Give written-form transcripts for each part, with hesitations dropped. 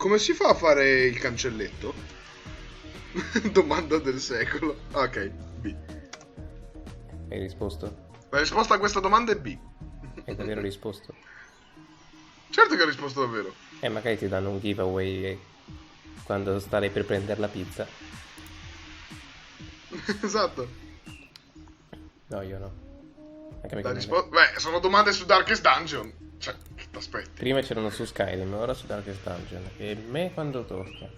Come si fa a fare il cancelletto? Domanda del secolo. Ok, B. Hai risposto? La risposta a questa domanda è B. Hai davvero risposto? Certo che ho risposto davvero. Magari ti danno un giveaway quando starei per prendere la pizza. Esatto. No, io no. Anche La perché risposta... Beh, sono domande su Darkest Dungeon. Cioè, che t'aspetti? prima c'erano su Skyrim, ora su Darkest Dungeon. E me quando tocca?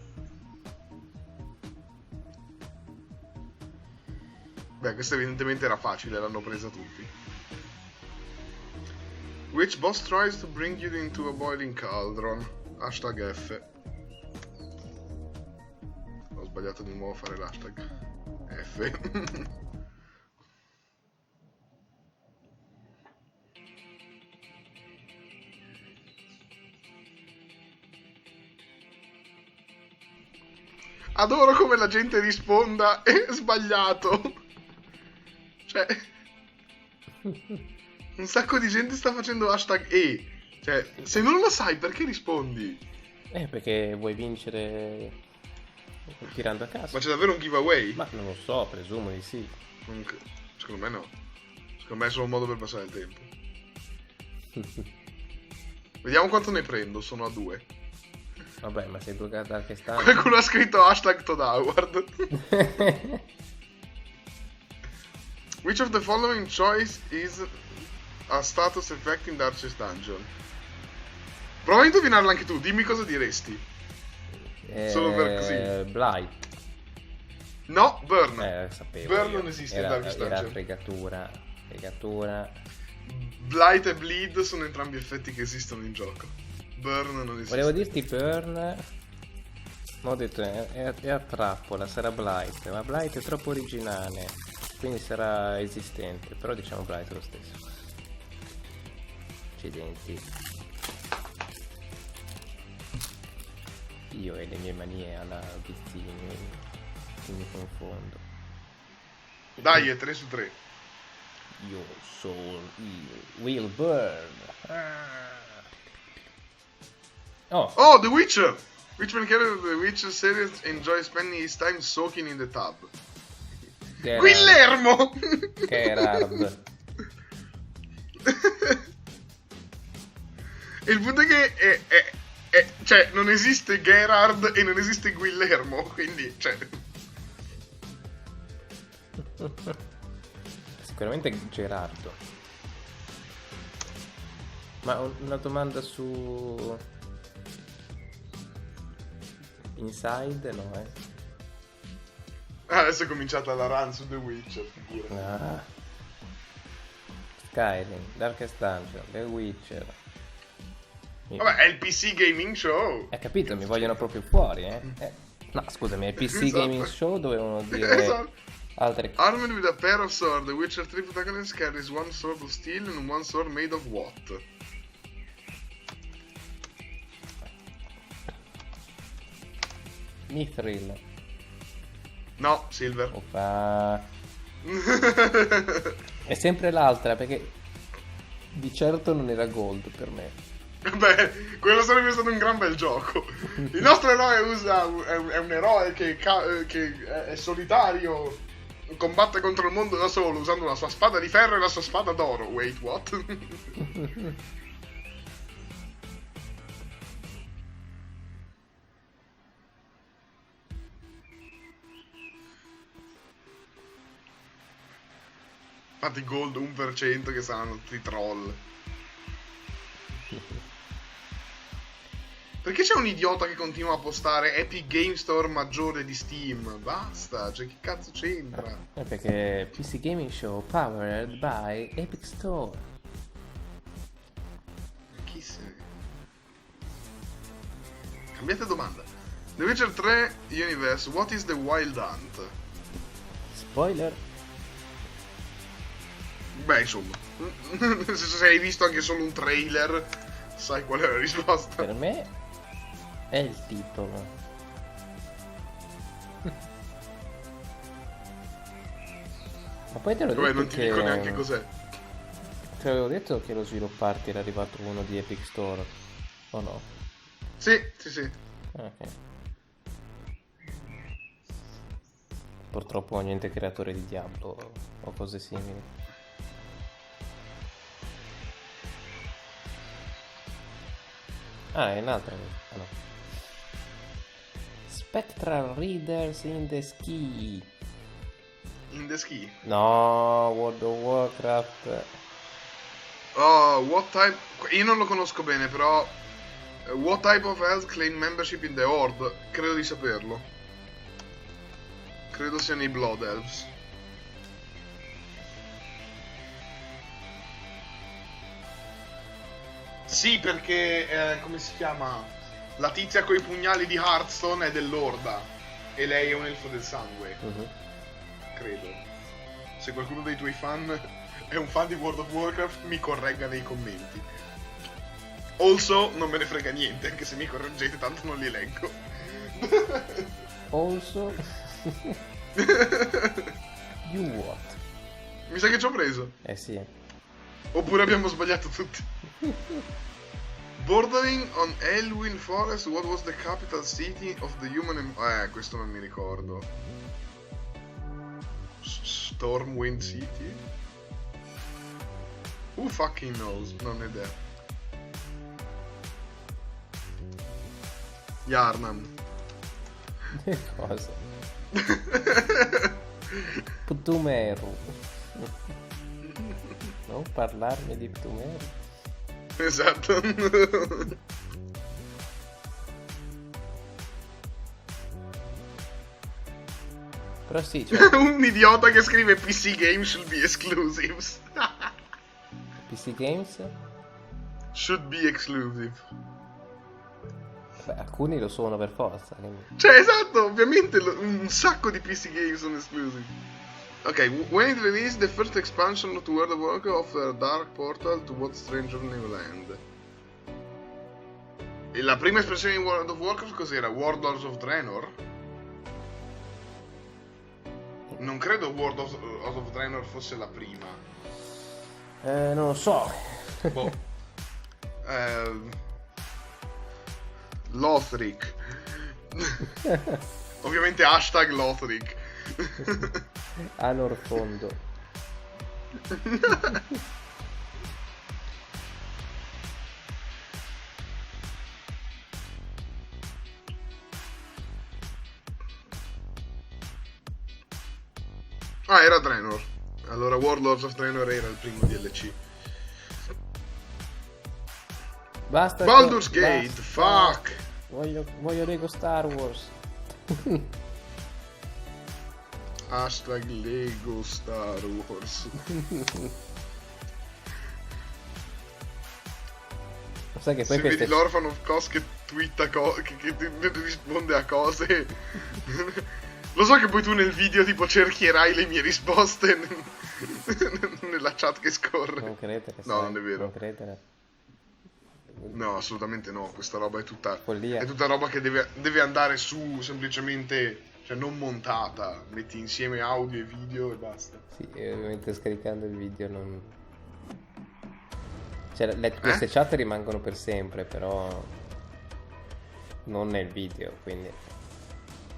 Beh, questa evidentemente era facile, l'hanno presa tutti. Which boss tries to bring you into a boiling cauldron? Hashtag F. Ho sbagliato di nuovo a fare l'hashtag F. Adoro come la gente risponda è sbagliato. Cioè, un sacco di gente sta facendo hashtag E. Cioè, se non lo sai, perché rispondi? Perché vuoi vincere tirando a caso. Ma c'è davvero un giveaway? Ma non lo so, presumo di sì. Secondo me no. Secondo me è solo un modo per passare il tempo. Vediamo quanto ne prendo, sono a 2. Vabbè, ma sei bloccato da che stanno. Qualcuno ha scritto hashtag Todd Howard. Which of the following choice is a status effect in Darkest Dungeon? Prova a indovinarla anche tu, dimmi cosa diresti. Solo per così. Blight. No, Burn. Sapevo Burn io. non esiste in Darkest Era Dungeon. fregatura. Blight e Bleed sono entrambi effetti che esistono in gioco. Burn non esiste. Volevo dirti Burn, ma ho detto è a trappola, sarà Blight, ma Blight è troppo originale, quindi sarà esistente, però diciamo Blight lo stesso. Accidenti. Io e le mie manie alla Vizzini mi confondo. Dai, è 3 su 3. Your soul will burn. Oh, The Witcher! Which main character of the Witcher series enjoys spending his time soaking in the tub? Guillermo! Gerard. E il punto è che cioè, non esiste Gerard e non esiste Guillermo, quindi, cioè... Sicuramente Gerardo. Ma una domanda su Inside, no, Adesso è cominciata la run su The Witcher, figura. Skyrim, Darkest Dungeon, The Witcher. Vabbè, è il PC Gaming Show. Hai capito, mi vogliono proprio fuori, No, scusami, è il PC Esatto. Gaming Show, dovevano dire Esatto. altre cose. Armed with a pair of swords, The Witcher 3 protagonist carries one sword of steel and one sword made of what? Mithril. No, Silver. Oppa. È sempre l'altra, perché di certo non era gold per me. Beh, quello sarebbe stato un gran bel gioco. Il nostro eroe è un eroe che è solitario, combatte contro il mondo da solo usando la sua spada di ferro e la sua spada d'oro. Wait, what? Infatti gold 1% che saranno tutti troll. Perché c'è un idiota che continua a postare Epic Game Store maggiore di Steam? Basta, cioè che cazzo c'entra? Perché PC Gaming Show powered by Epic Store. Chi sei? Cambiate domanda. The Witcher 3 Universe, what is the Wild Hunt? Spoiler. Beh, insomma, se hai visto anche solo un trailer, sai qual è la risposta. Per me è il titolo. Ma poi te l'ho detto. Vabbè, non ti dico neanche cos'è. Te l'avevo detto che lo svilupparti era arrivato uno di Epic Store, o no? Sì. Ok. Purtroppo niente creatore di Diablo o cose simili. Ah, è un'altra. Ah, no. Spectral Readers in the Ski. In the ski. No, World of Warcraft. Oh, what type... Io non lo conosco bene, però... What type of elves claim membership in the Horde? Credo di saperlo. Credo siano i Blood Elves. Sì, perché... come si chiama? La tizia coi pugnali di Hearthstone è dell'Orda. E lei è un elfo del sangue. Credo. Se qualcuno dei tuoi fan è un fan di World of Warcraft, mi corregga nei commenti. Also, non me ne frega niente, anche se mi correggete, tanto non li leggo. Also. You what? Mi sa che ci ho preso. Eh sì. Oppure abbiamo sbagliato tutti. Bordering on Elwyn Forest, what was the capital city of the human... questo non mi ricordo. Stormwind City? Who fucking knows? Non ho idea. Yarnam. Cosa? Ptumeru. Non parlarmi di Ptumeru. Esatto. Però sì, cioè, Un idiota che scrive PC games should be exclusives. PC Games? Should be exclusive. Beh, alcuni lo sono per forza. Quindi... Cioè, esatto, ovviamente un sacco di PC games sono exclusive. Ok, when it released the first expansion to World of Warcraft offered Dark Portal to What Stranger New Land. E la prima espansione di World of Warcraft cos'era? Warlords of Draenor? Non credo World of Draenor fosse la prima. Non lo so. Boh. Lothric. Ovviamente hashtag Lothric. Anor Fondo. Ah, era Draenor. Allora Warlords of Draenor era il primo DLC. Basta. Baldur's Gate, basta. fuck. Voglio Lego Star Wars. Hashtag Lego Star Wars. Sai che poi Se queste... vedi l'Orphan of Cos che twitta che risponde a cose. Lo so che poi tu nel video tipo cerchierai le mie risposte nella chat che scorre. Non credere. No, non è vero. Non credere. No, assolutamente no. Questa roba è tutta Follia. È tutta roba che deve andare su semplicemente, cioè non montata. Metti insieme audio e video e basta. Sì, e ovviamente scaricando il video non... Cioè, queste chat rimangono per sempre, però non nel video, quindi...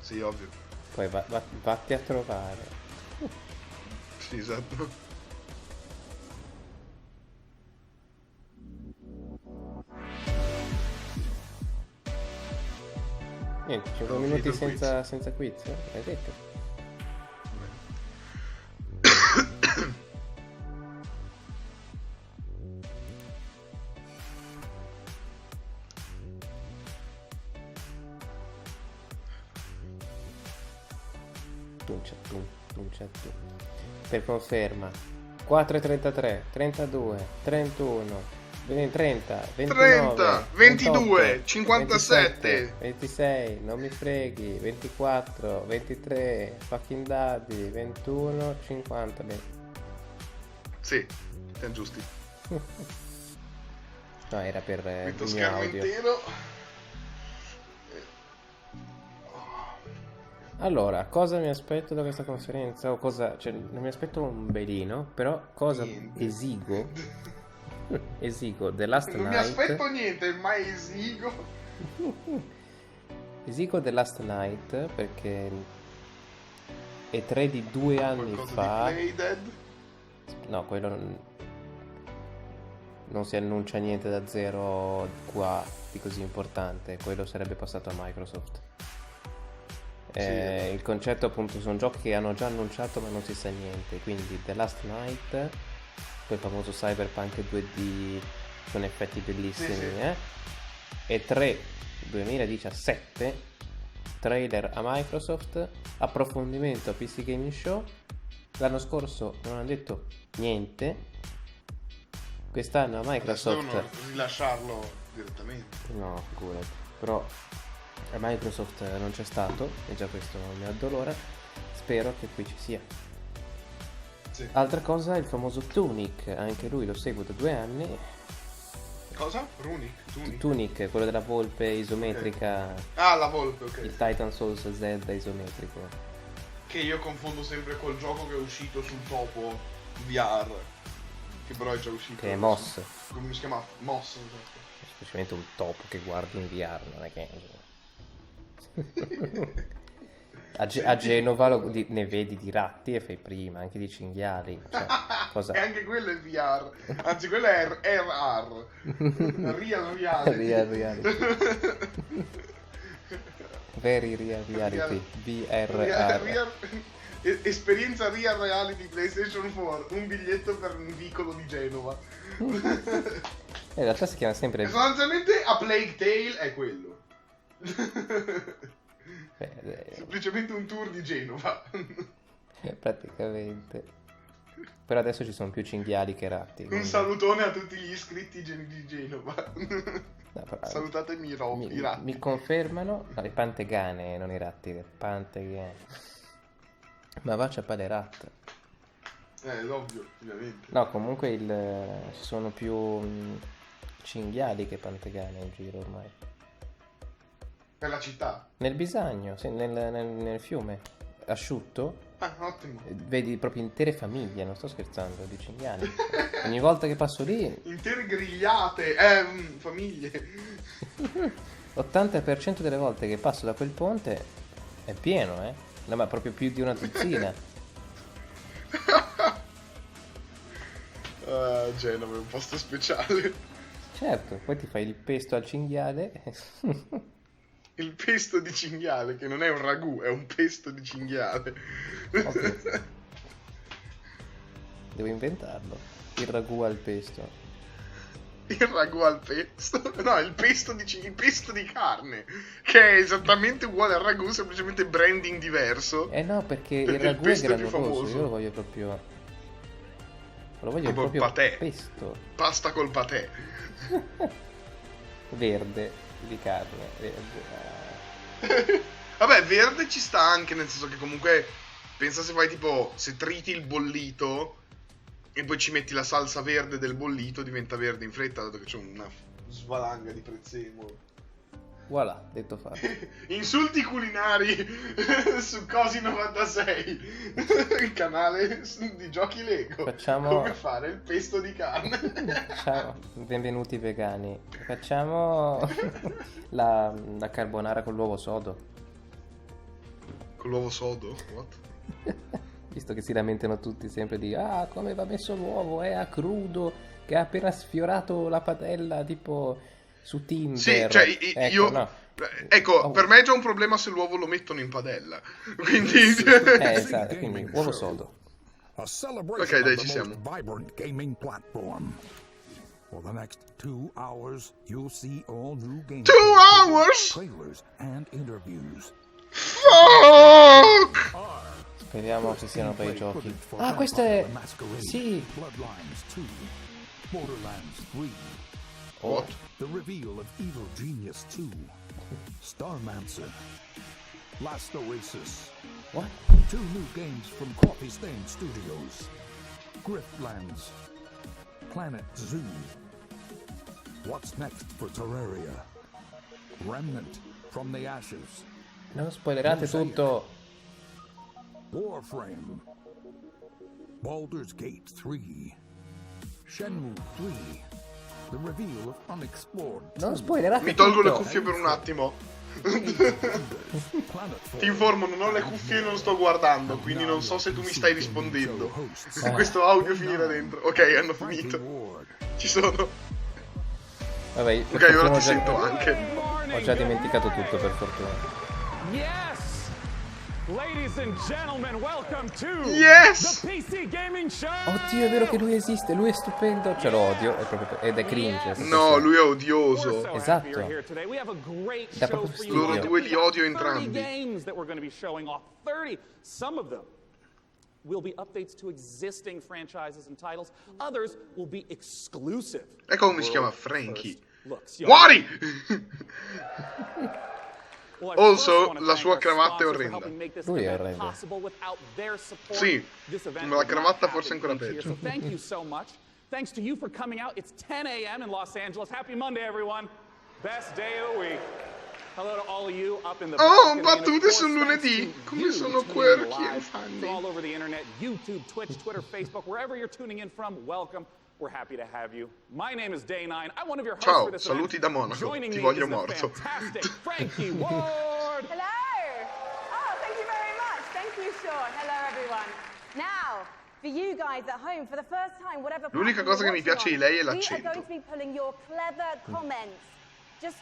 Sì, ovvio. Poi vatti a trovare. Sì, esatto. Niente, 5 minuti senza quiz, hai detto? Tu. Per conferma 4,33, 32, 31, 30, 29, 30, 22, 28, 57, 26, non mi freghi, 24, 23, fucking dadi, 21, 50. Beh. Sì, siamo giusti. No, era per il mio schermo audio. intero. Allora, cosa mi aspetto da questa conferenza? O cosa, cioè, non mi aspetto un belino, però cosa Niente. esigo The Last Non Night. mi aspetto niente, ma esigo. Dico The Last Night perché è 3 di 2 anni Qualcosa fa. di Playdead? No, quello non si annuncia niente da zero qua di così importante. Quello sarebbe passato a Microsoft. Il concetto appunto sono giochi che hanno già annunciato ma non si sa niente. Quindi The Last Night, quel famoso Cyberpunk 2D con effetti bellissimi, Sì. E 3 2017 trailer a Microsoft, approfondimento a PC Gaming Show. L'anno scorso non hanno detto niente. Quest'anno a Microsoft Devono rilasciarlo direttamente. no, figurati. Però a Microsoft non c'è stato e già questo mi addolora. Spero che qui ci sia. Sì. Altra cosa, il famoso Tunic, anche lui lo seguo da 2 anni. Cosa? Tunic, quello della volpe isometrica. Okay. Ah, la volpe, ok. Il Titan Souls Z isometrico. Che io confondo sempre col gioco che è uscito sul topo VR. Che però è già uscito. Che è Moss. Come si chiama? Moss, esatto. Specialmente un topo che guardi in VR, non è che... a Genova ne vedi di ratti e fai prima, anche di cinghiali. Cioè, cosa... E anche quello è VR. Anzi, quello è RR. Real reality. Very real reality. VRR. Esperienza real reality PlayStation 4. Un biglietto per un vicolo di Genova. In realtà si chiama sempre... Sostanzialmente a Plague Tale è quello. Semplicemente un tour di Genova. Praticamente. Però adesso ci sono più cinghiali che ratti. Un salutone a tutti gli iscritti di Genova. No, Salutatemi i ratti. Mi confermano, no, le pantegane, non i ratti, le pantegane. Ma va c'è le rat. Ovvio, ovviamente. No, comunque ci sono più cinghiali che pantegane in giro ormai. Per la città? Nel Bisagno, sì, nel fiume asciutto. Ah, ottimo. Vedi proprio intere famiglie, non sto scherzando, di cinghiali. Ogni volta che passo lì... Intere grigliate, famiglie. 80% delle volte che passo da quel ponte è pieno, No, ma proprio più di una dozzina. Genova è un posto speciale. Certo, poi ti fai il pesto al cinghiale. Il pesto di cinghiale, che non è un ragù, è un pesto di cinghiale. Okay. Devo inventarlo. Il ragù al pesto. Il ragù al pesto? No, il pesto di carne, che è esattamente uguale al ragù, semplicemente branding diverso. No, perché il ragù è granuloso, io lo voglio proprio... Lo voglio proprio proprio patè. pesto. Pasta col patè. Verde di carne. Vabbè, verde ci sta anche, nel senso che comunque pensa se fai tipo, se triti il bollito e poi ci metti la salsa verde del bollito, diventa verde in fretta, dato che c'è una svalanga di prezzemolo. Voilà, detto fatto. Insulti culinari su Kosy 96, il canale di giochi Lego. Facciamo... Come fare il pesto di carne. Ciao, benvenuti vegani. Facciamo la carbonara con l'uovo sodo. Con l'uovo sodo? What? Visto che si lamentano tutti sempre di come va messo l'uovo, è a crudo, che ha appena sfiorato la padella, tipo su Tinder. Sì, cioè ecco, per me è già un problema se l'uovo lo mettono in padella. Quindi esatto, quindi uovo sodo. Ok, dai, ci siamo. Vibrant gaming platform. For the next 2 hours, you'll see all new games. 2 hours? Trailers and interviews. Fuck! Speriamo ci siano bei giochi. Questo è... Sì. Bloodlines 2. Borderlands 3. What? The reveal of Evil Genius 2. Starmancer. Last Oasis. What? 2 new games from Coffee Stain Studios. Griftlands. Planet Zoo. What's next for Terraria? Remnant from the Ashes. Non spoilerate tutto. Warframe. Baldur's Gate 3. Shenmue 3. The reveal of Unexplored 2. Non spoilerate Mi tolgo le tutto. cuffie per un attimo. Ti informo, non ho le cuffie e non sto guardando, quindi non so se tu mi stai rispondendo. Se questo audio finirà dentro. Ok, hanno finito. Ci sono. Vabbè, Ok, ora ti sento anche. Ho già dimenticato tutto, per fortuna. Yes! Ladies and gentlemen, welcome to Yes! the PC Gaming Show! Oddio, è vero che lui esiste, lui è stupendo. Cioè, lo odio, ed è cringe. No, lui è odioso. Esatto. Dà proprio fastidio. Loro due li odio entrambi. Games that we're going to be showing off. 30. Some of them will be updates to existing franchises and titles. Others will be exclusive. Ecco come si chiama Frankie. Looks. Muori! Also, la sua cravatta è orrenda. Lui è orrendo. Sì, ma la cravatta forse è ancora peggio. Thank you so much. Thanks to you for coming out. It's 10 a.m. in Los Angeles. Happy Monday, everyone. Best day of the week. Hello to all of you up in the Oh, balcony. battute sul lunedì. Come sono quirky e funny. All over the internet, YouTube, Twitch, Twitter, Facebook, wherever you're tuning in from, welcome. We're happy to have you. My name is Day9. I'm one of your hosts Ciao, for this saluti event. da Monaco. Joining Ti me voglio is the morto. fantastic Frankie Ward. Hello! Oh, thank you very much. Thank you, Sean. Hello, everyone. Now, for you guys at home, for the first time, whatever L'unica cosa che mi piace di lei è l'accento. We are going to be pulling your clever comments. Just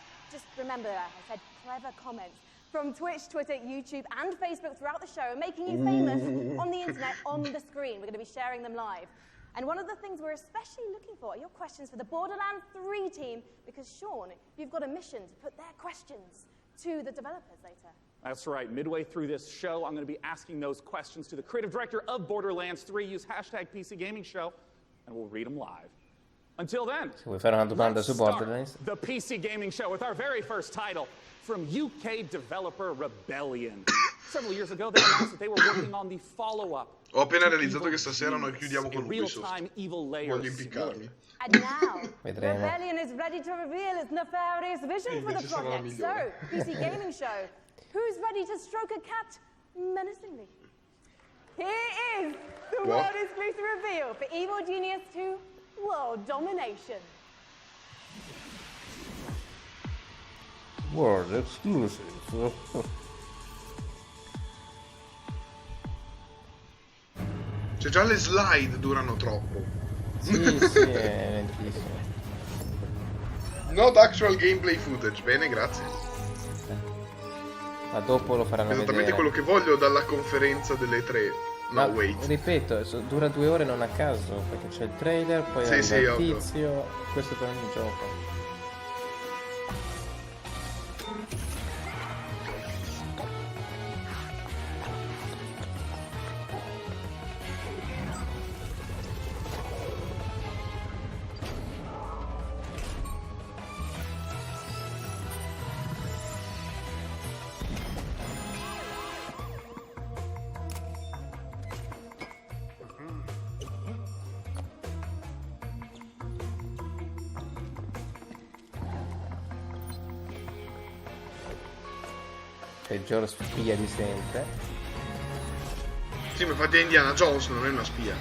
remember that. I said clever comments. From Twitch, Twitter, YouTube, and Facebook throughout the show, and making you famous on the internet, on the screen. We're going to be sharing them live. And one of the things we're especially looking for are your questions for the Borderlands 3 team, because Sean, you've got a mission to put their questions to the developers later. That's right. Midway through this show, I'm going to be asking those questions to the creative director of Borderlands 3. Use hashtag PC Gaming Show, and we'll read them live. Until then, Se vuoi fare una domanda su Borderlands, the PC Gaming Show with our very first title from UK developer Rebellion. Several years ago, they announced that they were working on the follow-up. Ho appena realizzato che stasera noi chiudiamo con Ubisoft. Real-time evil layer Voglio impiccarmi. And now, Vedremo. Rebellion is ready to reveal its nefarious vision for the Invece sarà la project. So, migliore. PC Gaming Show, who's ready to stroke a cat menacingly? Here is the What? world exclusive reveal for Evil Genius 2 World Domination. World exclusive. Cioè già le slide durano troppo. Sì, è lentissimo. Not actual gameplay footage. Bene, grazie. Ma dopo lo faranno Esattamente vedere. quello che voglio dalla conferenza delle 3. No, Ma, wait. ripeto, dura 2 ore non a caso, perché c'è il trailer, poi Sì, arriva sì, il ovvio. tizio, questo per ogni gioco. Peggior spia di sempre. Sì, ma infatti è Indiana Jones, non è una spia.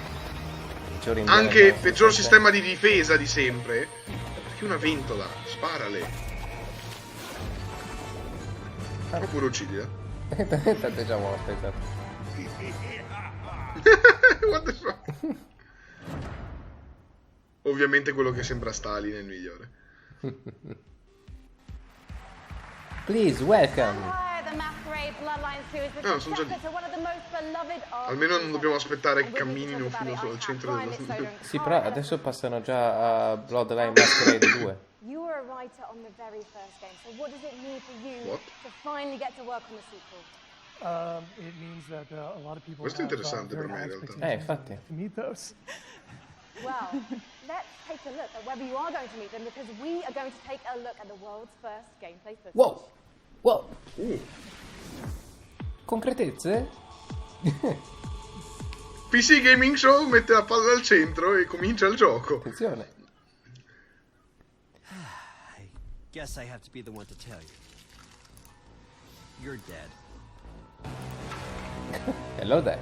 Peggior Indiana Anche Jones di peggior sempre. sistema di difesa di sempre. Perché una ventola? Sparale. Oppure uccidila. Tanto è già morto, esatto. What the fuck? Ovviamente quello che sembra Stalin è il migliore. Please, welcome. Hi, the Masquerade Bloodlines 2 is the No, sono già successor to one of the most beloved of Almeno non dobbiamo aspettare che And with me to camminino talk fino about it, al I centro have della... Brian Mitsoder. Sì, però adesso passano già a Bloodline Masquerade 2. You were a writer on the very first game, so what does it mean for you What? to finally get to work on the sequel? It means that a lot of people Questo è have, interessante per very me, in high realtà. expectations Infatti. to meet those. Well, let's take a look at whether you are going to meet them, because we are going to take a look at the world's first gameplay footage. Wow! Wow! Concretezze? PC Gaming Show mette la palla al centro e comincia il gioco. Attenzione. I guess I have to be the one to tell you. You're dead. Hello there.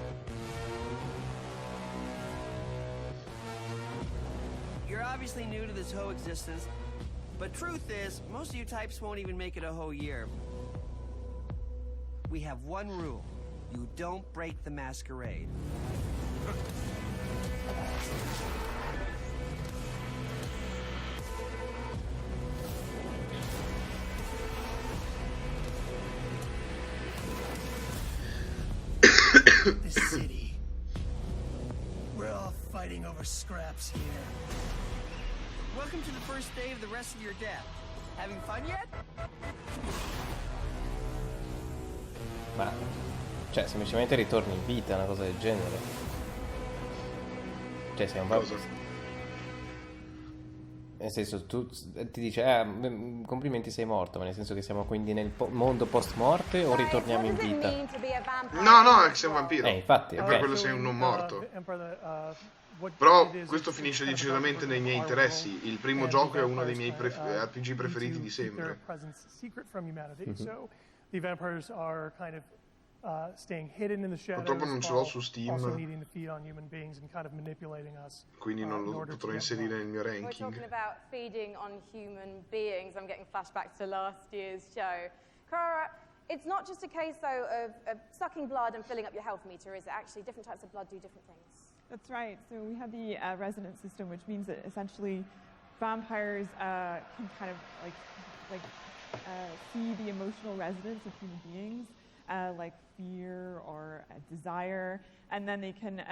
You're obviously new to this whole existence, but truth is, most of you types won't even make it a whole year. we have one rule. You don't break the masquerade. This city. We're all fighting over scraps here. Welcome to the first day of the rest of your death. Having fun yet? Ma, cioè, semplicemente ritorni in vita, una cosa del genere. Cioè, sei un Cosa? Nel senso, tu ti dice, complimenti, sei morto, ma nel senso che siamo quindi nel mondo post-morte o ritorniamo in vita? No, è che sei un vampiro. Infatti, E ok. per quello sei un non morto. Però questo finisce decisamente nei miei interessi. Il primo gioco è uno dei miei RPG preferiti di sempre. Purtroppo non ce l'ho su Steam, quindi non lo potrò inserire nel mio We're talking ranking. about feeding on human beings. I'm getting flashbacks to last year's show. Cara, it's not just a case, though, of sucking blood and filling up your health meter, is it? Actually, different types of blood do different things. That's right. So we have the resonance system, which means that essentially vampires can kind of see the emotional resonance of human beings, like fear or desire, and then they can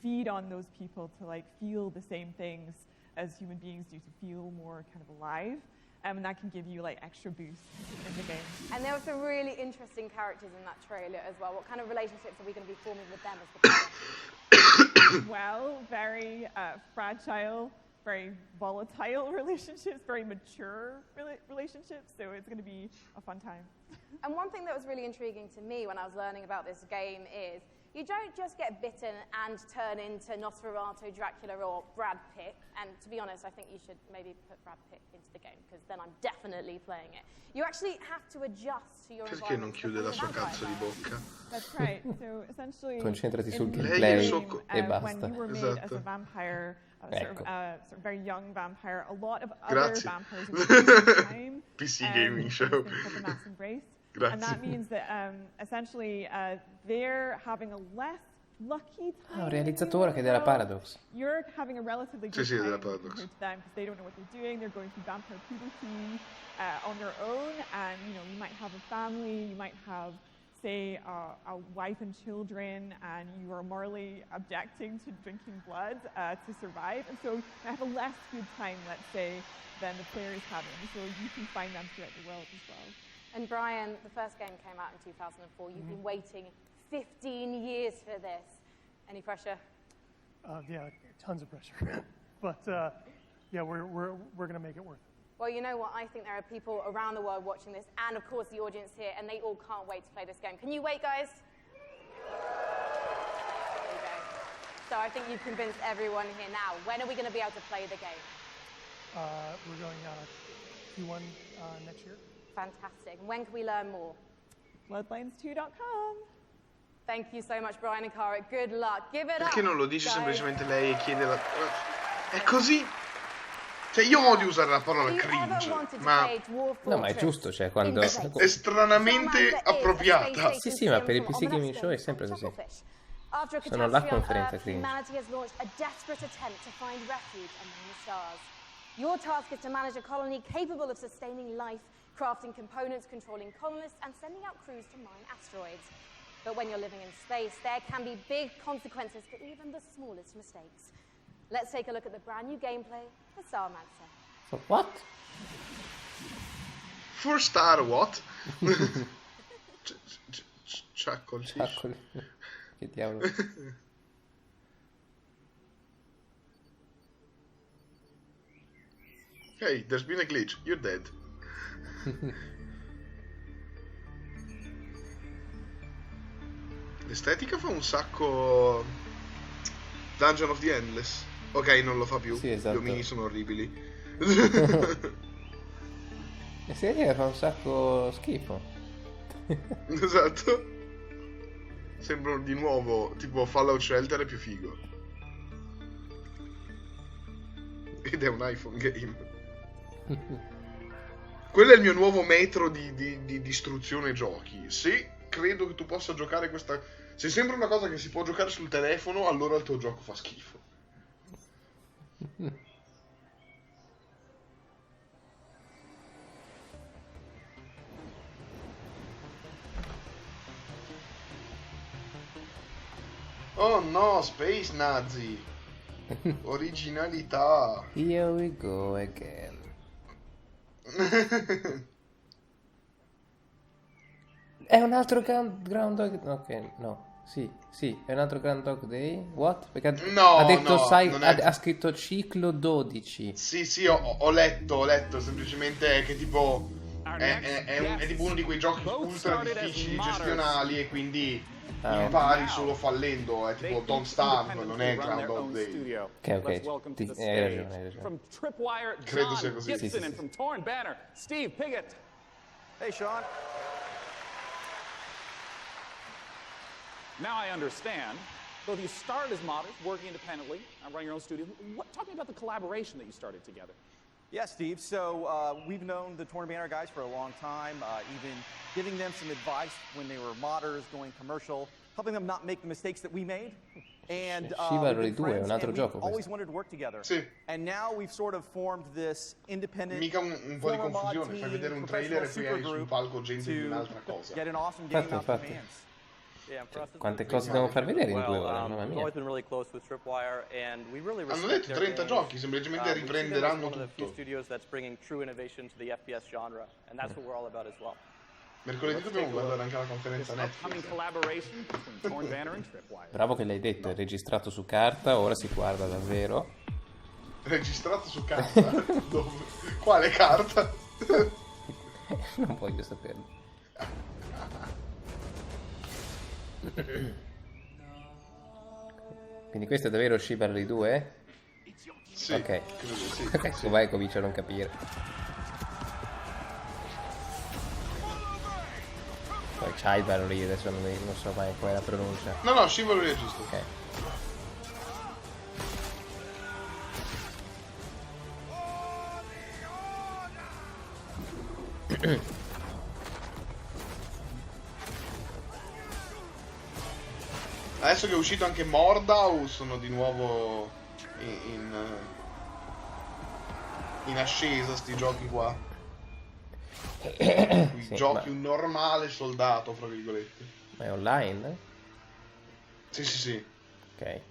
feed on those people to like feel the same things as human beings do, to feel more kind of alive. And that can give you like extra boosts in the game. And there were some really interesting characters in that trailer as well. What kind of relationships are we going to be forming with them as the player? Well, very fragile, very volatile relationships, very mature relationships. So it's going to be a fun time. And one thing that was really intriguing to me when I was learning about this game is you don't just get bitten and turn into Nosferatu, Dracula, or Brad Pitt. And to be honest, I think you should maybe put Brad Pitt into the game, because then I'm definitely playing it. You actually have to adjust to your Perché non environment. chiude la sua cazzo di bocca? That's right. So essentially, Concentrati sul in the gameplay game, e when basta. you were made as a vampire, sort of very young vampire, a lot of other Grazie. vampires at the same time. PC gaming show. Called the Mass Embrace. Grazie. And that means that essentially they're having a less lucky time. Un realizzatore che è della Paradox. You're having a relatively good Sì, time della Paradox. compared to them, because they don't know what they're doing. They're going through vampire puberty on their own, and you might have a family, you might have, say, a wife and children, and you are morally objecting to drinking blood to survive, and so you have a less good time, let's say, than the player is having. So you can find them throughout the world as well. And Brian, the first game came out in 2004. You've been waiting 15 years for this. Any pressure? Yeah, tons of pressure. But yeah, we're going to make it worth it. Well, you know what? I think there are people around the world watching this, and of course the audience here, and they all can't wait to play this game. Can you wait, guys? There you go. So I think you've convinced everyone here now. When are we going to be able to play the game? We're going Q1 next year. Fantastic. And when can we learn more? Bloodlines2.com. Thank you so much, Brian and Cara. Good luck. Give it up. Perché non lo dice guys. semplicemente lei e chiede la... È così? Cioè, io odio usare la parola cringe, ma... No, ma è giusto, cioè, quando... È stranamente appropriata. Sì, ma per il PC Gaming Show è sempre così. Sono la conferenza cringe. Humanity has launched a desperate attempt to find refuge among the stars. Your task is to manage a colony capable of sustaining life, crafting components, controlling colonists, and sending out crews to mine asteroids. But when you're living in space, there can be big consequences for even the smallest mistakes. Let's take a look at the brand new gameplay for Starmancer. So what? For Star what? Ciaccoli. Che diavolo. Hey, there's been a glitch. You're dead. L'estetica fa un sacco Dungeon of the Endless. Ok, non lo fa più. Sì, esatto. Gli omini sono orribili. E serie fa un sacco schifo. Esatto. Sembra di nuovo tipo Fallout Shelter è più figo. Ed è un iPhone game. Quello è il mio nuovo metro di distruzione giochi. Sì, credo che tu possa giocare questa... Se sembra una cosa che si può giocare sul telefono, allora il tuo gioco fa schifo. Oh no, Space Nazi. Originalità. Here we go again. È un altro Groundhog... Ok, no. Sì, è un altro Groundhog Day. What? Perché No, ha detto, no, sai, non è- ha scritto ciclo 12. Sì, ho letto, semplicemente che tipo è tipo uno di quei giochi ultra difficili, gestionali, e quindi impari solo fallendo, è tipo Don't Starve, non è Groundhog Day. Ok, hai ragione. From Tripwire, Credo sia John così. Gibson, Sì. and from Torn Banner, Steve Piggott. Hey, Sean. Now I understand. Both of you started as modders, working independently, running your own studio. Talk to me about the collaboration that you started together. Yeah, Steve. So we've known the Torn Banner guys for a long time, even giving them some advice when they were modders, going commercial, helping them not make the mistakes that we made. And Chivalry we've been 2 è friends, un altro and gioco we've always questo. wanted to work together. Sì. And now we've sort of formed this independent Mica un po' di former mod confusione, fai team, vedere un trailer e poi hai sul supergroup palco gente di to un'altra cosa. get an awesome game out to Infatti. fans. Yeah, for us, it's Quante been cose pretty devo far vedere in 2 well, ore, mamma we've mia. always been really close with Tripwire, and we really Hanno respect detto their 30 games. giochi, semplicemente We see them as riprenderanno one of the few tutto. studios that's bringing true innovation to the FPS genre, and that's what we're all about as well. Mercoledì dobbiamo guardare anche la This conferenza upcoming Netflix. collaboration between Torn Banner and Tripwire. Bravo che l'hai detto, è registrato su carta, ora si guarda davvero. Registrato su carta? Dove? Quale carta? Non voglio saperlo. Quindi questo è davvero Chivalry 2? Sì, Ok. credo di sì. Adesso vai e comincio a non capire. Poi Chivalry, adesso non so mai qual è la pronuncia. No, Chivalry è giusto. Ok. Adesso che è uscito anche Mordau, sono di nuovo in ascesa sti giochi qua. Qui Sì, giochi ma- un normale soldato, fra virgolette. Ma è online? Sì. Ok.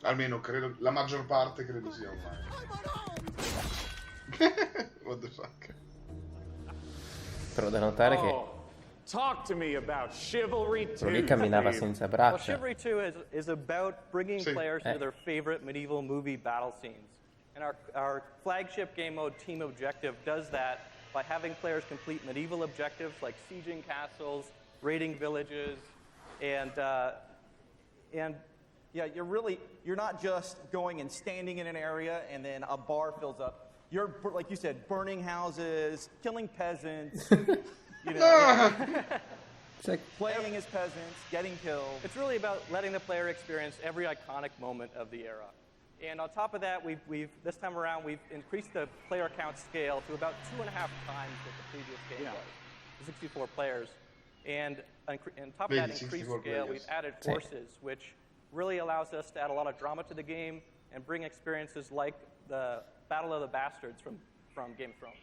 Almeno credo, la maggior parte credo sia online. What the fuck? Però da notare che Oh, talk to me about Chivalry 2. quello lì camminava Steve. senza Well, braccia. Chivalry 2 is about bringing Sì. players to their favorite medieval movie battle scenes. And our flagship game mode, Team Objective, does that by having players complete medieval objectives like sieging castles, raiding villages, and Yeah, you're not just going and standing in an area and then a bar fills up. You're, like you said, burning houses, killing peasants, you know, It's like- playing as peasants, getting killed. it's really about letting the player experience every iconic moment of the era. And on top of that, we've this time around we've increased the player count scale to about 2.5 times what the previous game Yeah. was, 64 players. And on top of Vedi, that increased 64 scale, players. we've added Sì. forces, which really allows us to add a lot of drama to the game and bring experiences like the Battle of the Bastards from Game of Thrones.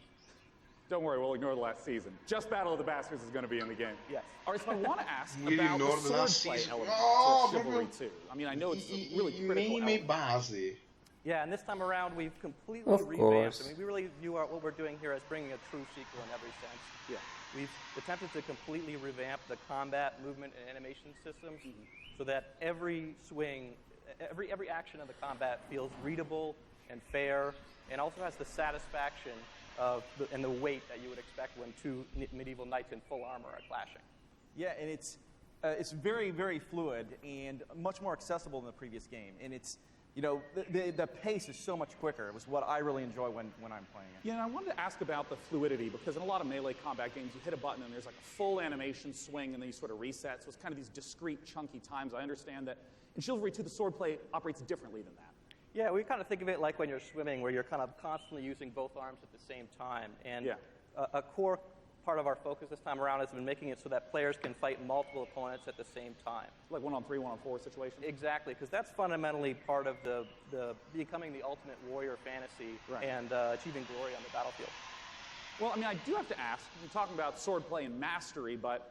Don't worry, we'll ignore the last season. Just Battle of the Bastards is going to be in the game. Yes. All right, so I want to ask We about ignore the the last swordplay season. element No, to Chivalry proprio 2. I mean, I know it's a really I critical minimi element. basi. Yeah, and this time around we've completely Of revamped. course. I mean, we really view what we're doing here as bringing a true sequel in every sense. Yeah. We've attempted to completely revamp the combat, movement, and animation systems so that every swing, every action of the combat feels readable and fair, and also has the satisfaction and the weight that you would expect when two medieval knights in full armor are clashing. Yeah, and it's very, very fluid and much more accessible than the previous game. And it's, you know, the pace is so much quicker. It was what I really enjoy when I'm playing it. Yeah, and I wanted to ask about the fluidity, because in a lot of melee combat games, you hit a button and there's like a full animation swing and then you sort of reset. So it's kind of these discrete, chunky times. I understand that in Chivalry 2, the swordplay operates differently than that. Yeah, we kind of think of it like when you're swimming, where you're kind of constantly using both arms at the same time. And Yeah. a core part of our focus this time around has been making it so that players can fight multiple opponents at the same time. Like 1-on-3, 1-on-4 situation? Exactly, because that's fundamentally part of the becoming the ultimate warrior fantasy and achieving glory on the battlefield. Well, I mean, I do have to ask, you're talking about swordplay and mastery, but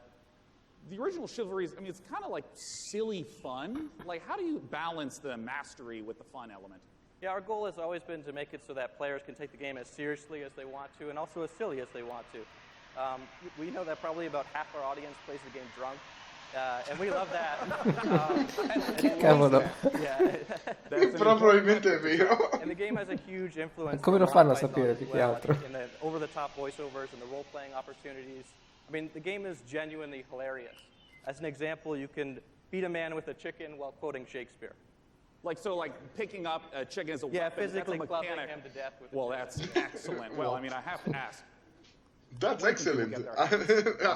the original Chivalry, I mean, it's kind of like silly fun. Like, how do you balance the mastery with the fun element? Yeah, our goal has always been to make it so that players can take the game as seriously as they want to and also as silly as they want to. We know that probably about half our audience plays the game drunk, and we love that. Che cavolo? Probabilmente è vero. And the game has a huge influence. Come lo fanno a sapere più che altro? In the over-the-top voiceovers and the role-playing opportunities. I mean, the game is genuinely hilarious. As an example, you can beat a man with a chicken while quoting Shakespeare. Like, so like picking up a chicken as a weapon, physically that's a clubbing mechanic. him to death with Well, that's excellent. Well, I mean, I have to ask. That's excellent.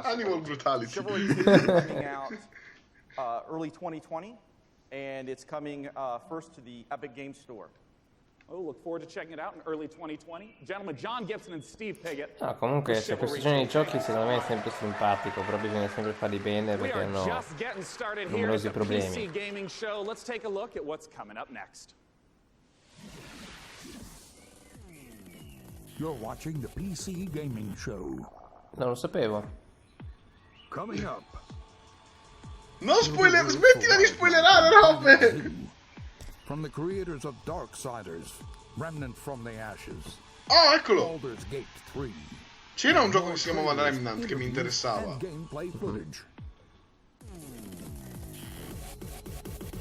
Animal brutality. Chivalry 2 is coming out early 2020, and it's coming first to the Epic Games Store. Oh, look forward to checking it out in early 2020. Gentlemen, John Gibson and Steve Piggott. No, comunque questo genere di giochi secondo me è sempre simpatico, però bisogna sempre farli bene perché hanno numerosi problemi. PC Gaming Show. Let's take a look at what's coming up next. You're watching the PC Gaming Show. Non lo sapevo. Coming up. Non spoiler, smettila di spoilerare robe! From the creators of Darksiders, Remnant from the Ashes. Oh, eccolo! Baldur's Gate 3. C'era un gioco che si chiamava Remnant che mi interessava. Gameplay footage.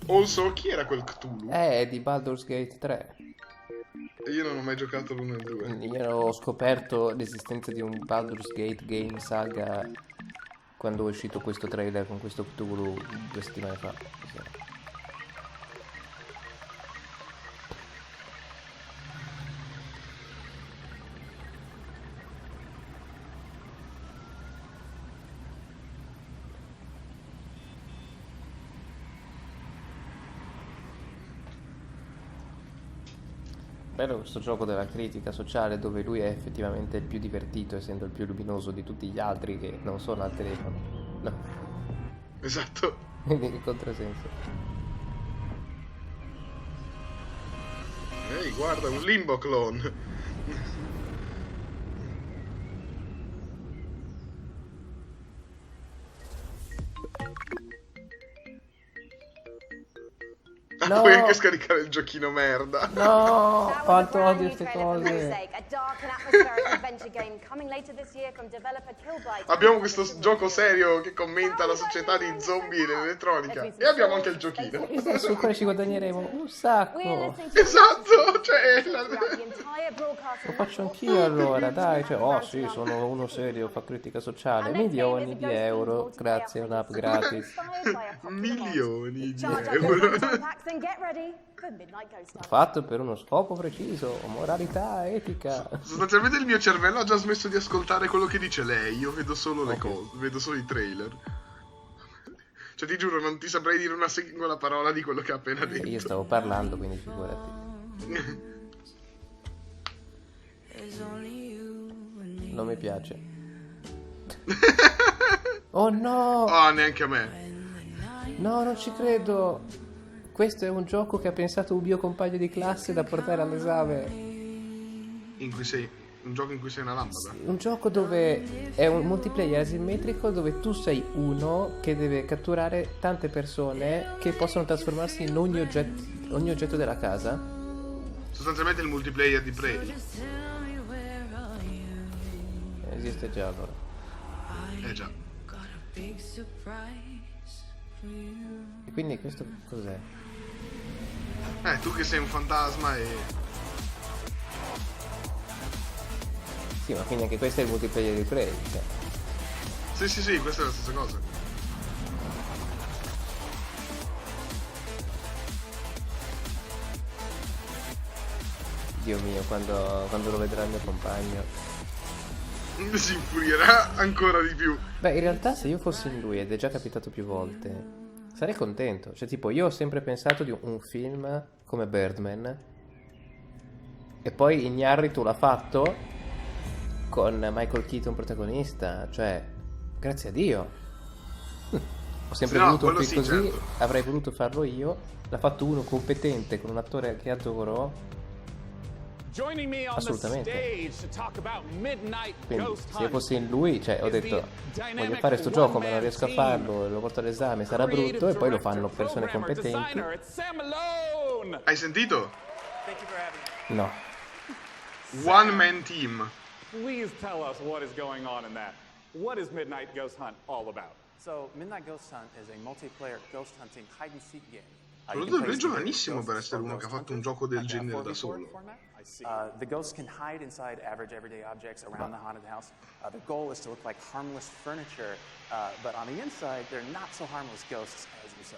Also, chi era quel Cthulhu? Di Baldur's Gate 3. Io non ho mai giocato l'1 e il 2. Io ho scoperto l'esistenza di un Baldur's Gate game saga quando è uscito questo trailer con questo Cthulhu 2 settimane fa. Sì. Bello questo gioco della critica sociale dove lui è effettivamente il più divertito essendo il più luminoso di tutti gli altri che non sono al telefono. No. Esatto. Quindi il controsenso. Ehi, guarda, un Limbo clone. No. Puoi anche scaricare il giochino merda. No, quanto odio queste cose. Abbiamo questo gioco serio che commenta la società di zombie e l'elettronica. E abbiamo anche il giochino. Su quello ci guadagneremo un sacco. Esatto, cioè... Lo faccio anch'io allora, dai. Cioè, oh sì, sono uno serio, fa critica sociale. Milioni di euro grazie a un'app gratis. Milioni di euro. Fatto per uno scopo preciso, moralità, etica. Sostanzialmente il mio cervello ha già smesso di ascoltare quello che dice lei. Io vedo solo le cose, vedo solo i trailer. Cioè ti giuro, non ti saprei dire una singola parola di quello che ha appena detto. Io stavo parlando, quindi figurati. Non mi piace. Oh no! Oh, neanche a me. No, non ci credo. Questo è un gioco che ha pensato un mio compagno di classe da portare all'esame. In cui sei... Un gioco in cui sei una lampada? Un gioco dove è un multiplayer asimmetrico dove tu sei uno che deve catturare tante persone che possono trasformarsi in ogni oggetto della casa. Sostanzialmente il multiplayer di Prey. Esiste già allora. Già. E quindi questo cos'è? Tu che sei un fantasma e... Sì, ma quindi anche questo è il multiplayer di Prey, cioè. Sì, questa è la stessa cosa. Dio mio, quando lo vedrà il mio compagno si infurierà ancora di più. Beh, in realtà se io fossi in lui, ed è già capitato più volte, sarei contento. Cioè, tipo, io ho sempre pensato di un film come Birdman, e poi Iñárritu l'ha fatto, con Michael Keaton protagonista, cioè, grazie a Dio. Ho sempre voluto un film così, certo. avrei voluto farlo io, l'ha fatto uno competente con un attore che adoro. Assolutamente. Quindi se io fossi in lui, cioè, ho detto voglio fare sto gioco ma non riesco a farlo, lo porto all'esame, sarà brutto, e poi lo fanno persone competenti. Hai sentito? No. One man team. Please tell us what is going on in that. What is Midnight Ghost Hunt all about? So, Midnight Ghost Hunt is a multiplayer ghost hunting hide and seek game. Soprattutto è giovanissimo per essere uno che ha fatto un gioco del genere da solo. The ghosts can hide inside average everyday objects around the haunted house. The goal is to look like harmless furniture, but on the inside, they're not so harmless ghosts as we saw.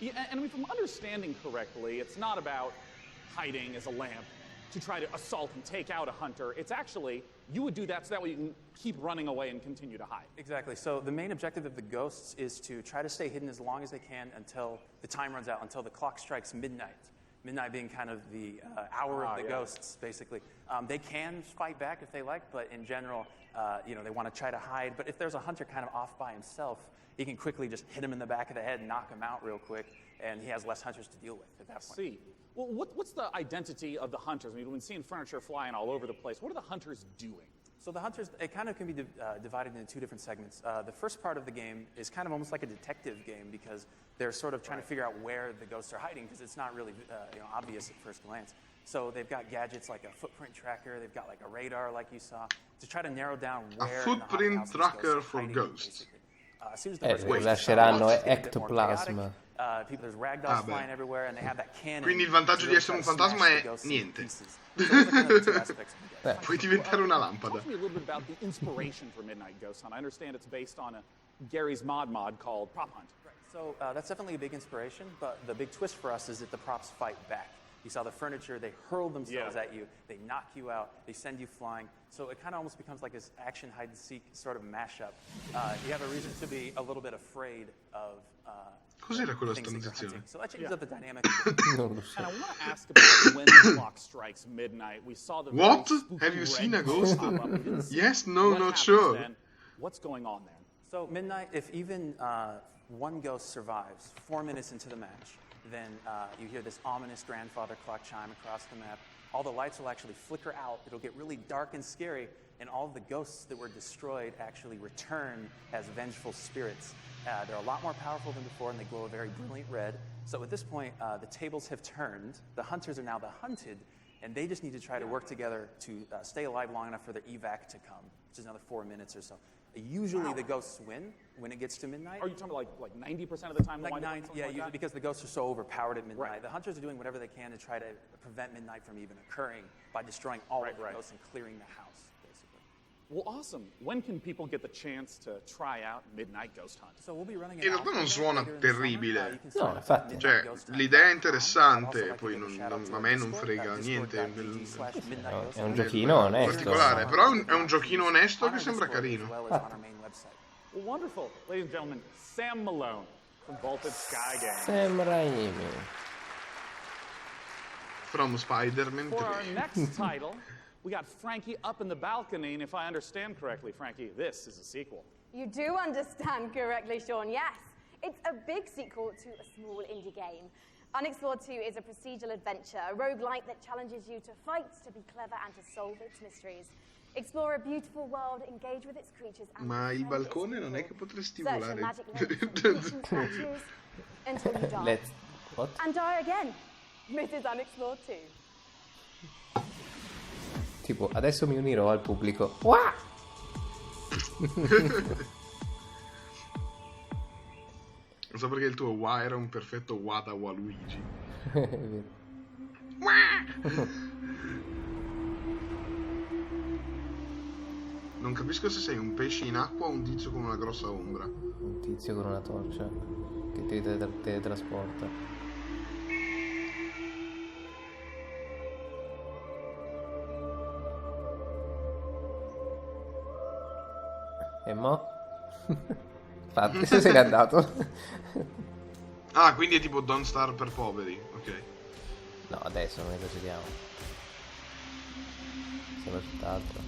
Yeah, and if I'm understanding correctly, it's not about hiding as a lamp to try to assault and take out a hunter. It's actually, you would do that so that way you can keep running away and continue to hide. Exactly. So the main objective of the ghosts is to try to stay hidden as long as they can until the time runs out, until the clock strikes midnight. Midnight being kind of the hour of the ghosts, basically. They can fight back if they like, but in general, they want to try to hide. But if there's a hunter kind of off by himself, he can quickly just hit him in the back of the head and knock him out real quick, and he has less hunters to deal with at that point. See. Well, what's the identity of the hunters? I mean, we've been seeing furniture flying all over the place. What are the hunters doing? So the hunters, it kind of can be divided into two different segments. The first part of the game is kind of almost like a detective game because they're sort of trying to figure out where the ghosts are hiding because it's not really obvious at first glance. So they've got gadgets like a footprint tracker, they've got like a radar like you saw, to try to narrow down where a footprint tracker for ghosts. As soon as the first lasceranno ectoplasma. There's ragdolls flying everywhere and they have that cannon. Quindi il vantaggio di essere un fantasma è niente. Puoi diventare una lampada. Tell me a little bit about the inspiration for Midnight Ghost Hunt. I understand it's based on Gary's mod called Prop Hunt. Right. So that's definitely a big inspiration, but the big twist for us is that the props fight back. You saw the furniture, they hurl themselves at you, they knock you out, they send you flying. So it kind of almost becomes like this action hide-and-seek sort of mashup. You have a reason to be a little bit afraid of Cos'era quella transizione? So that changes up the dynamic. And I want to ask about when the clock strikes midnight. We saw the What? Have you seen a ghost? Yes, no, not sure. Then. What's going on there? So midnight, if even one ghost survives 4 minutes into the match, then you hear this ominous grandfather clock chime across the map. All the lights will actually flicker out. It'll get really dark and scary, and all of the ghosts that were destroyed actually return as vengeful spirits. They're a lot more powerful than before, and they glow a very brilliant red. So at this point, the tables have turned. The hunters are now the hunted, and they just need to try to work together to stay alive long enough for their evac to come, which is another 4 minutes or so. Usually the ghosts win when it gets to midnight. Are you talking about like 90% of the time? Like 90, yeah, because the ghosts are so overpowered at midnight. Right. The hunters are doing whatever they can to try to prevent midnight from even occurring by destroying all of the ghosts and clearing the house, basically. Well, awesome. When can people get the chance to try out Midnight Ghost Hunt? So we'll be running in realtà non suona terribile. No, infatti. Cioè, l'idea è interessante, poi a me non frega niente. È un giochino onesto. Particolare, però è un giochino onesto che sembra carino. Well, wonderful. Ladies and gentlemen, Sam Malone from Vaulted Sky Games. Sam Raimi. From Spider-Man 3. For our next title, we got Frankie Up in the Balcony, and if I understand correctly, Frankie, this is a sequel. You do understand correctly, Sean, yes. It's a big sequel to a small indie game. Unexplored 2 is a procedural adventure, a roguelike that challenges you to fight, to be clever, and to solve its mysteries. Explore a beautiful world, engage with its creatures, and ma il balcone non è che potresti search volare. for magic lamps and statues until you die. What? And die again. Mrs. Unexplored 2. Tipo, adesso mi unirò al pubblico. Non so perché il tuo Wa era un perfetto Wada Waluigi. Non capisco se sei un pesce in acqua o un tizio con una grossa ombra. Un tizio con una torcia che ti teletrasporta. E mo? Infatti, se n'è andato. Ah, quindi è tipo Don't Starve per poveri, ok. No, adesso non esageriamo. Sembra tutt'altro.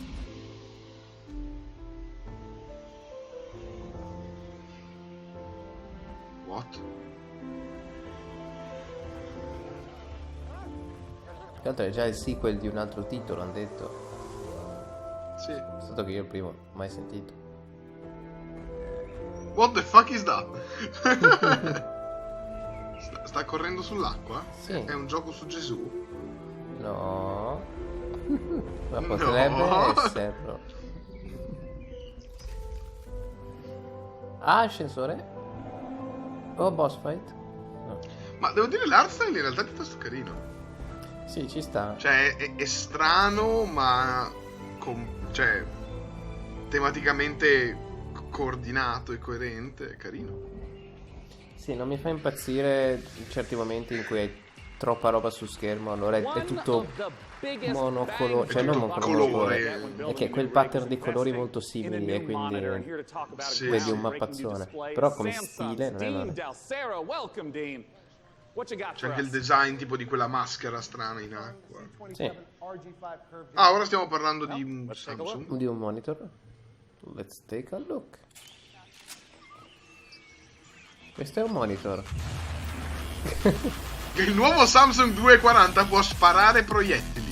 What? Tra l'altro è già il sequel di un altro titolo, hanno detto. Sì. È stato che io il primo mai sentito. What the fuck is that? sta correndo sull'acqua? Sì. È un gioco su Gesù? No. Ma potrebbe essere, però. Ah, ascensore? Oh, boss fight? No. Ma devo dire, l'art style in realtà è piuttosto carino. Sì, ci sta. Cioè, è strano, ma... cioè, tematicamente coordinato e coerente, è carino. Sì, non mi fa impazzire in certi momenti in cui hai troppa roba su schermo, allora è tutto monocolore, cioè non monocolore, è che quel pattern di colori molto simili e quindi vedi un mappazzone, però come stile non è male. C'è anche il design tipo di quella maschera strana in acqua. Sì. Ah, ora stiamo parlando di un Samsung. Di un monitor. Let's take a look. Questo è un monitor. Il nuovo Samsung 240 può sparare proiettili.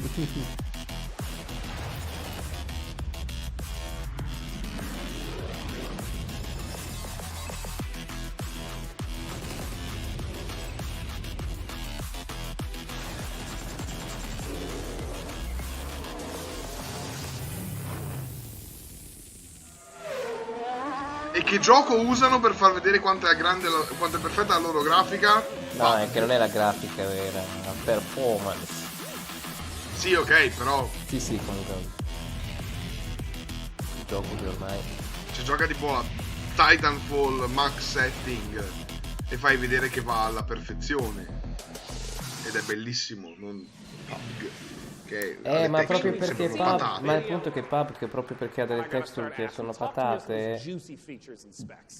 E che gioco usano per far vedere quanto è grande, quanto è perfetta la loro grafica? No, è che non è la grafica vera, la performance. Sì, ok, però... Sì, comunque. Il gioco che ormai... Cioè, gioca tipo a Titanfall max setting e fai vedere che va alla perfezione. Ed è bellissimo, non PUBG. Che ma proprio texture perché sembrano PUBG, patate. ma il punto è che PUBG, proprio perché ha delle texture che sono patate,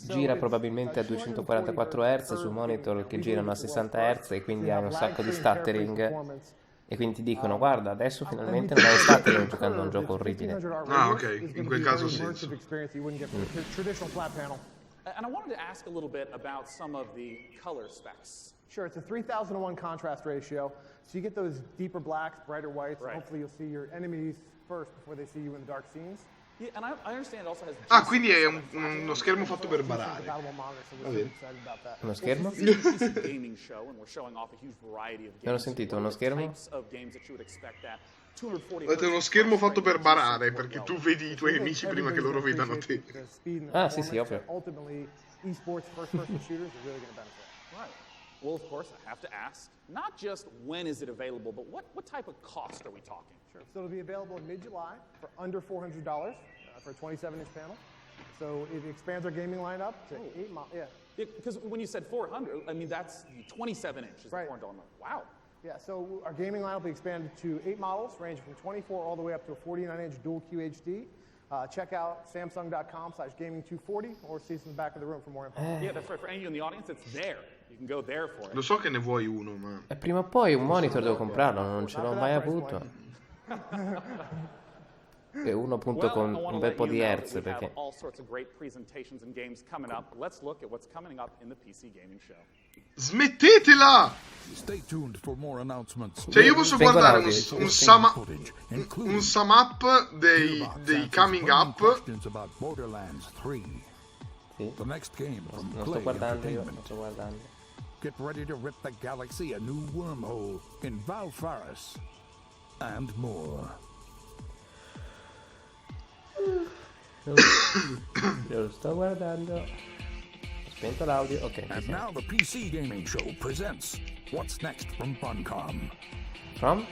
gira probabilmente a 244 Hz su monitor che girano a 60 Hz e quindi hai un sacco di stuttering e quindi ti dicono guarda adesso finalmente non hai stuttering giocando a un gioco orribile. Ah, ok, in quel caso sì. And I wanted to ask a little bit about some of the color specs. Sure, it's a 3,000-to-1 contrast ratio, so you get those deeper blacks, brighter whites, and hopefully you'll see your enemies first before they see you in the dark scenes. Yeah, and I understand it also has Ah, quindi è uno schermo fatto per barare. Uno schermo? Non ho sentito, uno schermo? Avete uno schermo fatto per barare, perché tu vedi i tuoi nemici prima che loro vedano te. Ah, sì, ovvio. Ultimately, esports first-person shooters are really going to benefit. Right. Well, of course, I have to ask, not just when is it available, but what type of cost are we talking? Sure. So it'll be available in mid-July for under $400 for a 27-inch panel. So it expands our gaming lineup to 8 models. Yeah. Because when you said 400, I mean, that's 27 inches. Right. Wow. Yeah, so our gaming lineup will be expanded to 8 models, ranging from 24 all the way up to a 49-inch dual QHD. Check out Samsung.com/gaming240 or see us in the back of the room for more info. Yeah, that's right. For any of you in the audience, it's there. You can go there for it. Lo so che ne vuoi uno, ma... E prima o poi un monitor devo comprarlo, non ce l'ho mai avuto. E uno appunto con un bel po' di hertz, perché... all sorts of great presentations and games coming up. Let's look at what's coming up in the PC gaming show. Smettetela! Stay tuned for more announcements. Cioè io posso guardare un sum up dei coming up. Sì. The next game from Non sto Play guardando io, Entertainment. non sto guardando. Get ready to rip the galaxy a new wormhole in Valfaris and more. Io lo sto guardando. Ho spento l'audio, ok. And now the PC Gaming Show presents What's Next from Funcom. From?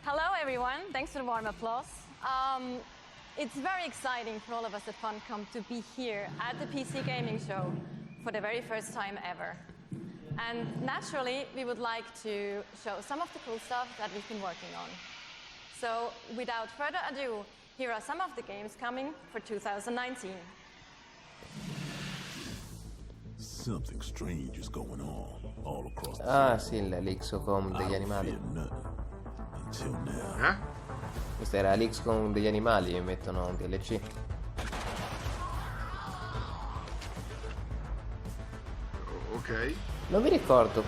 Hello, everyone. Thanks for the warm applause. It's very exciting for all of us at Funcom to be here at the PC Gaming Show for the very first time ever. And naturally, we would like to show some of the cool stuff that we've been working on. So, without further ado, here are some of the games coming for 2019. Something strange is going on all across the Ah, sì, l'Ixocom degli animali. nothing. Until now. Questa era l'XCOM degli animali e mettono un DLC. Ok. Non mi ricordo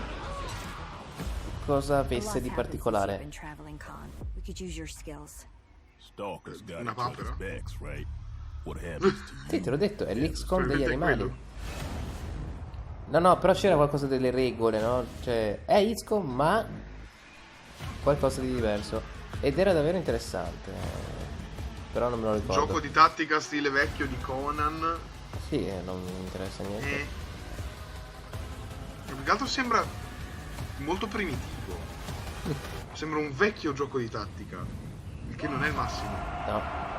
cosa avesse di particolare. Stalker's got Una each other's papera? backs, right? What happens to you? Sì, te l'ho detto, è l'XCOM degli Probabilmente animali. No, però c'era qualcosa delle regole, no? Cioè, è XCOM ma qualcosa di diverso. Ed era davvero interessante. Però non me lo ricordo. Gioco di tattica stile vecchio di Conan. Sì, non mi interessa niente. Più che altro sembra molto primitivo. Sembra un vecchio gioco di tattica. Il che non è il massimo. No.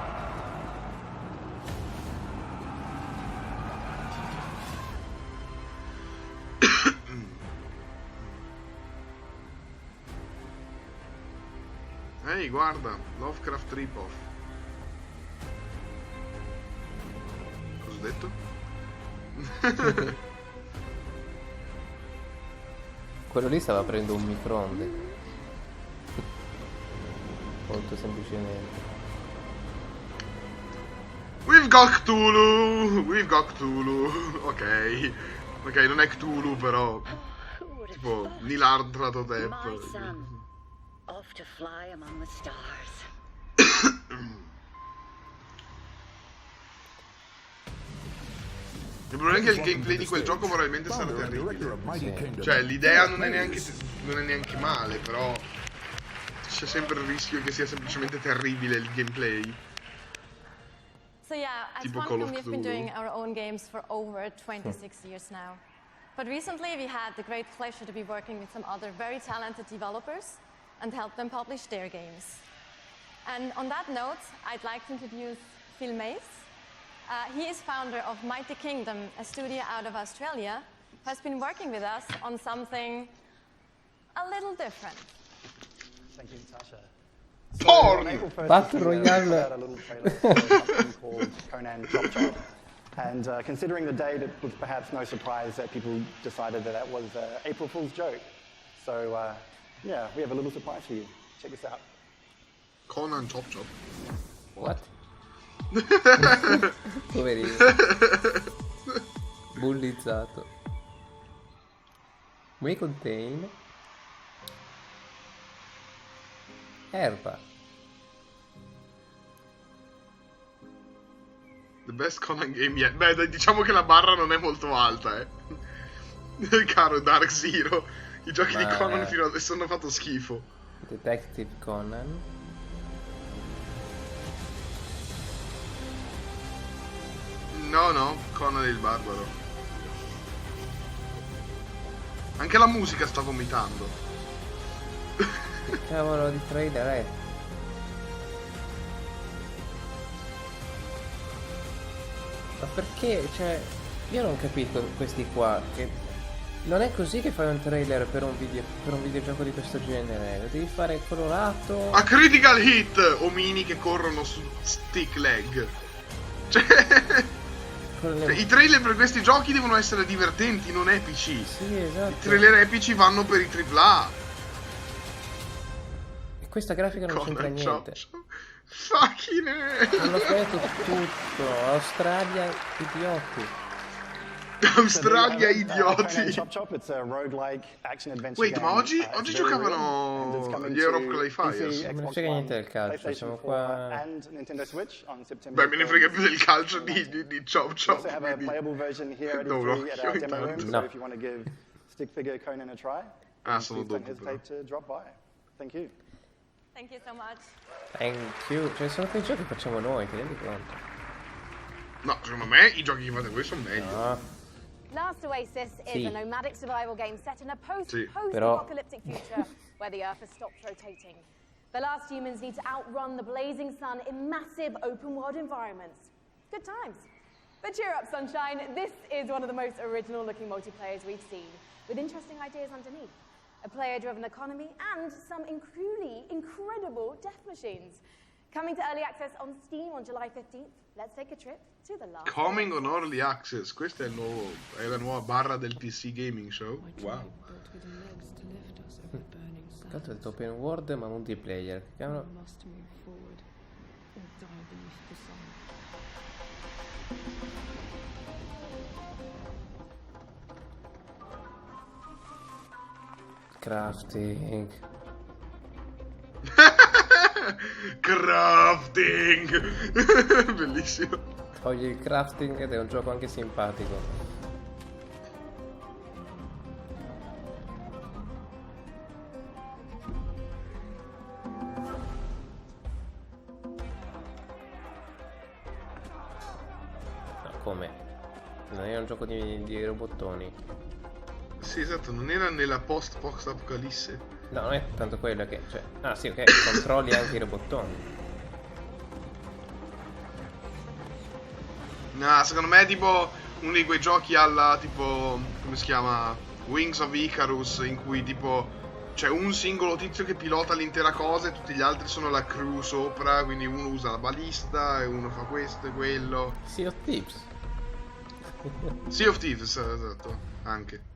Ehi, guarda, Lovecraft rip-off. Cosa ho detto? Quello lì stava aprendo un microonde. Molto semplicemente. We've got Cthulhu! We've got Cthulhu! Ok. Ok, non è Cthulhu, però. Tipo, Nilardratotep. Off to fly among the stars. Il problema è che il gameplay di quel gioco probabilmente sarà terribile. Cioè, l'idea non è neanche male, però c'è sempre il rischio che sia semplicemente terribile il gameplay. So yeah, as Tipo Call of Funcom, we've been Cthulhu. doing our own games for over 26 years now. But recently we had the great pleasure to be working with some other very talented developers and help them publish their games. And on that note, I'd like to introduce Phil Mace. He is founder of Mighty Kingdom, a studio out of Australia, who has been working with us on something a little different. Thank you, Natasha. Porn! Battle Royale. A little trailer for something called Conan Chop Chop. And considering the date, it was perhaps no surprise that people decided that that was an April Fool's joke. So, yeah, we have a little surprise for you. Check this out. Conan Chop Chop. What? Poverino. Bullizzato. We contain erba. The best Conan game yet. Beh, dai, diciamo che la barra non è molto alta, Caro Dark Zero. I giochi di Conan fino adesso hanno fatto schifo. Detective Conan. No, Conan il barbaro. Anche la musica sta vomitando. Che cavolo di trailer è? Ma perché? Cioè, io non ho capito questi qua, che non è così che fai un trailer per un videogioco di questo genere, lo devi fare colorato. A critical hit! Omini che corrono su stick leg. Cioè, i trailer per questi giochi devono essere divertenti, non epici. Sì, esatto. I trailer epici vanno per i AAA. E questa grafica non c'entra niente. Fucking hell. Hanno sbagliato tutto. Australia, idioti. Australia, idioti. Chop Chop, it's a roguelike action adventure Wait, ma game. oggi It's very giocavano real, and it's coming gli Hero to Qualifiers. PC, Non me ne Xbox frega One, niente del calcio, PlayStation siamo 4 qua. and Nintendo Switch on September. Beh, me ne frega più del calcio di Chop We Chop. also have a playable version here at No, E3 at our demo room, intanto. so if you want to give stick figure Conan a try, Sono please don't dopo però. hesitate to drop by. Thank you. Thank you so much. Thank you. Cioè, sono quei giochi che facciamo noi, ti rendi conto? No, secondo me i giochi che fate voi sono meglio. No. Last Oasis is a nomadic survival game set in a post-apocalyptic future where the Earth has stopped rotating. The last humans need to outrun the blazing sun in massive open-world environments. Good times. But cheer up, sunshine. This is one of the most original-looking multiplayers we've seen, with interesting ideas underneath. A player-driven economy and some incredible death machines. Coming to early access on Steam on July 15th. Let's take a trip to the last. Coming on Early Access, questa è la nuova barra del PC Gaming Show. Wow. Tanto ho detto open world ma multiplayer. Che cavolo? Crafting. Crafting. Bellissimo. Togli il crafting ed è un gioco anche simpatico. Come? Non è un gioco di robottoni. Sì, esatto, non era nella post-apocalisse. No, non è tanto quello che... Cioè, ah sì, ok, controlli anche i robottoni. No, secondo me è tipo uno di quei giochi alla tipo... come si chiama? Wings of Icarus, in cui tipo... c'è un singolo tizio che pilota l'intera cosa e tutti gli altri sono la crew sopra, quindi uno usa la balista e uno fa questo e quello. Sea of Thieves. Sea of Thieves, esatto, anche.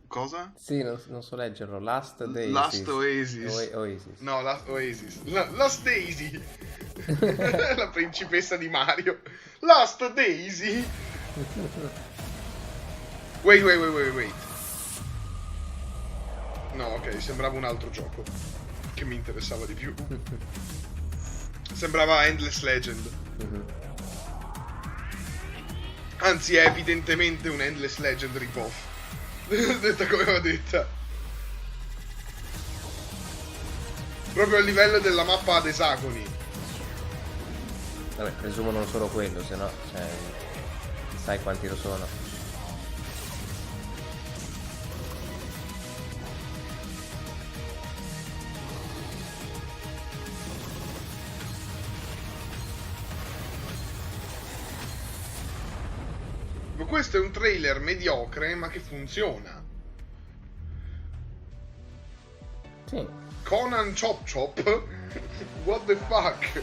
Cosa? Sì, non so leggerlo. Last Daisy. Last Oasis. Oasis. No, Last Oasis. Last Daisy. La principessa di Mario. Last Daisy. Wait. No, ok, sembrava un altro gioco che mi interessava di più. Sembrava Endless Legend. Anzi, è evidentemente un Endless Legend rip-off. Detta come va detta. Proprio a livello della mappa ad esagoni. Vabbè, presumo non solo quello, se no, cioè, sai quanti lo sono. Questo è un trailer mediocre ma che funziona. Sì. Conan Chop Chop. What the fuck?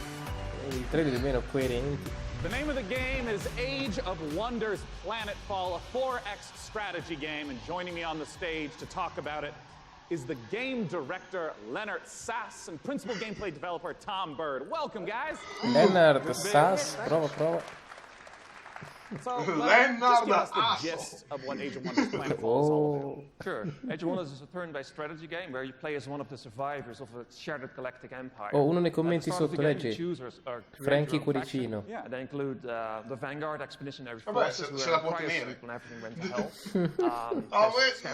I trailer meno coerenti. The name of the game is Age of Wonders Planetfall, a 4X strategy game, and joining me on the stage to talk about it is the game director Leonard Sass and principal gameplay developer Tom Bird. Welcome, guys. Leonard Sass, prova. So, just give us the gist of what Age of Wonders Planetfall is all about. Sure. Age of Wonders is a turn-based strategy game where you play as one of the survivors of a shattered galactic empire. Oh, uno nei commenti sotto legge. Frankie Cuoricino. Yeah, they include the Vanguard Expeditionary Vabbè, Forces se la può tenere.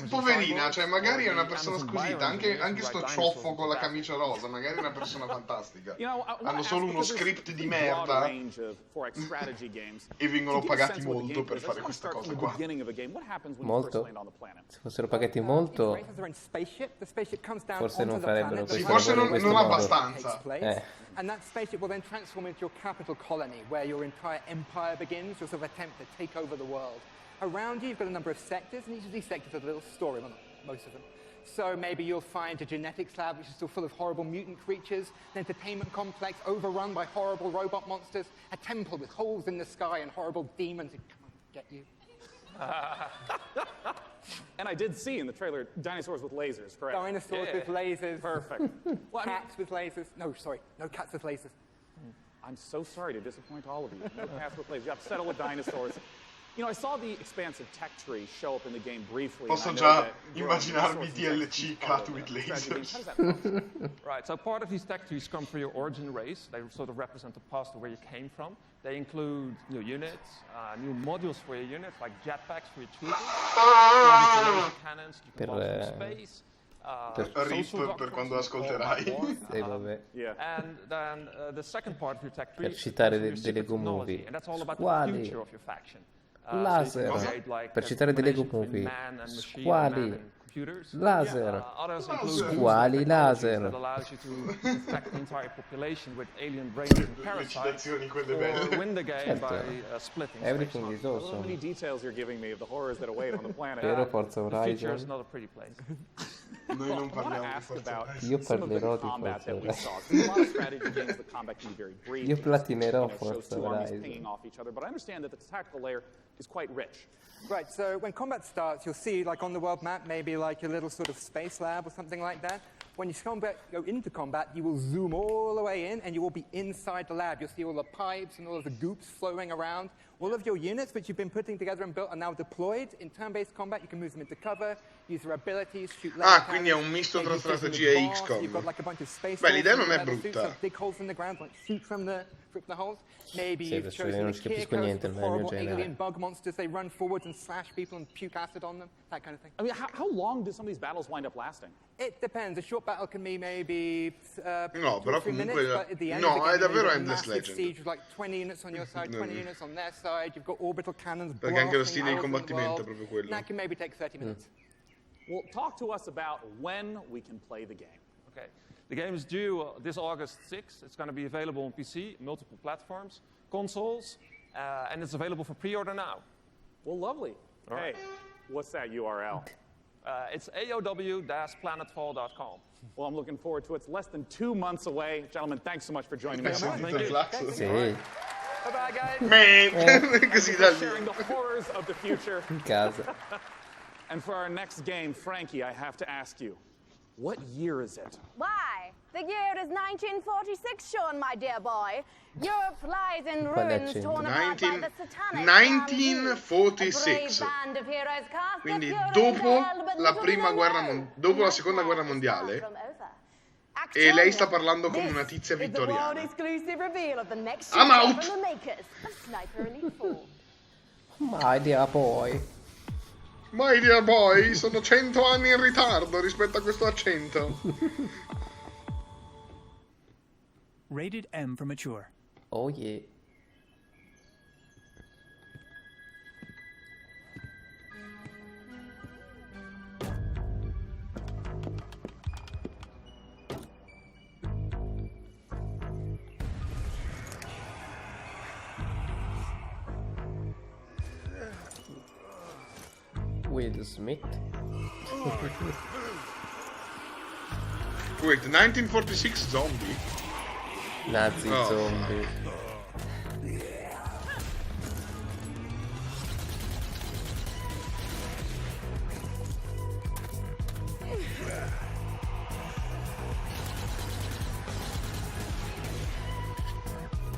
Poverina, cioè magari è una persona squisita, anche sto ciuffo con la camicia rosa, magari è una persona fantastica. Hanno solo uno script di merda e vengono pagati molto per fare questa cosa qua. Molto? Se fossero pagati molto, forse non farebbero questo. Sì, forse non abbastanza. And that spaceship will then transform into your capital colony, where your entire empire begins, your sort of attempt to take over the world. Around you, you've got a number of sectors, and each of these sectors has a little story, well, not most of them. So maybe you'll find a genetics lab which is still full of horrible mutant creatures, an entertainment complex overrun by horrible robot monsters, a temple with holes in the sky and horrible demons who come and get you. And I did see in the trailer dinosaurs with lasers, correct? Dinosaurs with lasers. Perfect. Cats with lasers. No, sorry, no cats with lasers. I'm so sorry to disappoint all of you. No cats with lasers. You have to settle with dinosaurs. You know, I saw the expansive tech tree show up in the game briefly. Posso già immaginarmi DLC cut with lasers. Right, so part of these tech trees come from your origin race. They sort of represent the past of where you came from. They include new units, new modules for your unit, like jetpacks for your troopers, cannons you can launch from space. Per quando ascolterai. Vabbè. And then the second part of your tech tree Per citare dei Lego Movie. and that's all about the future of your faction. Laser. Per citare dei Lego Movie. Squali. Laser. Squali laser. That allows you to infect the entire population with alien brains and parasites, or win the game by splitting. Everything is awesome. So many details you're giving me of the horrors that await on the planet. Vero, Forza The future Horizon. is not a pretty place. Noi non I want to parliamo di ask Forza about Horizon. Io some of the parlerò di combat that we Forza saw. 'Cause a lot of strategy games, the combat can be very brief. Io platinerò It just, shows Forza two armies Horizon. pinging off each other, but I understand that the tactical layer is quite rich. Right, so when combat starts, you'll see, like on the world map, maybe like a little sort of space lab or something like that. When you go into combat, you will zoom all the way in, and you will be inside the lab. You'll see all the pipes and all of the goops flowing around. All of your units, which you've been putting together and built, are now deployed. In turn-based combat, you can move them into cover, use their abilities, shoot quindi è un misto tra strategia e XCOM. You've got like a bunch of space Beh, l'idea holes non in è the metal suits, brutta. so dig holes in the ground, like shoot from the holes. Maybe Sì, you've adesso io chosen non the ci capisco Kirkos, niente, the non è il mio horrible genere. alien bug monsters. They run forwards and slash people and puke acid on them, that kind of thing. I mean, how long do some of these battles wind up lasting? It depends. A short battle can be maybe No, 2 però or 3 comunque- minutes, but at the end no, of the game, è davvero you've got a Endless massive Legend. siege with like 20 units on your side, 20 units on their side. You've got orbital cannons Perché anche lo blasting stile di out of the combattimento è world. proprio quello. That can maybe take 30 minutes. Well, talk to us about when we can play the game. Okay. The game is due this August 6th. It's going to be available on PC, multiple platforms, consoles, and it's available for pre-order now. Well, lovely. All right. Hey, what's that URL? It's aow-planetfall.com. Well, I'm looking forward to it. It's less than 2 months away. Gentlemen, thanks so much for joining me. Thank you. Sì. Bye-bye, guys. Così da lì. Sharing the horrors of the future. In casa. And for our next game, Frankie, I have to ask you, what year is it? Why? The year is 1946, Sean, my dear boy. Europe lies in Qual è ruins, accento? torn apart by the satanic 1946. A brave band of heroes cast their Quindi fury dopo into hell, but la little prima do they guerra know. dopo la seconda guerra mondiale, e lei sta parlando come una tizia This is the world vittoriana. exclusive reveal of the next I'm shooter out. from the makers of Sniper Elite 4. My dear boy. My dear boy, sono 100 anni in ritardo rispetto a questo accento. Rated M for mature. Oh yeah. Will Smith. Wait, 1946 zombie? Nazi Oh, zombie.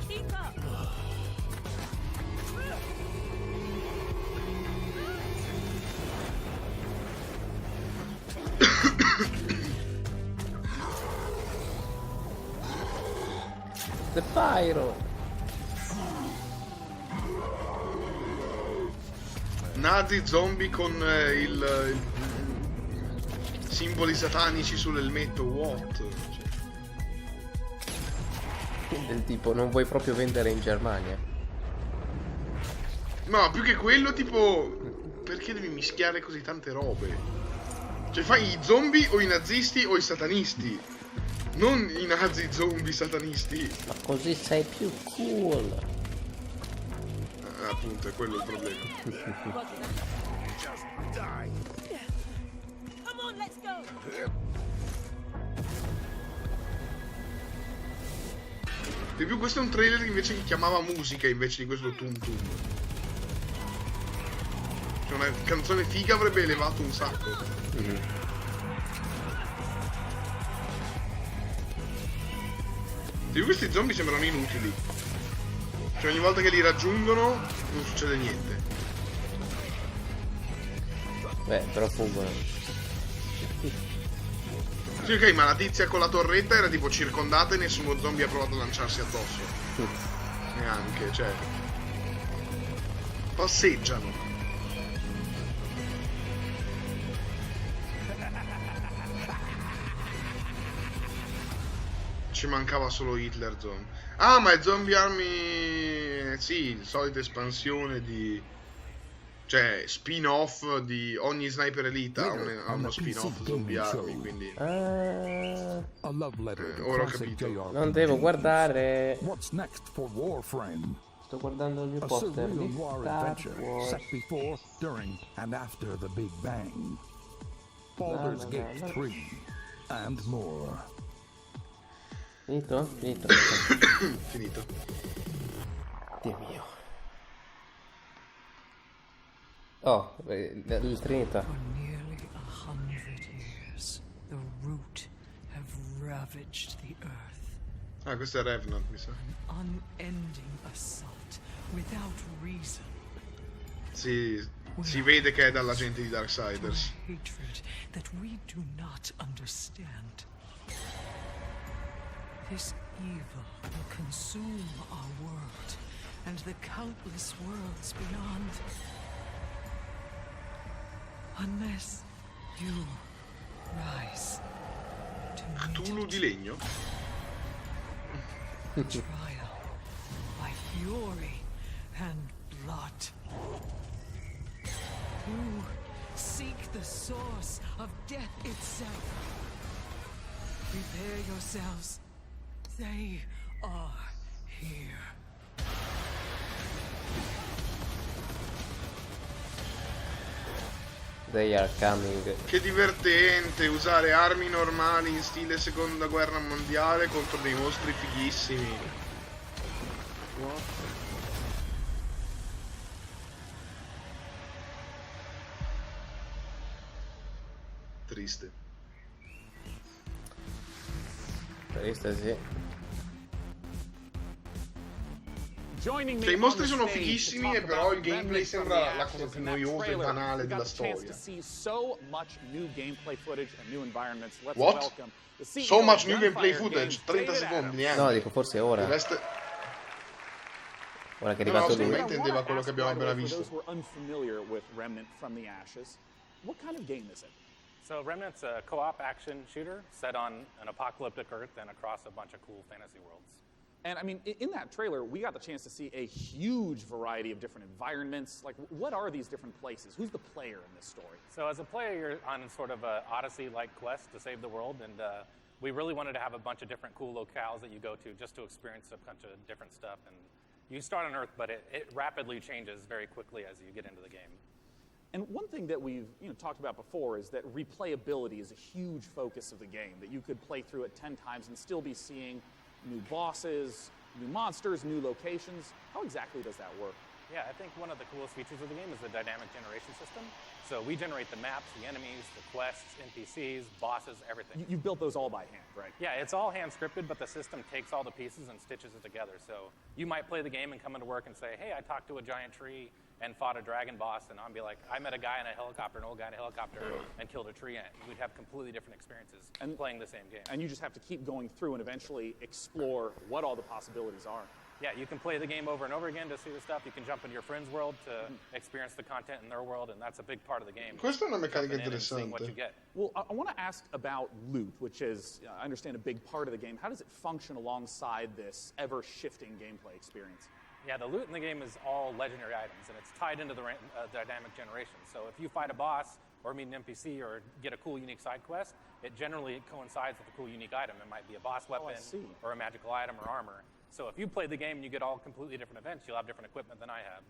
Keep up. The Pyro. Nazi zombie con il simboli satanici sull'elmetto, what? Cioè, Del tipo, non vuoi proprio vendere in Germania? no, più che quello, tipo, perché devi mischiare così tante robe? Cioè, fai i zombie o i nazisti o i satanisti, non i nazi zombie satanisti. Ma così sei più cool. Appunto, è quello il problema. Just die. Come on, let's go. Di più, questo è un trailer invece che chiamava musica invece di questo tum tum. Cioè, una canzone figa avrebbe elevato un sacco. Di più, questi zombie sembrano inutili. Cioè, ogni volta che li raggiungono non succede niente. Beh, però fuggono. Sì, ok, ma la tizia con la torretta era tipo circondata e nessuno zombie ha provato a lanciarsi addosso. Neanche, cioè. Passeggiano. Ci mancava solo Hitler zombie. Ah, ma è Zombie Army... Sì, solita espansione di... Cioè, spin-off di ogni Sniper Elite ha uno spin-off Zombie Army, quindi... A love letter to ora ho classic capito. JRPG. Non devo guardare. What's next for Warframe? Sto guardando il mio A poster surreal di noir Star adventure Wars. set before, during, and after the Big Bang. Baldur's Gate 3, and more. Finito? Finito. Dio mio. Oh, il Trinità. For nearly 100 years, the root have ravaged the earth. Ah, questo è Revenant, mi sa. An unending assault without reason. Sì, si vede che è dalla gente di Darksiders. Hatred that we do not understand. This evil will consume our world and the countless worlds beyond. Unless you rise to meet Cthulhu di legno? trial by fury and blood. You seek the source of death itself. Prepare yourselves. They are here. They are coming. Che divertente usare armi normali in stile seconda guerra mondiale contro dei mostri fighissimi. Triste. Triste, sì. Cioè, i mostri sono fighissimi e però il gameplay sembra la cosa più noiosa e banale della storia. What? So much new gameplay footage? 30 secondi, neanche. No, dico forse ora. Il resto... Ora che è arrivato lui. No, intendeva quello che abbiamo appena visto. So Remnant's a co-op action shooter set on an apocalyptic Earth and across a bunch of cool fantasy worlds. And I mean, in that trailer, we got the chance to see a huge variety of different environments. Like, what are these different places? Who's the player in this story? So as a player, you're on sort of a Odyssey-like quest to save the world, and we really wanted to have a bunch of different cool locales that you go to just to experience a bunch of different stuff. And you start on Earth, but it rapidly changes very quickly as you get into the game. And one thing that we've talked about before is that replayability is a huge focus of the game, that you could play through it 10 times and still be seeing new bosses, new monsters, new locations. How exactly does that work? Yeah, I think one of the coolest features of the game is the dynamic generation system. So we generate the maps, the enemies, the quests, NPCs, bosses, everything. You built those all by hand, right? Yeah, it's all hand scripted, but the system takes all the pieces and stitches it together. So you might play the game and come into work and say, hey, I talked to a giant tree and fought a dragon boss, and I'll be like, I met a guy in a helicopter, an old guy in a helicopter, and killed a tree ant. We'd have completely different experiences playing the same game. And you just have to keep going through and eventually explore what all the possibilities are. Yeah, you can play the game over and over again to see the stuff. You can jump into your friend's world to experience the content in their world, and that's a big part of the game. Questa è una meccanica interessante. What you get. Well, I want to ask about loot, which is, I understand, a big part of the game. How does it function alongside this ever-shifting gameplay experience? Yeah, the loot in the game is all legendary items, and it's tied into the dynamic generation. So if you fight a boss or meet an NPC or get a cool, unique side quest, it generally coincides with a cool, unique item. It might be a boss weapon or a magical item or armor. So if you play the game and you get all completely different events, you'll have different equipment than I have.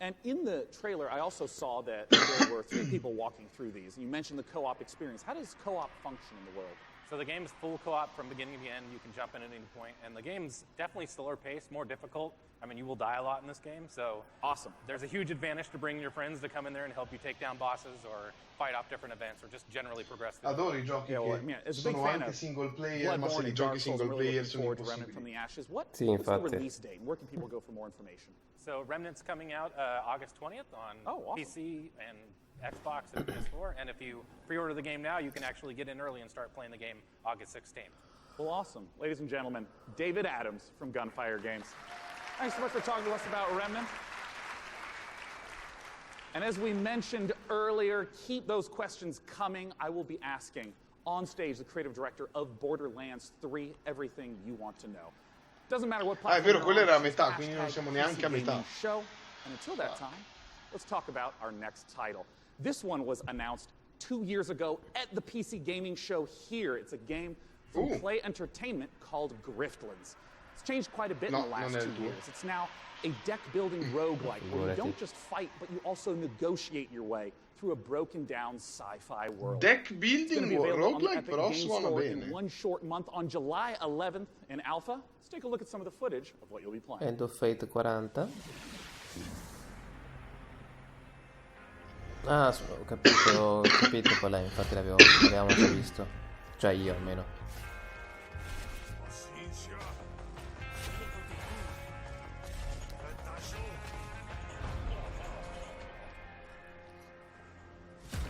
And in the trailer, I also saw that there were 3 people walking through these. You mentioned the co-op experience. How does co-op function in the world? So the game's full co-op from beginning to end. You can jump in at any point. And the game's definitely slower paced, more difficult. I mean, you will die a lot in this game, so awesome. There's a huge advantage to bringing your friends to come in there and help you take down bosses or fight off different events or just generally progress. Adoro I giochi che sono anche single player, ma se li giochi single player sono impossibili. From the Ashes. What's Sì, the infatti. release date? Where can people go for more information? So Remnant's coming out August 20th on PC and Xbox and PS4, and if you pre-order the game now, you can actually get in early and start playing the game August 16th. Well, awesome. Ladies and gentlemen, David Adams from Gunfire Games. Thanks so much for talking to us about Remnant. And as we mentioned earlier, keep those questions coming. I will be asking on stage the creative director of Borderlands 3 everything you want to know. Doesn't matter what platform. È vero, quella era a metà, quindi non siamo neanche a metà. Show. And until that time, let's talk about our next title. This one was announced 2 years ago at the PC Gaming Show here. It's a game from Play Entertainment called Griftlands. It's changed quite a bit in the last 2 years. It's now a deck-building roguelike where you don't just fight, but you also negotiate your way through a broken down sci-fi world. Deck It's building gonna be available on the roguelike Epic però Game suona Store in bene. one short month on July 11th in alpha. Let's take a look at some of the footage of what you'll be playing. End of Fate 40. Ah, ho capito qual è, infatti l'avevamo già visto. Cioè io almeno.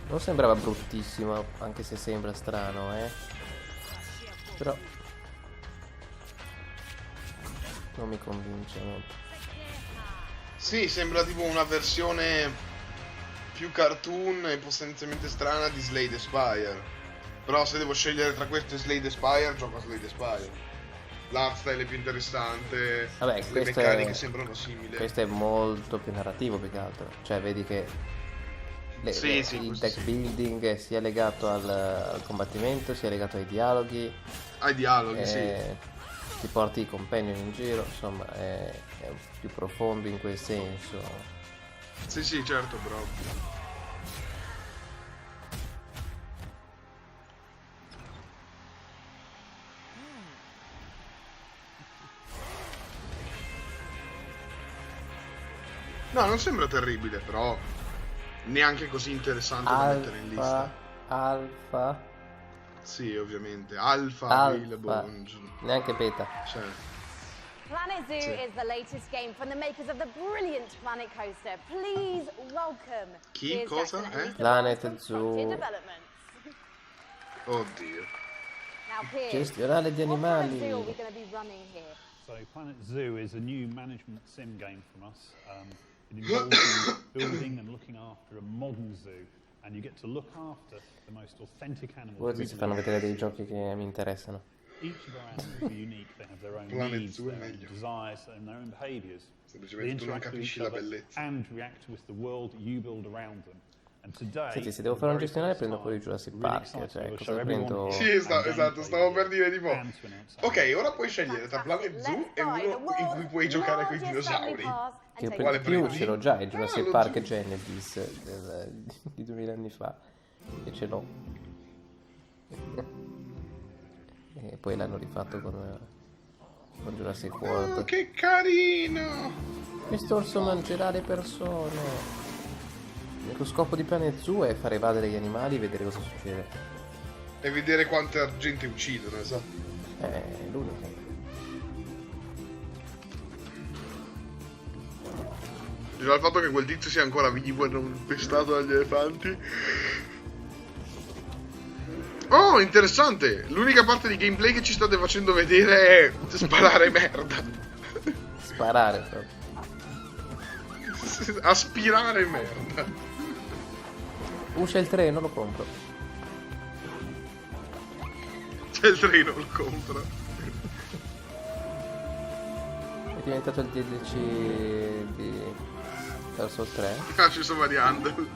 Non sembrava bruttissimo, anche se sembra strano, Però non mi convince molto. Sì, sembra tipo una versione più cartoon e potenzialmente strana di Slay the Spire. Però se devo scegliere tra questo e Slay the Spire, gioco a Slay the Spire. L'art style è più interessante, Vabbè, le meccaniche sembrano simili. Questo è molto più narrativo più che altro. Cioè vedi che il deck building sia legato al combattimento, sia legato ai dialoghi. Ai dialoghi, sì. Ti porti i companion in giro, insomma è più profondo in quel senso. Sì, certo, bro. No, non sembra terribile, però neanche così interessante da mettere in lista. Alfa. Sì, ovviamente. Alfa. Available. Neanche beta. Cioè. Planet Zoo is the latest game from the makers of the brilliant Planet Coaster. Please welcome. Chi? Cosa? Planet Zoo. Oddio. Gestionale di animali. So Planet Zoo is a new management sim game from us. It involves building and looking after a modern zoo, and you get to look after the most authentic animals. Ora si fanno vedere dei giochi che mi interessano. Each of our animals are unique. They have their own needs, their own desires, and their own behaviours. They interact with each other and react with the world you build around them. And today, senti, se devo fare un gestionale prendo quello di Jurassic Park, cioè cosa prendo? Sì, esatto, stavo per dire tipo ok, ora puoi scegliere tra Planet Zoo e uno in cui puoi giocare con i dinosauri. Che per di più ce l'ho già, il Jurassic Park Genesis di 2000 anni fa. E ce l'ho. E poi l'hanno rifatto con Jurassic World. Oh, che carino! Quest'orso mangerà le persone. Lo scopo di Planet Zoo è far evadere gli animali e vedere cosa succede. E vedere quanta gente uccidono, esatto. È l'unico. Già il fatto che quel tizio sia ancora vivo e non pestato dagli elefanti. Oh, interessante! L'unica parte di gameplay che ci state facendo vedere è sparare merda. Sparare proprio. Aspirare merda. C'è il treno, lo compro. C'è il treno, lo compro. È diventato il DLC di Dark Souls 3. Ashes of Ariandel.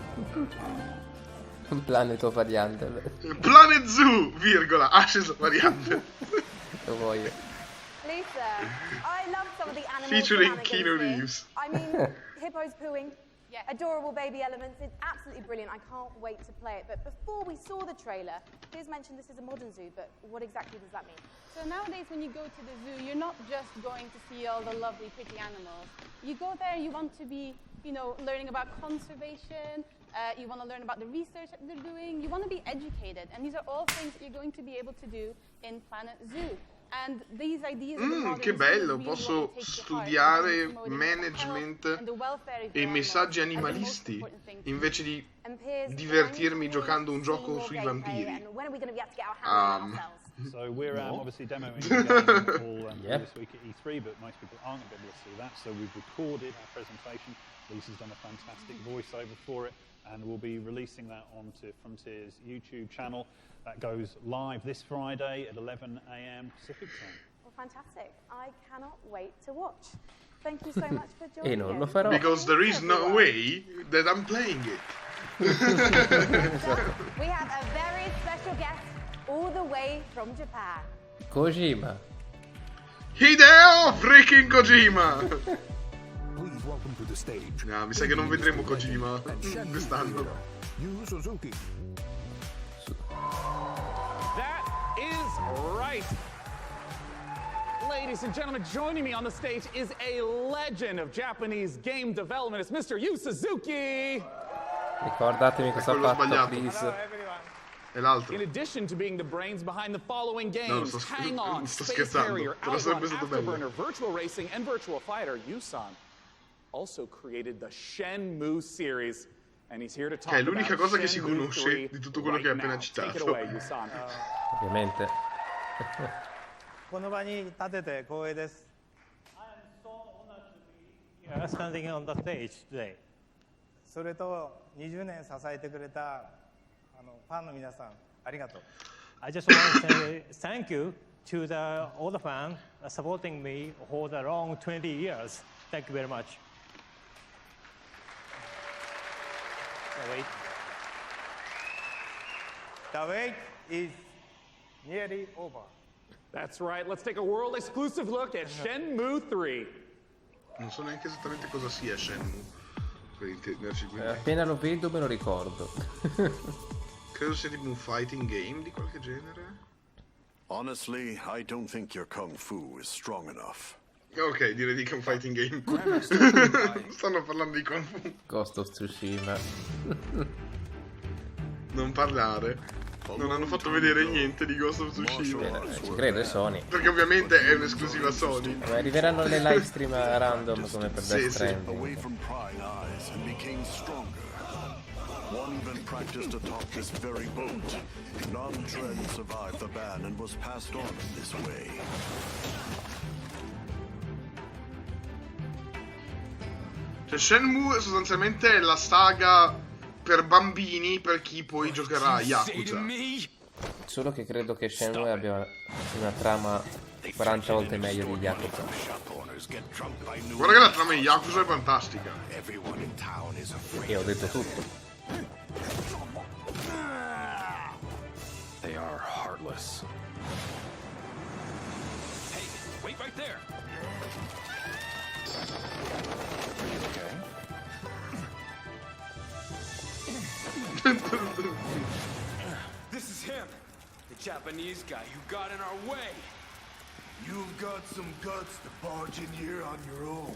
Planet of Ariandel. Planet Zoo, virgola, Ashes of Ariandel. Lo voglio. Lisa, I love some of the animals. Featuring Keanu Reeves. I mean, hippos pooing. Yeah. Adorable baby elements. It's absolutely brilliant. I can't wait to play it. But before we saw the trailer, Piers mentioned this is a modern zoo, but what exactly does that mean? So nowadays when you go to the zoo, you're not just going to see all the lovely, pretty animals. You go there, you want to be, learning about conservation, you want to learn about the research that they're doing, you want to be educated. And these are all things that you're going to be able to do in Planet Zoo. And these ideas che bello, posso studiare management e messaggi animalisti invece di divertirmi giocando un gioco sui vampiri. So we're obviously demoing the game all this week at E3, but most people aren't going to be able to see that. So we've recorded our presentation. Lisa's done a fantastic voiceover for it, and we'll be releasing that onto Frontier's YouTube channel. That goes live this Friday at 11 a.m. Pacific time. Well, fantastic. I cannot wait to watch. Thank you so much for joining non lo farò. Because there is no way that I'm playing it. We have a very special guest all the way from Japan. Kojima. Hideo freaking Kojima. Please welcome to the stage. No, mi sa che non vedremo Kojima quest'anno. Yu Suzuki. That is right. Ladies and gentlemen, joining me on the stage is a legend of Japanese game development. It's Mr. Yu Suzuki. Ricordatemi cosa ha fatto, please. E l'altro. In addition to being the brains behind the following games, No, Hang On, sto Space scherzando. Harrier, Però sarebbe Outrun, stato bello. Afterburner, Virtual Racing, and Virtual Fighter, Yusan also created the Shenmue series. And he's here to talk Che è l'unica about cosa che si Shenmue conosce 3 di tutto quello right che hai appena now. citato. Take it away, Yusan. Ovviamente. この場に立てて光栄です。Standing on the stage today. それと20年支えてくれたファンの皆さんありがとう。I just want to say thank you to all the fans supporting me for the long 20 years. Thank you very much. Wait. The wait is nearly over. That's right. Let's take a world exclusive look at Shenmue 3. Non so neanche esattamente cosa sia Shenmue, per intenderci, quindi. Appena lo vedo me lo ricordo. Credo sia tipo un fighting game di qualche genere. Honestly, I don't think your kung fu is strong enough. Ok, direi di che è un fighting game. Stanno parlando di kung fu. Ghost of Tsushima. Non parlare. Non hanno fatto vedere niente di Ghost of Tsushima. Ci credo, è Sony. Perché ovviamente è un'esclusiva Sony. Arriveranno le live stream a random come per Death Stranding. Away from prying eyes and became stronger. One even practiced atop this very boat. None Tread survived the ban and was passed on in this way. Cioè Shenmue sostanzialmente è la saga per bambini per chi poi giocherà a Yakuza. Solo che credo che Shenmue abbia una trama 40 volte meglio di Yakuza. Guarda che la trama di Yakuza è fantastica. E ho detto tutto. They are heartless. Hey, wait right there. This is him, the Japanese guy who got in our way. You've got some guts to barge in here on your own.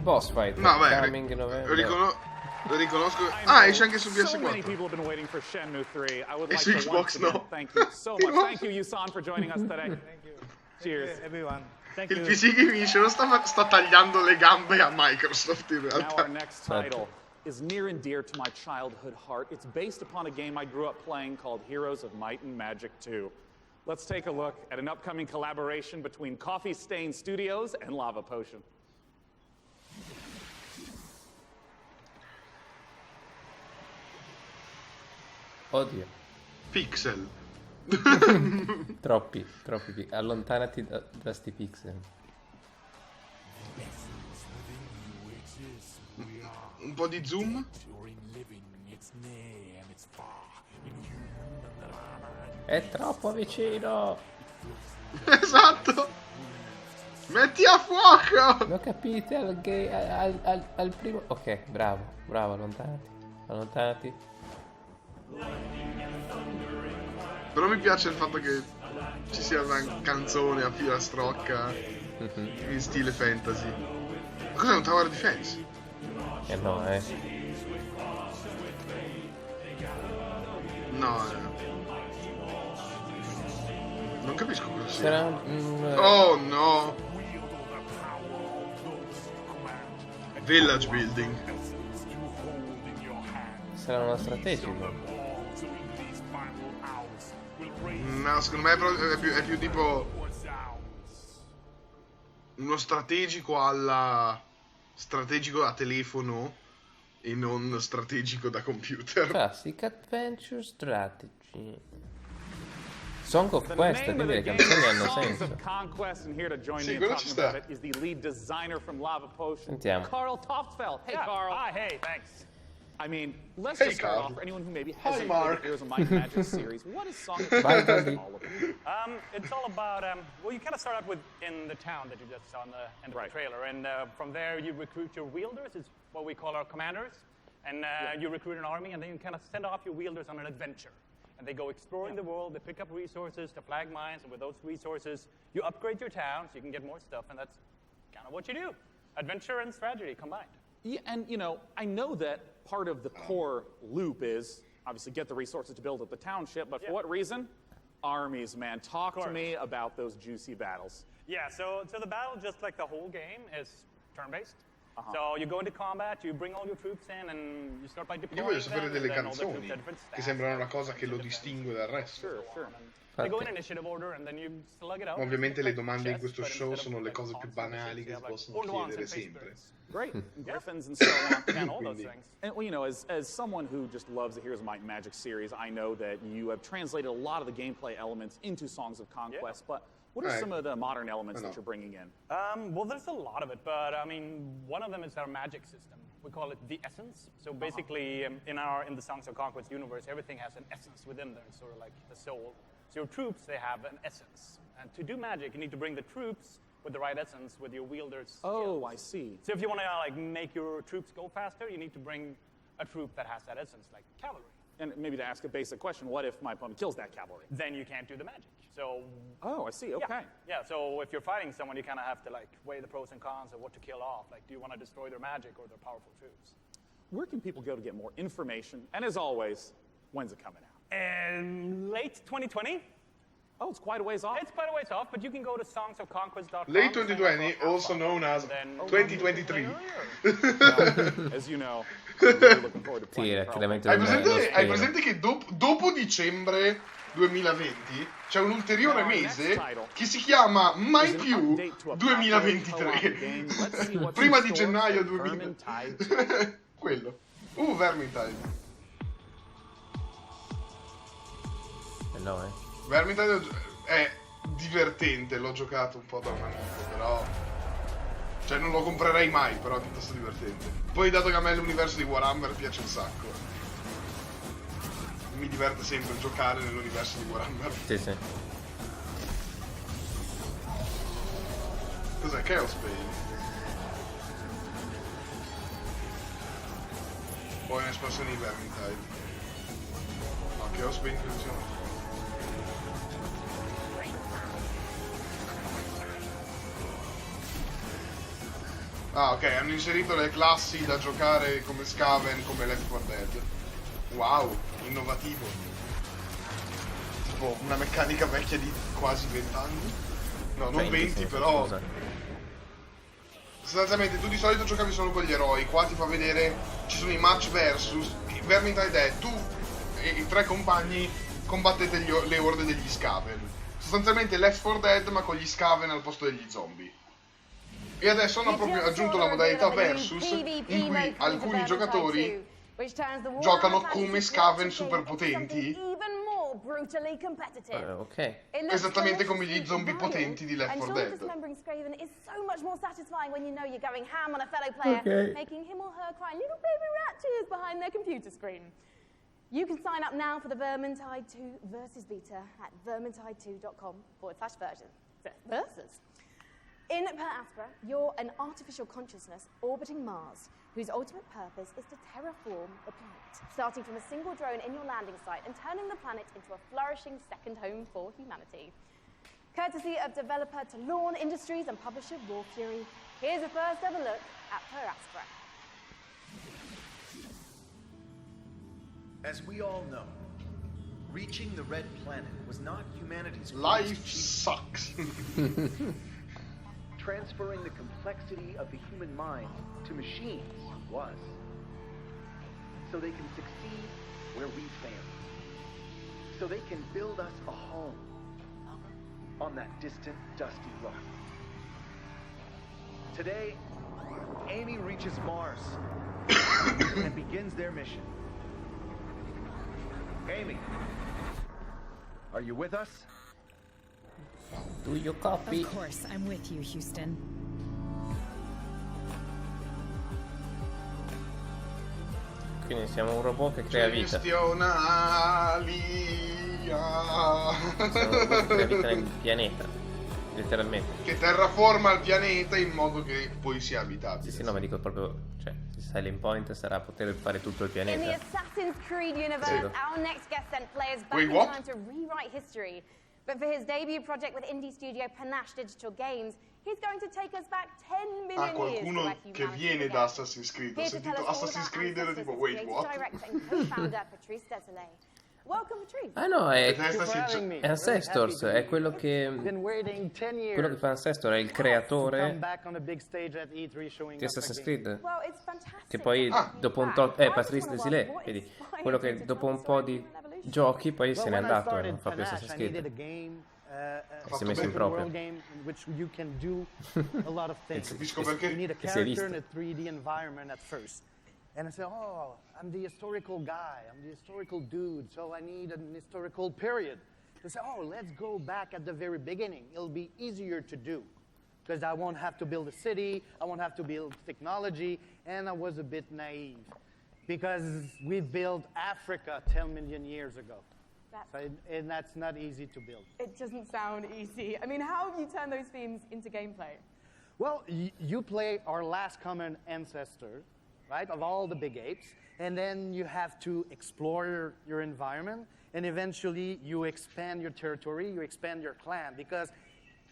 Boss fight. No, beh, coming November. riconosco. Ah, esce anche su So many PS4. people have been waiting for Shenmue 3. I would like su to once Xbox again no. thank you so much. Thank you, Yusan, for joining us today. Thank you. Cheers. Everyone. Thank Il you. PC che vince non sta tagliando le gambe a Microsoft in Now realtà. our next title is near and dear to my childhood heart. It's based upon a game I grew up playing called Heroes of Might and Magic 2. Let's take a look at an upcoming collaboration between Coffee Stain Studios and Lava Potion. Oddio. Pixel. Troppi. Allontanati da sti pixel. Un po' di zoom. È troppo vicino. Esatto. Metti a fuoco. Lo capite al primo. Ok, bravo, allontanati. Però mi piace il fatto che ci sia una canzone a filastrocca in stile fantasy. Ma cos'è un tower defense? No, No, non capisco cosa sia. Sarà Oh no! Village building. Sarà uno strategico. No, secondo me è più tipo uno strategico strategico da telefono e non strategico da computer. Classic Adventure Strategy. Song of The Quest, name of quindi the le game canzoni is hanno Songs senso. of Conquest, and here to join Sì, me in quello ci talking sta. about it is the lead designer from Lava Potion, Sentiamo. Carl Toftfeld. Hey, Carl. Hi, hey, thanks. I mean, let's Hey, just start Carl. off for anyone who maybe Hi, hasn't Mark. played the Heroes of Might and Magic series. What is Song of Bye, Conquest Dusty. all about? It's all about, well, you kind of start out with in the town that you just saw in the end of the trailer. And from there, you recruit your wielders. It's what we call our commanders. And you recruit an army, and then you kind of send off your wielders on an adventure. And they go exploring the world. They pick up resources to flag mines. And with those resources, you upgrade your town so you can get more stuff. And that's kind of what you do. Adventure and strategy combined. Yeah, and you know, I know that part of the core loop is obviously get the resources to build up the township, but for what reason? Armies, man. Talk to me about those juicy battles. Yeah, so the battle, just like the whole game, is turn-based. So you go into combat, you bring all your troops in, and you start by Io deploying voglio sapere them, delle and then all the canzoni troops have different che stats. sembrano la cosa che lo distingue dal resto. Sure, sure. They go in initiative order, and then you slug it out. Ma ovviamente le domande in questo show sono le cose più banali che si possono chiedere sempre. Great. Griffins and so on, and all those things. And well, you know, as someone who just loves the Heroes of Might and Magic series, I know that you have translated a lot of the gameplay elements into Songs of Conquest, but what are some of the modern elements that you're bringing in? Well, there's a lot of it, but I mean, one of them is our magic system. We call it the essence. So basically, in the Songs of Conquest universe, everything has an essence within there. It's sort of like the soul. So your troops, they have an essence. And to do magic, you need to bring the troops with the right essence, with your wielders. Oh, I see. So if you want to like make your troops go faster, you need to bring a troop that has that essence, like cavalry. And maybe to ask a basic question, what if my opponent kills that cavalry? Then you can't do the magic. So. Oh, I see. Okay. Yeah. So if you're fighting someone, you kind of have to like weigh the pros and cons of what to kill off. Like, do you want to destroy their magic or their powerful troops? Where can people go to get more information? And as always, when's it coming out? Late 2020. Oh, it's quite a ways off. It's quite a ways off, but you can go to songsofconquest.com. Late 2020, also known as 2023. As you know, I'm really looking forward to playing. Hai presente che dopo dicembre 2020 c'è un ulteriore mese che si chiama Mai più 2023. Prima di gennaio 2023. Quello. Vermintide. No, Vermintide è divertente, l'ho giocato un po' da un amico, però... Cioè non lo comprerei mai, però è piuttosto divertente. Poi dato che a me l'universo di Warhammer piace un sacco, mi diverte sempre giocare nell'universo di Warhammer. Sì, sì. Cos'è? Chaos Bane? Poi un'espansione di Vermintide. No, Chaos Bane credo sia... Ah, ok, hanno inserito le classi da giocare come Skaven, come Left 4 Dead. Wow, innovativo. Tipo una meccanica vecchia di quasi 20 anni. No, non 20, però... Scusa. Sostanzialmente tu di solito giocavi solo con gli eroi, qua ti fa vedere, ci sono i match versus, Vermintide è tu e i tre compagni combattete le orde degli Skaven. Sostanzialmente Left 4 Dead ma con gli Skaven al posto degli zombie. E adesso hanno proprio aggiunto la modalità versus in cui alcuni giocatori giocano come Skaven super potenti, ok, esattamente come gli zombie potenti di Left 4 Dead. Okay. Making him or her cry little baby rat tears behind their computer screen. You can sign up now for the Vermintide 2 versus beta at vermintide2.com/versus. In Per Aspera, you're an artificial consciousness orbiting Mars, whose ultimate purpose is to terraform the planet, starting from a single drone in your landing site and turning the planet into a flourishing second home for humanity. Courtesy of developer Talon Industries and publisher Raw Fury, here's a first ever look at Per Aspera. As we all know, reaching the Red Planet was not humanity's life sucks. Transferring the complexity of the human mind to machines was. So they can succeed where we failed. So they can build us a home on that distant, dusty rock. Today, Amy reaches Mars and begins their mission. Amy, are you with us? Do you copy? Of course, I'm with you, Houston. Quindi siamo un robot che crea vita. Siamo un robot che crea vita nel pianeta, letteralmente. Che terraforma il pianeta in modo che poi sia abitabile. Sì, no, ma dico proprio, cioè, il selling point sarà poter fare tutto il In the pianeta. Assassin's Creed universe, our next guest sent players back Wait, in what? time to rewrite history. But for his debut project with indie studio Panache Digital Games, he's going to take us back 10 million years to Qualcuno where che humanity viene began. da Assassin's Creed. Ho Here to tell sentito us all Assassin's about Creed e ero Ancestors tipo, is wait, creative what? director and co-founder Patrice Desolé. Welcome, Patrice. Ah no, è Ancestors, è quello che fa Ancestor, è il creatore di Assassin's Creed. Well, it's fantastic. Che poi dopo un po'... Patrice Desilets, vedi? Quello che dopo un po' di giochi poi se n'è andato e non fa più Assassin's Creed. Si è messo in proprio. Capisco perché. E si è visto. And I said, oh, I'm the historical guy, I'm the historical dude, so I need an historical period. They said, oh, let's go back at the very beginning. It'll be easier to do because I won't have to build a city, I won't have to build technology, and I was a bit naive because we built Africa 10 million years ago. And that's not easy to build. It doesn't sound easy. I mean, how have you turned those themes into gameplay? Well, you play our last common ancestor, right, of all the big apes, and then you have to explore your environment, and eventually you expand your territory, you expand your clan, because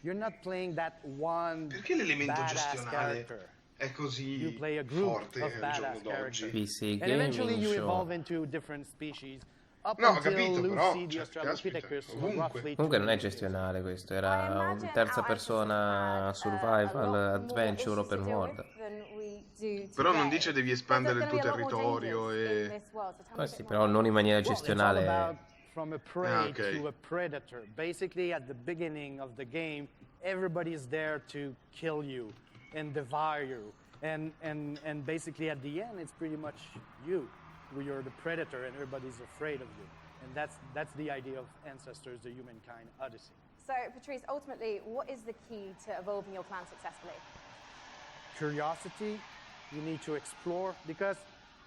you're not playing that one Perché l'elemento badass gestionale character. è così You play a group forte of al badass giorno d'oggi? characters. PC And eventually Gaming you Show. evolve into different species. Up No, ho until capito, Lucy, però, the cioè, Australopithecus, caspita, roughly Comunque non è 2 gestionale questo, era un terza persona survival adventure open world. Però non dice devi espandere il tuo territorio e... Sì, però non in maniera gestionale. From a prey okay. to a predator. Basically, at the beginning of the game, everybody is there to kill you and devour you. And basically at the end, it's pretty much you. You're the predator and everybody's afraid of you. And that's the idea of Ancestors, the Humankind Odyssey. So, Patrice, ultimately, what is the key to evolving your clan successfully? Curiosity, you need to explore, because,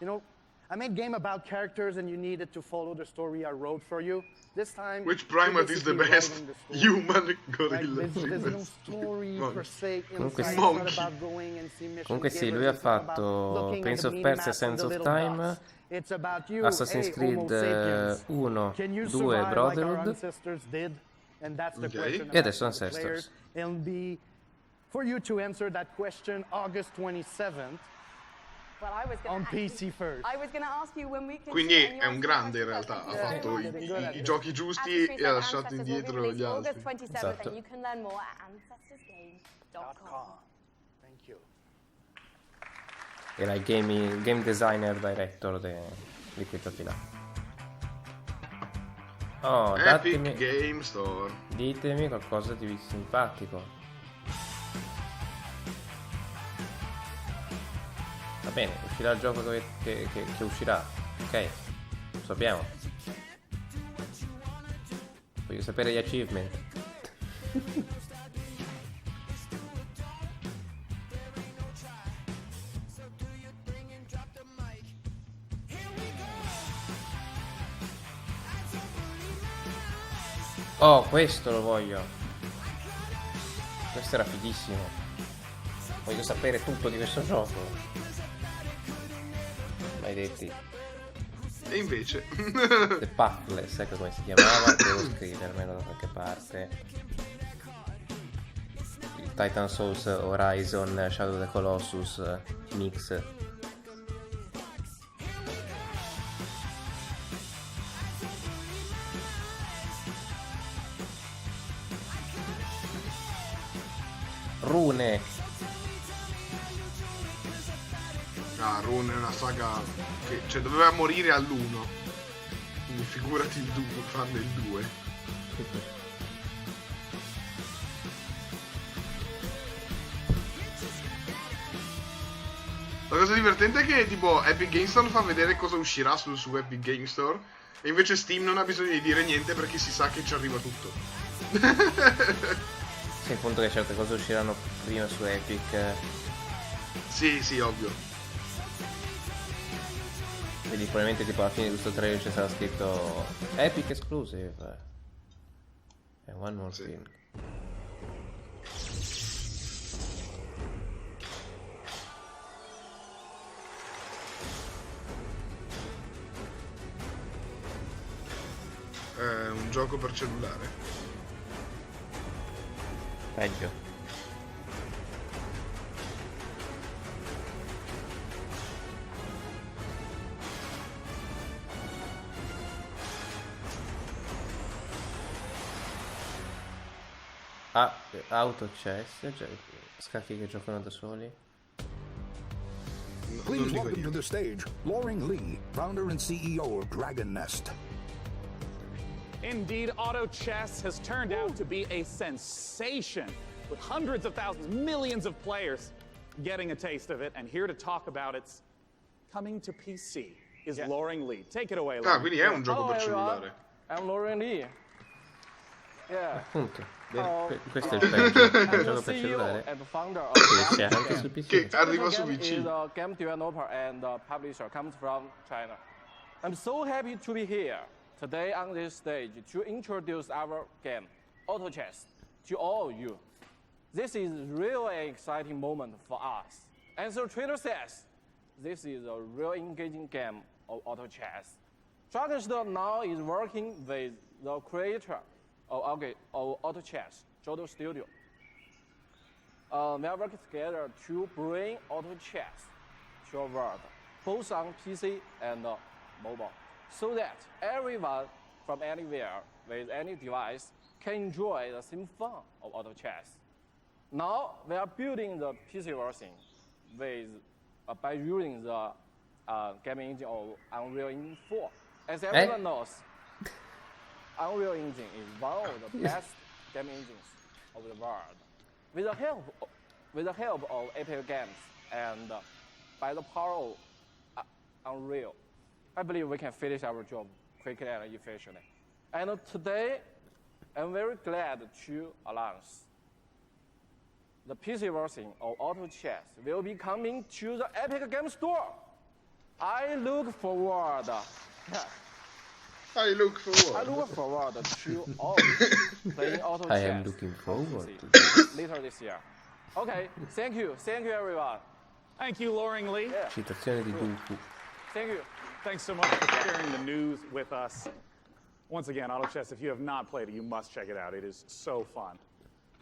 you know, I made a game about characters and you needed to follow the story I wrote for you. This time, Which primate is the best? Human gorilla. Right? There's no story per se Comunque inside. sì. It's not about going and see mission Comunque sì, lui givers. ha It's not fatto about looking Prince at of the Persia, minimap Sands and the of little Time, dots. It's about you, Assassin's hey, Creed Homo sapiens. 1, Can you 2 survive like our Brotherhood ancestors did? And that's the Okay. question E adesso I'm asking the Ancestors. players. It'll be for you to answer that question August 27th. Well, I was on gonna PC first. I was going to ask you when we can Quindi è un grande in realtà, ha fatto i giochi giusti e ha lasciato indietro gli altri. August 27th, Esatto. and you can learn more at ancestorsgames.com. Thank you. Era il game designer director di quei giochi là. Oh, Epic datemi, Game Store. ditemi qualcosa di simpatico. Va bene, uscirà il gioco che uscirà. Ok, lo sappiamo. Voglio sapere gli achievement. Oh, questo lo voglio. Questo era fighissimo. Voglio sapere tutto di questo gioco. Maledetti. E invece The Pathless, ecco come si chiamava. Devo scrivermelo da qualche parte. Il Titan Souls Horizon Shadow of the Colossus mix. Rune. Ah, Rune è una saga che cioè, doveva morire all'1. Quindi figurati il 2, fanno il 2. La cosa divertente è che tipo Epic Game Store fa vedere cosa uscirà su Epic Game Store e invece Steam non ha bisogno di dire niente perché si sa che ci arriva tutto. Sì, il punto che certe cose usciranno prima su Epic. Sì, ovvio. Quindi probabilmente tipo alla fine di questo trailer ci sarà scritto Epic Exclusive. E one more thing. È un gioco per cellulare. Peggio. Auto chess, cioè scacchi che giocano da soli. Please welcome to the stage, Loring Lee, founder and CEO of Dragon Nest. Indeed, auto chess has turned out to be a sensation, with hundreds of thousands, millions of players getting a taste of it. And here to talk about its coming to PC is Loring Lee. Take it away, Loring. Quindi è un gioco per cellulare. I'm Loring Lee. Yeah. Appunto. Questo è il peggio. Il gioco per cellulare. Che c'è anche su PC. Che arriva su PC. Is a game developer and publisher, comes from China. I'm so happy to be here today on this stage to introduce our game, Auto Chess, to all of you. This is really an exciting moment for us. And so Twitter says, this is a real engaging game of Auto Chess. Dragon Nest now is working with the creator of Auto Chess, Jodo Studio. We are working together to bring Auto Chess to the world, both on PC and mobile, so that everyone from anywhere with any device can enjoy the same fun of Auto Chess. Now we are building the PC version with by using the game engine of Unreal Engine 4. As everyone knows, Unreal Engine is one of the best game engines of the world. With the help of Epic Games and by the power of Unreal, I believe we can finish our job quickly and efficiently. And today, I'm very glad to announce the PC version of Auto Chess will be coming to the Epic Games Store. I look forward. I look forward. I look forward to all playing Auto Chess. I am looking forward later this year. Okay, thank you everyone. Thank you, Loring Lee. Yeah. Citazione di Duku. Thank you. Thanks so much for sharing the news with us. Once again, Auto Chess, if you have not played it, you must check it out. It is so fun.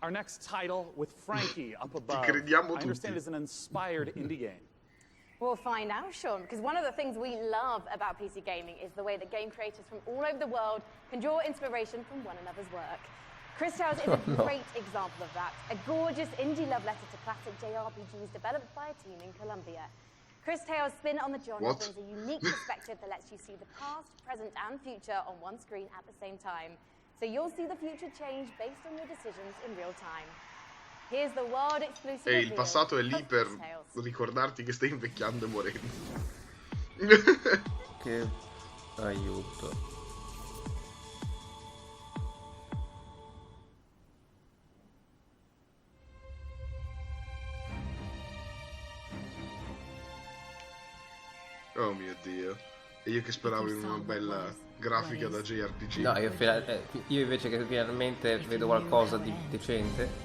Our next title with Frankie up above, I understand is an inspired indie game. We'll find out, Sean, because one of the things we love about PC gaming is the way that game creators from all over the world can draw inspiration from one another's work. Chris Tales is a great example of that, a gorgeous indie love letter to classic JRPGs developed by a team in Colombia. Chris Tales' spin on the genre brings a unique perspective that lets you see the past, present, and future on one screen at the same time. So you'll see the future change based on your decisions in real time. Here's the world exclusive E il passato è lì per ricordarti che stai invecchiando e morendo. Che aiuto. Oh mio Dio. E io che speravo in una bella grafica da JRPG. No, io invece che finalmente vedo qualcosa di decente.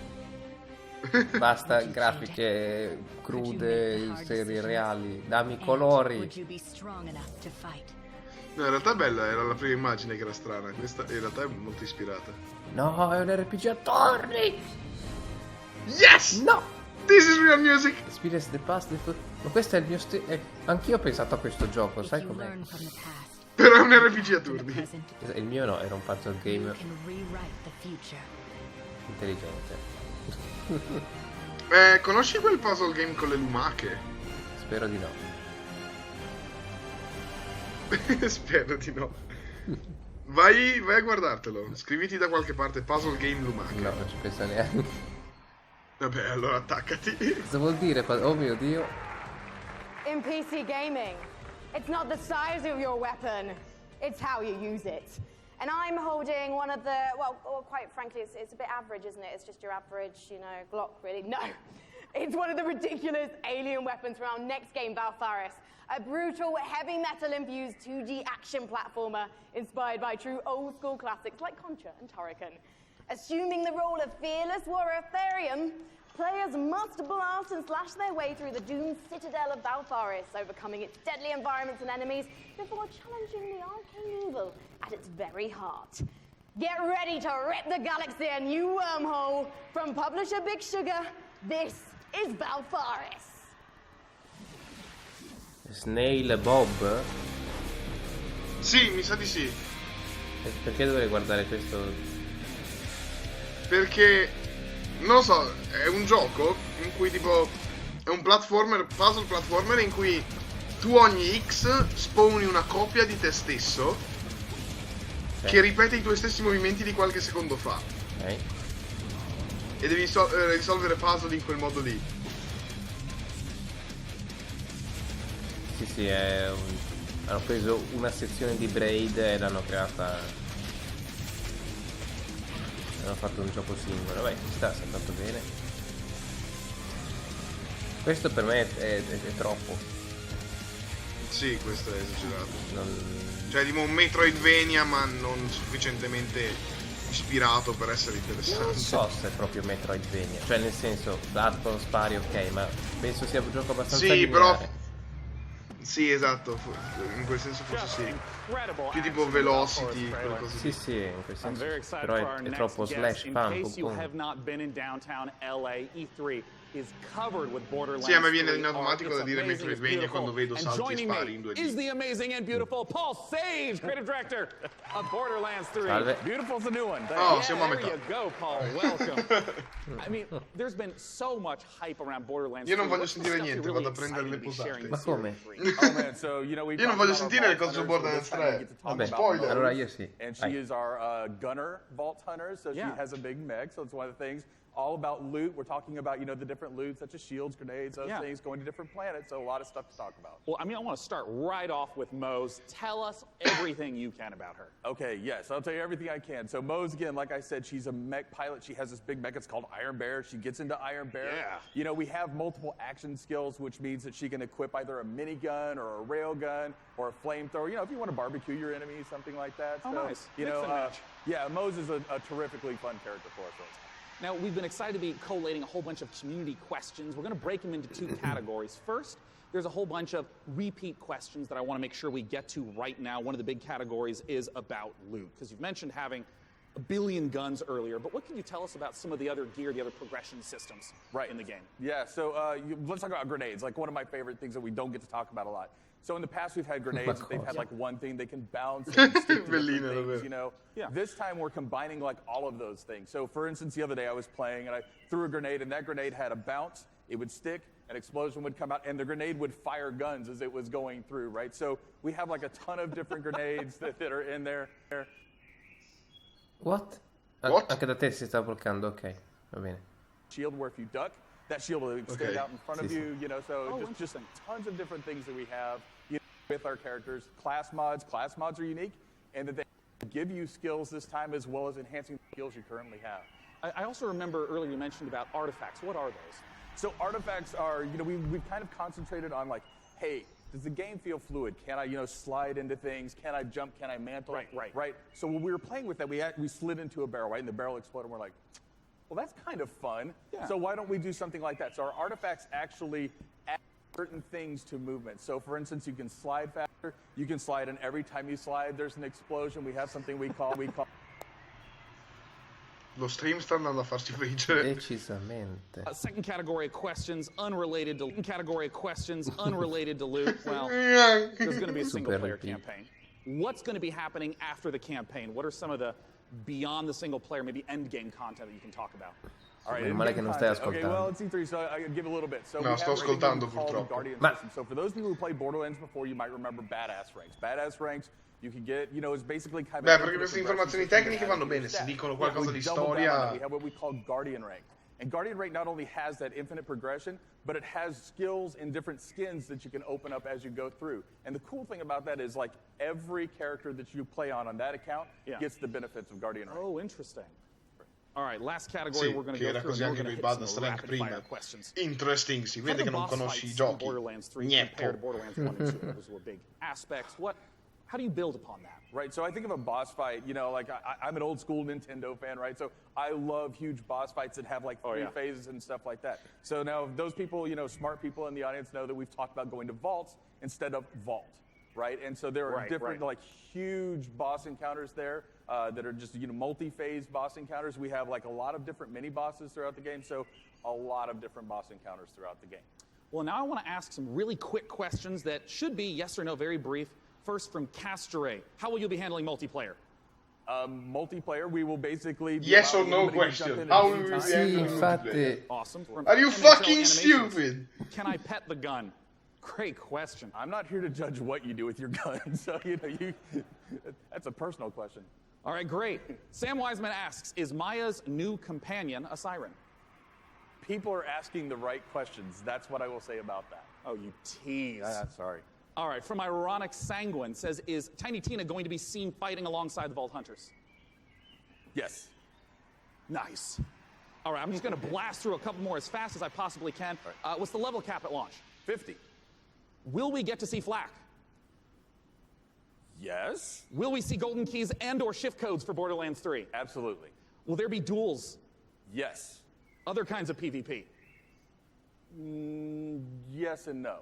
Basta grafiche crude, serie reali, dammi colori. No, in realtà è bella, era la prima immagine che era strana. Questa in realtà è molto ispirata. No, è un RPG a torri! Yes! No! This is real music! Experience the past. Ma questo è il mio anch'io ho pensato a questo gioco, sai com'è? Però è un RPG a turni. Il mio no, era un puzzle game intelligente. Conosci quel puzzle game con le lumache? Spero di no. Spero di no. Vai a guardartelo. Scriviti da qualche parte puzzle game lumache. No, non ci penso neanche. Vabbè, allora attaccati. Cosa vuol dire? Oh mio Dio. In PC gaming, it's not the size of your weapon, it's how you use it. And I'm holding one of the, well quite frankly, it's a bit average, isn't it? It's just your average, Glock, really. No, it's one of the ridiculous alien weapons from our next game, Valfaris. a brutal, heavy metal-infused 2D action platformer inspired by true old-school classics like Contra and Turrican. Assuming the role of fearless warrior Therium, players must blast and slash their way through the doomed citadel of Valfaris, overcoming its deadly environments and enemies before challenging the arcane evil at its very heart. Get ready to rip the galaxy a new wormhole. From publisher Big Sugar, this is Valfaris. Snail Bob? Sì, mi sa di sì. Perché dovrei guardare questo? Perché, non lo so, è un gioco in cui tipo è un platformer, puzzle platformer in cui tu ogni X spawni una copia di te stesso che ripete i tuoi stessi movimenti di qualche secondo fa. Ok. E devi risolvere puzzle in quel modo lì. Sì, hanno preso una sezione di Braid e l'hanno creata. Hanno fatto un gioco singolo. Vabbè, ci sta, si è fatto bene. Questo per me è troppo. Sì, questo è esagerato. Cioè, tipo un Metroidvania, ma non sufficientemente ispirato per essere interessante. Non so se è proprio Metroidvania. Cioè, nel senso, l'arco, spari, ok, ma penso sia un gioco abbastanza lineare. Però sì, esatto, in quel senso forse sì. Più tipo Velocity, quelle cose lì. Sì, in quel senso. Però è troppo slash pam. Sì, a me viene in automatico da dire Metroidvania quando vedo salti e spari in 2D. Is the amazing and beautiful Paul Sage, creative director of Borderlands 3. Salve. Beautiful's a new one. Oh, siamo a metà. There you go, Paul. Welcome. I mean, there's been so much hype around Borderlands 3. Io non voglio sentire niente, vado a prendere le posate. Ma come? Io non voglio sentire le cose su Borderlands 3. Vabbè, spoiler. allora io sì. And she is our gunner vault hunter, so she has a big mech, so it's one of the things. All about loot. We're talking about, the different loot, such as shields, grenades, those things, going to different planets. So a lot of stuff to talk about. Well, I mean, I want to start right off with Mose. Tell us everything you can about her. Okay, yes, I'll tell you everything I can. So Mose, again, like I said, she's a mech pilot. She has this big mech. It's called Iron Bear. She gets into Iron Bear. Yeah. We have multiple action skills, which means that she can equip either a minigun or a railgun or a flamethrower. If you want to barbecue your enemies, something like that. Oh, so, nice. Mix and match. Yeah, Mose is a terrifically fun character for us. Now, we've been excited to be collating a whole bunch of community questions. We're going to break them into two categories. First, there's a whole bunch of repeat questions that I want to make sure we get to right now. One of the big categories is about loot, because you've mentioned having a billion guns earlier, but what can you tell us about some of the other gear, the other progression systems in the game? Yeah, so let's talk about grenades, like one of my favorite things that we don't get to talk about a lot. So in the past, we've had grenades that they've had like one thing they can bounce and stick to different things, This time, we're combining like all of those things. So for instance, the other day I was playing and I threw a grenade and that grenade had a bounce, it would stick, an explosion would come out, and the grenade would fire guns as it was going through, right? So we have like a ton of different grenades that are in there. What? Anche da te si sta bloccando, ok, va bene. Shield where if you duck, that shield will extend out in front of you, so just tons of different things that we have with our characters. Class mods are unique, and that they give you skills this time as well as enhancing the skills you currently have. I also remember earlier you mentioned about artifacts. What are those? So artifacts are, we've kind of concentrated on like, hey, does the game feel fluid? Can I, slide into things? Can I jump? Can I mantle? Right. So when we were playing with that, we slid into a barrel, right? And the barrel exploded, and we're like, well, that's kind of fun. Yeah. So why don't we do something like that? So our artifacts actually add certain things to movement. So for instance, you can slide faster. You can slide, and every time you slide, there's an explosion. We have something we call. Lo stream sta andando a farsi friggere. Decisamente. Second category of questions unrelated to loot. Well, there's going to be a single-player campaign. What's going to be happening after the campaign? What are some of the beyond the single-player, maybe end-game content that you can talk about? All right, male che non stai ascoltando. Okay, well, it's E3, so I give a little bit. So no, sto ascoltando purtroppo. So for those people who played Borderlands before, you might remember Badass Ranks. Badass Ranks, you can get, it's basically kind of... Beh, perché queste informazioni tecniche vanno bene, se dicono qualcosa di storia... We have what we call Guardian Rank. And Guardian Rank not only has that infinite progression, but it has skills and different skins that you can open up as you go through. And the cool thing about that is, like, every character that you play on that account gets the benefits of Guardian Rank. Oh, interesting. All right, last category we're going to go through. Così anche lui Bud Strength prima. Interesting, si vede che non conosci i giochi. Nieppo. Borderlands 1 and 2, those were big aspects. How do you build upon that? Right, so I think of a boss fight, you know, like I'm an old school Nintendo fan, right? So I love huge boss fights that have like three phases and stuff like that. So now those people, you know, smart people in the audience know that we've talked about going to vaults instead of vault, right? And so there are different like huge boss encounters there that are just, you know, multi-phase boss encounters. We have like a lot of different mini bosses throughout the game, so a lot of different boss encounters throughout the game. Well, now I want to ask some really quick questions that should be yes or no, very brief. First from Castore, how will you be handling multiplayer? Multiplayer, we will basically... Yes or no question. How will we be handling multiplayer? Awesome. Are you fucking stupid? Can I pet the gun? Great question. I'm not here to judge what you do with your gun, so you know, that's a personal question. All right, great. Sam Wiseman asks, is Maya's new companion a siren? People are asking the right questions. That's what I will say about that. Oh, you tease. Sorry. All right, from Ironic Sanguine says, is Tiny Tina going to be seen fighting alongside the Vault Hunters? Yes. Nice. All right, I'm just going to blast through a couple more as fast as I possibly can. What's the level cap at launch? 50. Will we get to see Flak? Yes. Will we see golden keys and or shift codes for Borderlands 3? Absolutely. Will there be duels? Yes. Other kinds of PvP? Yes and no.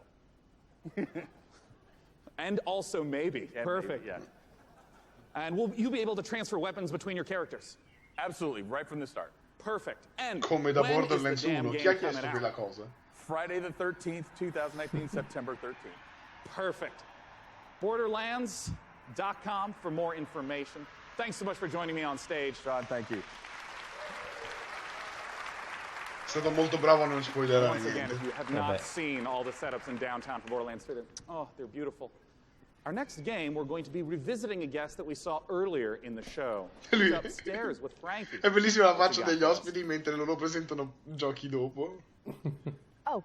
And also maybe. And perfect. Maybe, yeah. And will you be able to transfer weapons between your characters? Absolutely, right from the start. Perfect. And come da Borderlands 1, chi ha chiesto quella cosa? Friday the 13th, 2019, September 13th. Perfect. Borderlands.com for more information. Thanks so much for joining me on stage. John, thank you. È stato molto bravo a non spoilerare Once again, niente. if you have not seen all the setups in downtown for Borderlands 3, they're beautiful. Our next game, we're going to be revisiting a guest that we saw earlier in the show. He's upstairs with Frankie. È bellissima la faccia degli ospiti mentre loro presentano giochi dopo. Oh,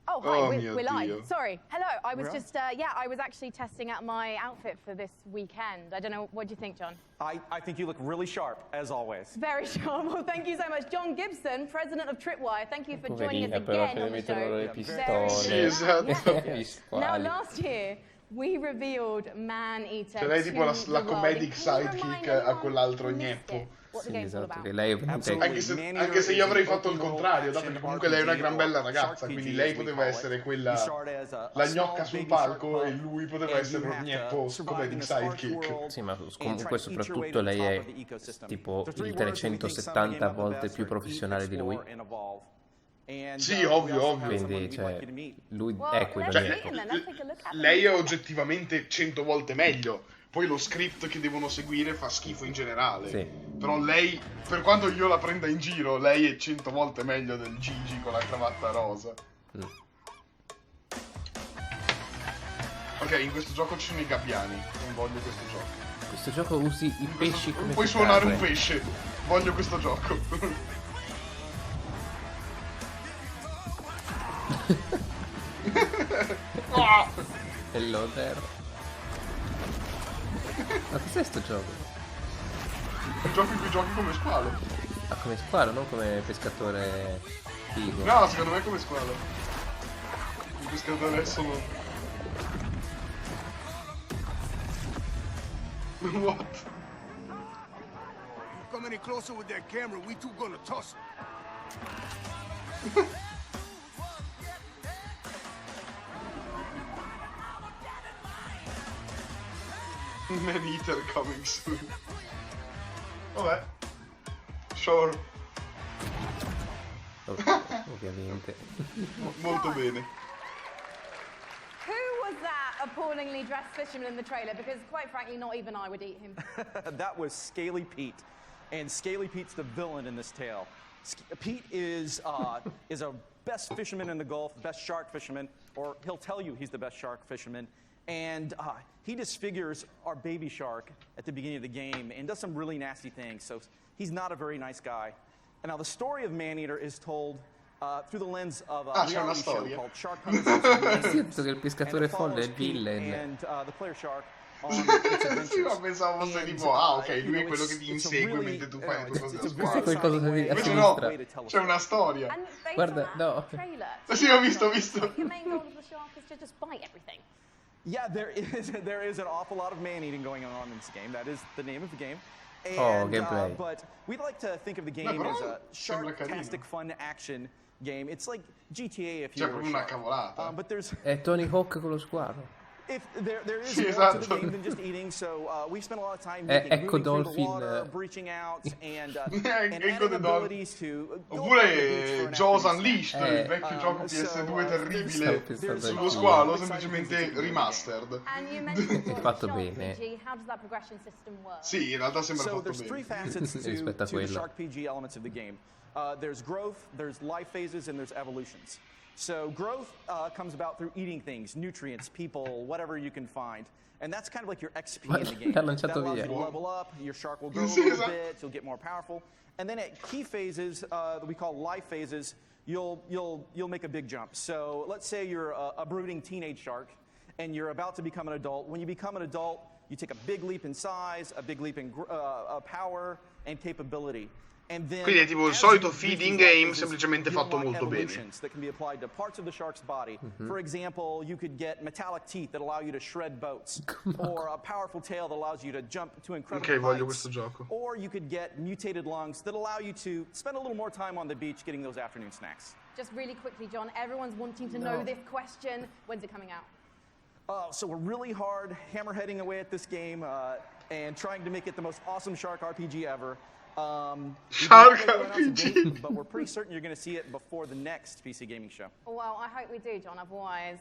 hi, Oh, we're mio live. Dio. Sorry. Hello, I was We're just, I was actually testing out my outfit for this weekend. I don't know, what do you think, John? I think you look really sharp, as always. Very sure. Well, thank you so much. John Gibson, president of Tripwire, thank you for joining us Poverina, però again on the mettono loro le show. pistole. Sì, esatto. Gli Now, squali. last year, we revealed Man-Eater. Cioè lei è tipo la to the comedic world. Can you sidekick remind a quell'altro everyone who missed gneppo. it? What the Sì, game's all esatto, about? che lei ovviamente Anche se io avrei fatto il contrario, dato che comunque lei è una gran bella ragazza, quindi lei poteva essere quella, la gnocca sul palco e lui poteva essere lo gneppo comedic sidekick. Sì, ma comunque soprattutto lei è tipo il 370 volte più professionale di lui. Sì, ovvio. Quindi, cioè, lui è quello Cioè, gneppo. lei è oggettivamente 100 volte meglio. Poi lo script che devono seguire fa schifo in generale. Sì. Però lei, per quanto io la prenda in giro, lei è 100 volte meglio del Gigi con la cravatta rosa. Ok, in questo gioco ci sono i gabbiani. Non voglio questo gioco. In questo gioco usi i pesci come Puoi suonare un pesce. Voglio questo gioco. Hello there. Ma cos'è sto gioco? Un gioco in cui giochi come squalo. Ah, come squalo, non come pescatore figo. No, secondo me è come squalo. Il pescatore è solo... What? Come any closer with that camera, we two gonna tussle. Man-Eater coming soon. Vabbè. Sure. Ovviamente. Molto bene. Who was that appallingly dressed fisherman in the trailer? Because quite frankly, not even I would eat him. That was Scaly Pete, and Scaly Pete's the villain in this tale. Pete is a best fisherman in the Gulf, best shark fisherman, or he'll tell you he's the best shark fisherman. And he disfigures our baby shark at the beginning of the game and does some really nasty things. So he's not a very nice guy. And now the story of Man-Eater is told through the lens of a reality show called Shark Hunters. Sì, ho detto che il pescatore folle è il villain. And the player shark on its adventures. Sì, ma pensavo fosse tipo, ok, lui è quello che ti insegue mentre tu fai le tue cose da squadra. Qualcosa a Invece no, sinistra. c'è una storia. And based Guarda, on that no. trailer, Sì, ho visto. your main goal of the shark is to just bite everything. Yeah, there is an awful lot of man-eating going on in this game. That is the name of the game. And, gameplay. But we'd like to think of the game as a shark-tastic fun action game. It's like GTA if you were a shark. But there's... È Tony Hawk con lo squalo. If there is more to the game than just eating, so we spent a lot of time moving through the water, breaching out, and adding abilities to. Oppure Jaws Unleashed, il vecchio gioco PS2 terribile sullo squalo, semplicemente remastered. Fatto bene. How does that progression system work? Sì, in realtà sembra fatto there's three facets to the Shark PG elements of the game. There's growth, there's life phases, and there's evolutions. So growth comes about through eating things, nutrients, people, whatever you can find. And that's kind of like your XP in the game. That allows you to level up, your shark will grow a little bit, you'll get more powerful. And then at key phases that we call life phases, you'll make a big jump. So let's say you're a brooding teenage shark and you're about to become an adult. When you become an adult, you take a big leap in size, a big leap in power and capability. Quindi è tipo il solito feeding game, semplicemente fatto molto bene. That can be applied to parts of the shark's body. For example, you could get metallic teeth that allow you to shred boats, or a powerful tail that allows you to jump to incredible heights. Voglio questo gioco. Or you could get mutated lungs that allow you to spend a little more time on the beach getting those afternoon snacks. Just really quickly, John, everyone's wanting to know this question. When's it coming out? So we're really hard hammerheading away at this game and trying to make it the most awesome shark RPG ever. Shark RPG. But we're pretty certain you're going to see it before the next PC gaming show. Well, I hope we do, John. Otherwise,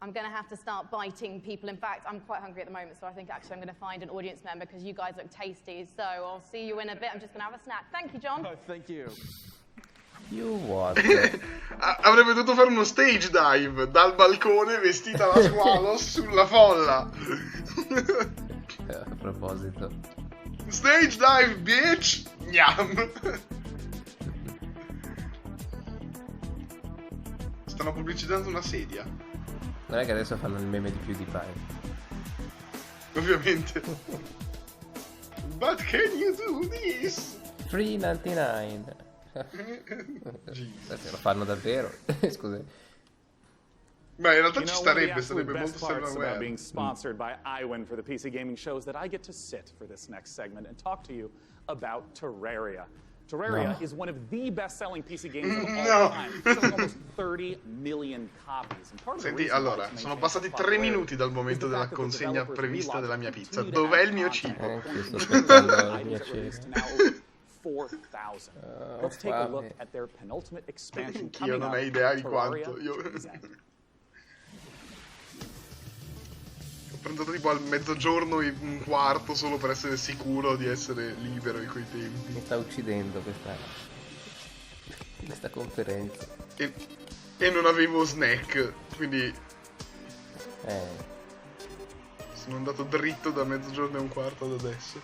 I'm going to have to start biting people. In fact, I'm quite hungry at the moment, so I think actually I'm going to find an audience member because you guys look tasty. So I'll see you in a bit. I'm just going to have a snack. Thank you, John. Thank you. You what? Avrebbe dovuto fare uno stage dive dal balcone vestita da squalo sulla folla. A proposito. Stage dive, bitch! Gnam! Stanno pubblicizzando una sedia. Non è che adesso fanno il meme di PewDiePie. Ovviamente. But can you do this? $3.99. Lo fanno davvero? Scusa. Beh, in realtà ci sarebbe molto about being sponsored by iWin for the PC gaming shows that I get to sit for this next segment and talk to you about Terraria. Terraria is one of the best-selling PC games of all time, selling almost 30 million copies. Senti, allora, sono passati 3 minuti dal momento della consegna prevista della mia pizza. Dov'è il mio cibo? Sto aspettando la mia cena. 4,000. Let's take a look at their penultimate expansion Io non ho idea di quanto. Ho prenotato tipo al mezzogiorno un quarto solo per essere sicuro di essere libero in quei tempi. Mi sta uccidendo questa conferenza. E non avevo snack, quindi sono andato dritto da mezzogiorno e un quarto ad adesso.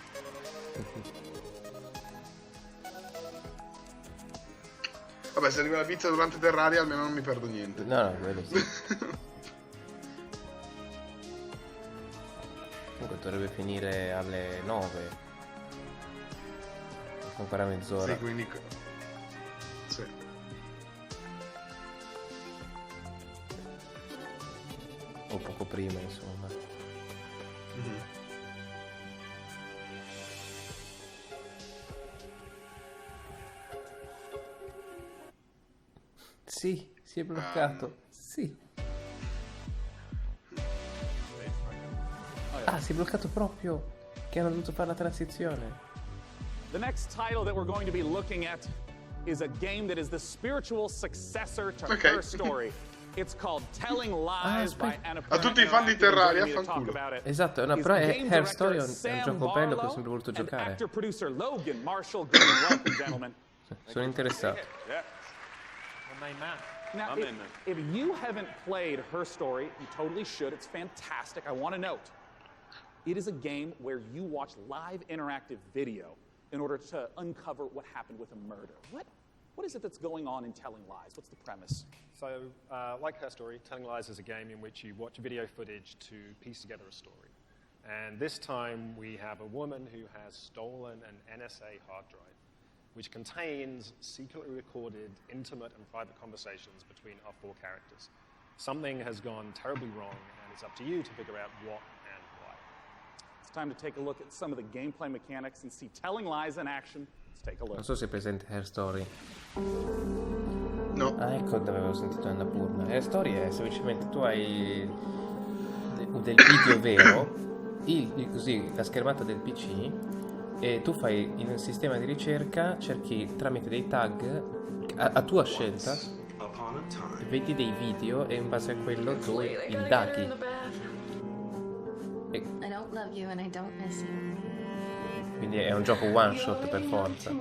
Vabbè, se arriva la pizza durante Terraria almeno non mi perdo niente. No, quello sì. Comunque dovrebbe finire alle 9. Ancora mezz'ora. Sì, quindi... Sì. O poco prima, insomma. Sì, si è bloccato. Sì. Ah, si è bloccato proprio. Che hanno dovuto fare la transizione. The next title that we're going to be looking at is a game that is the spiritual successor to Her Story. It's called Telling Lies by Annapurna. A tutti i fan di Terraria, fanculo. Esatto, però Her Story è un gioco bello che ho sempre voluto giocare. Actor producer Logan Marshall, welcome, gentlemen. Sono interessato. Now, if you haven't played Her Story, you totally should. It's fantastic. I want to note, it is a game where you watch live interactive video in order to uncover what happened with a murder. What is it that's going on in Telling Lies? What's the premise? So, like Her Story, Telling Lies is a game in which you watch video footage to piece together a story. And this time we have a woman who has stolen an NSA hard drive, which contains secretly recorded, intimate and private conversations between our 4 characters. Something has gone terribly wrong, and it's up to you to figure out what and why. It's time to take a look at some of the gameplay mechanics and see Telling Lies in action. Let's take a look. Non so se è presente Hair Story. No. Ah, ecco dove avevo sentito Annapurna. Hair Story è semplicemente tu hai del video vero, così la schermata del PC, e tu fai in un sistema di ricerca, cerchi tramite dei tag a tua scelta, vedi dei video e in base a quello tu indaghi. I don't love you and I don't miss you. Quindi è un gioco one shot per forza.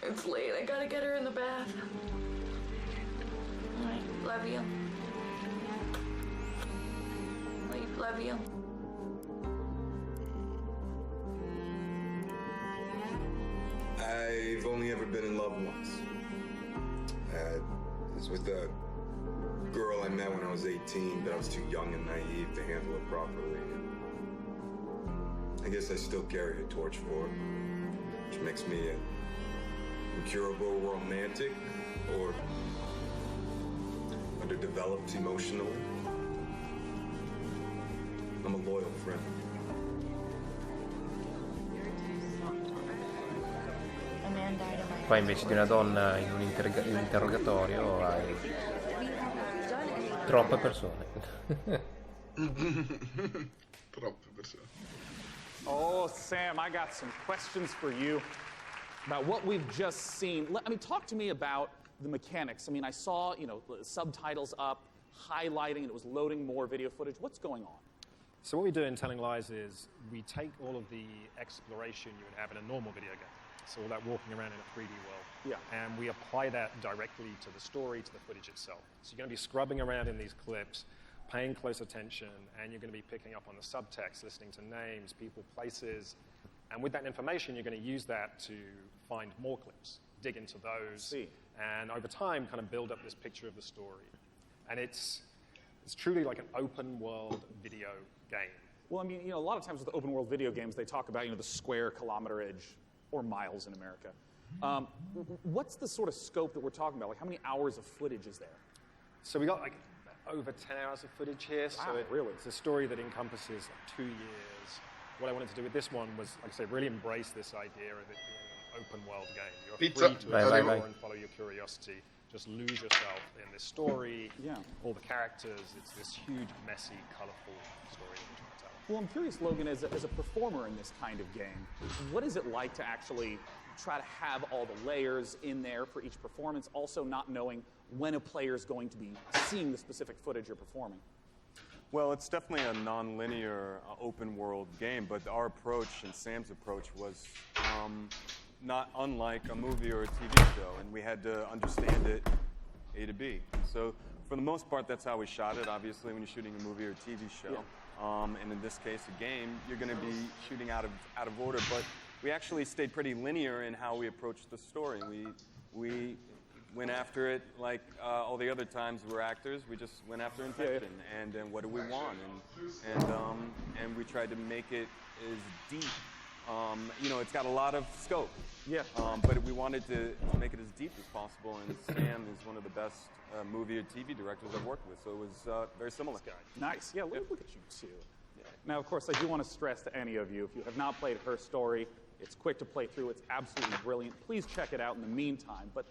It's late. I gotta get her in the bath. Love you. Love you. I've only ever been in love once. It was with a girl I met when I was 18, but I was too young and naive to handle it properly. I guess I still carry a torch for it, which makes me an incurable romantic or underdeveloped emotionally. I'm a loyal friend. Qua invece di una donna in un interrogatorio hai troppe persone. Troppe persone. Oh, Sam, I got some questions for you about what we've just seen. Talk to me about the mechanics. I saw, subtitles up, highlighting, and it was loading more video footage. What's going on? So what we do in Telling Lies is we take all of the exploration you would have in a normal video game. So all that walking around in a 3D world. Yeah. And we apply that directly to the story, to the footage itself. So you're going to be scrubbing around in these clips, paying close attention, and you're going to be picking up on the subtext, listening to names, people, places. And with that information, you're going to use that to find more clips, dig into those, and over time kind of build up this picture of the story. And it's truly like an open world video game. Well, a lot of times with open world video games, they talk about, the square kilometerage or miles in America. What's the sort of scope that we're talking about? Like, how many hours of footage is there? So we got like over 10 hours of footage here. Wow, so really? It's a story that encompasses 2 years. What I wanted to do with this one was, like I say, really embrace this idea of it being an open world game. You're free to explore and follow your curiosity. Just lose yourself in this story. Yeah. All the characters. It's this huge, messy, colorful story that we're trying to tell. Well, I'm curious, Logan, as a performer in this kind of game, what is it like to actually try to have all the layers in there for each performance, also not knowing when a player is going to be seeing the specific footage you're performing? Well, it's definitely a non-linear open world game, but our approach and Sam's approach was not unlike a movie or a TV show, and we had to understand it A to B. So for the most part, that's how we shot it. Obviously, when you're shooting a movie or a TV show, and in this case, a game, you're going to be shooting out of order. But we actually stayed pretty linear in how we approached the story. We went after it like all the other times we're actors. We just went after intention and what do we want, and we tried to make it as deep. It's got a lot of scope. Yeah. But we wanted to make it as deep as possible, and Sam is one of the best movie or TV directors I've worked with, so it was very similar. Nice. Yeah, look at you too. Yeah. Now, of course, I do want to stress to any of you, if you have not played Her Story, it's quick to play through. It's absolutely brilliant. Please check it out in the meantime. But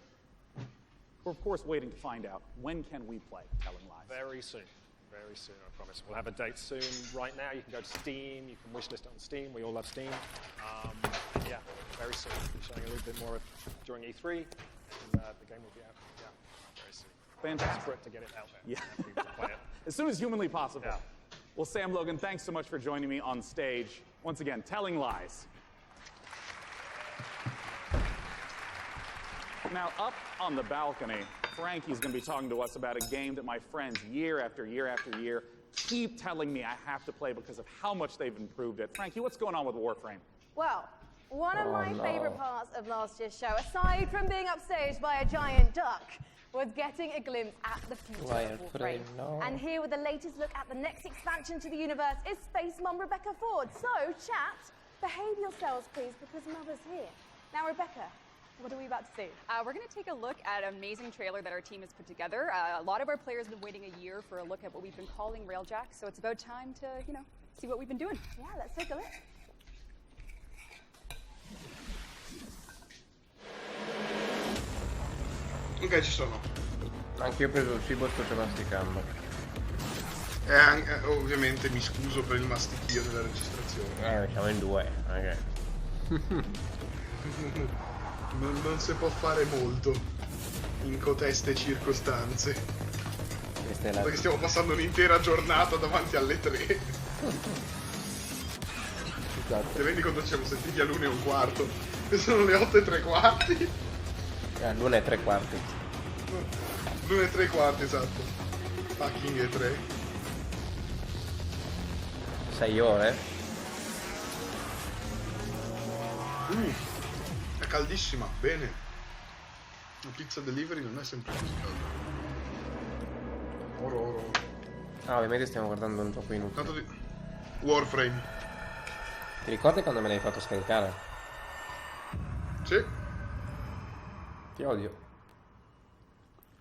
we're, of course, waiting to find out, when can we play Telling Lies? Very soon. Very soon, I promise. We'll have a date soon. Right now, you can go to Steam. You can wishlist it on Steam. We all love Steam. Yeah, very soon. We'll be showing a little bit more during E3, and the game will be out. Yeah, very soon. Fantastic. Desperate to get it out there. Yeah. To play it. As soon as humanly possible. Yeah. Well, Sam Logan, thanks so much for joining me on stage. Once again, Telling Lies. Now, up on the balcony, Frankie's going to be talking to us about a game that my friends, year after year after year, keep telling me I have to play because of how much they've improved it. Frankie, what's going on with Warframe? Well, one of my favorite parts of last year's show, aside from being upstaged by a giant duck, was getting a glimpse at the future of Warframe. No. And here with the latest look at the next expansion to the universe is Space Mum Rebecca Ford. So, chat, behave yourselves, please, because Mother's here. Now, Rebecca, what are we about to see? We're going to take a look at an amazing trailer that our team has put together. A lot of our players have been waiting a year for a look at what we've been calling Railjack, so it's about time to, you know, see what we've been doing. Yeah, let's take a look. Ok, ci sono. Anche io ho preso il cibo e sto masticando. E ovviamente mi scuso per il mastichio della registrazione. Siamo in due, ok. Non si può fare molto in coteste circostanze. Perché stiamo passando un'intera giornata davanti alle 3. Esatto. Ti rendi conto ci siamo sentiti all'1:15 e sono le 8:03. L'1:03. L'1:03, esatto. Fucking 3. 6 ore? È caldissima, bene. Una pizza delivery non è sempre così calda. Oro. Ah, ovviamente stiamo guardando un gioco inutile. Warframe. Ti ricordi quando me l'hai fatto scaricare? Sì. Ti odio.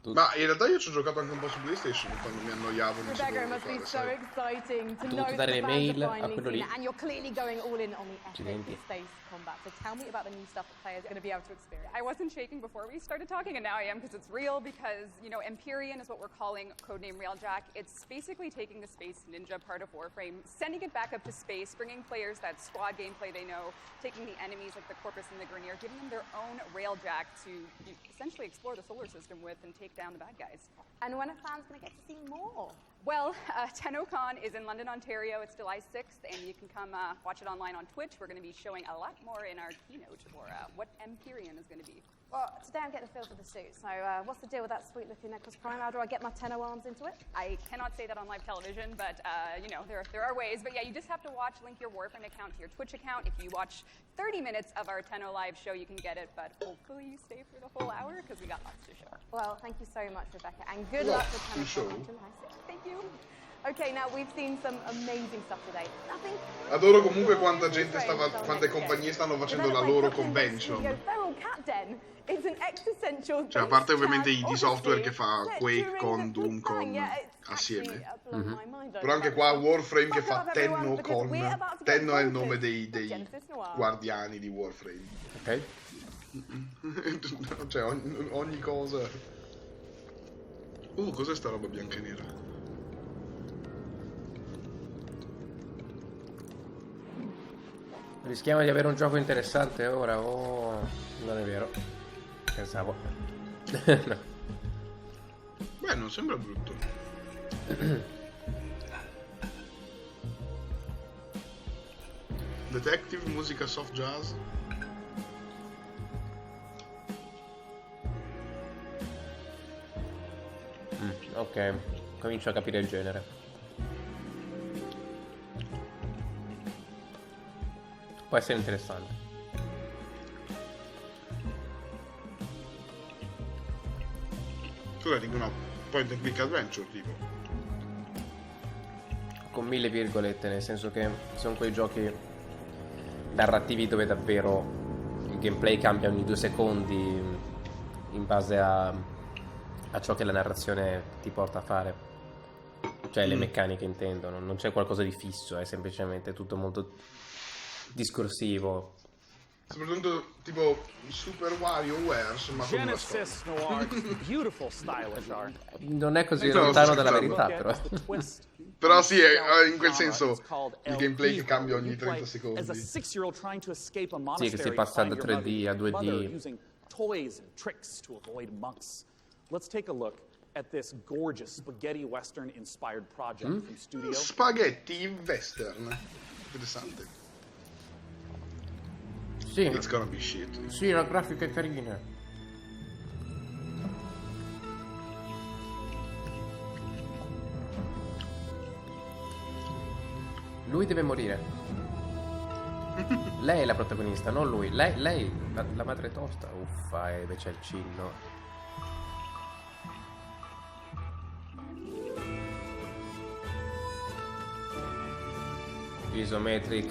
Ma in realtà io ci ho giocato anche un po' su PlayStation quando mi annoiavo. Rebecca, it must be so exciting to know Dovuto that dare the fans mail are a quello finally lì. seen it, and you're clearly going all in on the epic Accidenti. space combat. So tell me about the new stuff that players are going to be able to experience. I wasn't shaking before we started talking, and now I am because it's real, because, you know, Empyrean is what we're calling codename Railjack. It's basically taking the Space Ninja part of Warframe, sending it back up to space, bringing players that squad gameplay they know, taking the enemies like the Corpus and the Grineer, giving them their own Railjack to essentially explore the solar system with and take down the bad guys. And when are fans going to get to see more? Well, TennoCon is in London, Ontario. It's July 6th, and you can come watch it online on Twitch. We're going to be showing a lot more in our keynote for what Empyrean is going to be. Well, today I'm getting a feel for the suit. So what's the deal with that sweet-looking necklace prime? How do I get my Tenno arms into it? I cannot say that on live television, but, you know, there are ways. But, yeah, you just have to link your Warframe account to your Twitch account. If you watch 30 minutes of our Tenno live show, you can get it. But hopefully you stay for the whole hour, because we got lots to show. Well, thank you so much, Rebecca. And good luck with TennoCon on July 6th. Thank you. Okay, now we've seen some amazing stuff today. Nothing. Adoro comunque quante compagnie stanno facendo la loro convention. Cioè, a parte ovviamente i software che fa Quake con Doomcon assieme. Però anche qua Warframe che fa TennoCon. Tenno è il nome dei guardiani di Warframe. Ok. Cioè, ogni cosa. Cos'è sta roba bianca e nera? Rischiamo di avere un gioco interessante ora o... non è vero. Pensavo. No. Beh, non sembra brutto. Detective, musica soft jazz. Ok, comincio a capire il genere. Può essere interessante. Cos'è, tipo una point and click adventure, tipo? Con 1000 virgolette, nel senso che sono quei giochi narrativi dove davvero il gameplay cambia ogni 2 secondi in base a ciò che la narrazione ti porta a fare. Cioè le meccaniche intendo, non c'è qualcosa di fisso, è semplicemente tutto molto discorsivo. Soprattutto tipo Super WarioWare, ma con una storia. Genesis Noir, beautiful stylish art. Non è così lontano dalla verità, però. Però sì, in quel senso il gameplay che cambia ogni 30 secondi. Sì, che si passa da 3D a 2D. Toys and tricks to avoid monks. Let's take a look at this gorgeous spaghetti western inspired project from studio. Spaghetti western. Interessante. Sì. It's gonna be shit. Sì, la grafica è carina. Lui deve morire. Lei è la protagonista, non lui. Lei la madre tosta. Uffa, e invece c'è il cinno. Isometric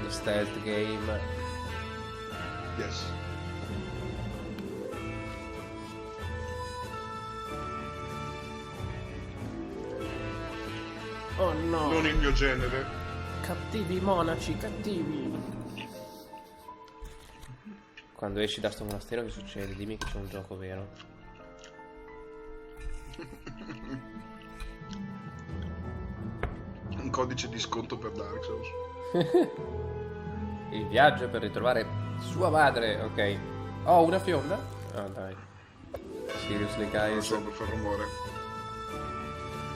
stealth game. Yes. Oh no. Non il mio genere. Cattivi monaci, cattivi. Quando esci da sto monastero che succede? Dimmi che c'è un gioco vero. Un codice di sconto per Dark Souls. Il viaggio per ritrovare sua madre, ok. Oh, una fionda? Ah, dai. Seriously, guys. Non so, per far rumore.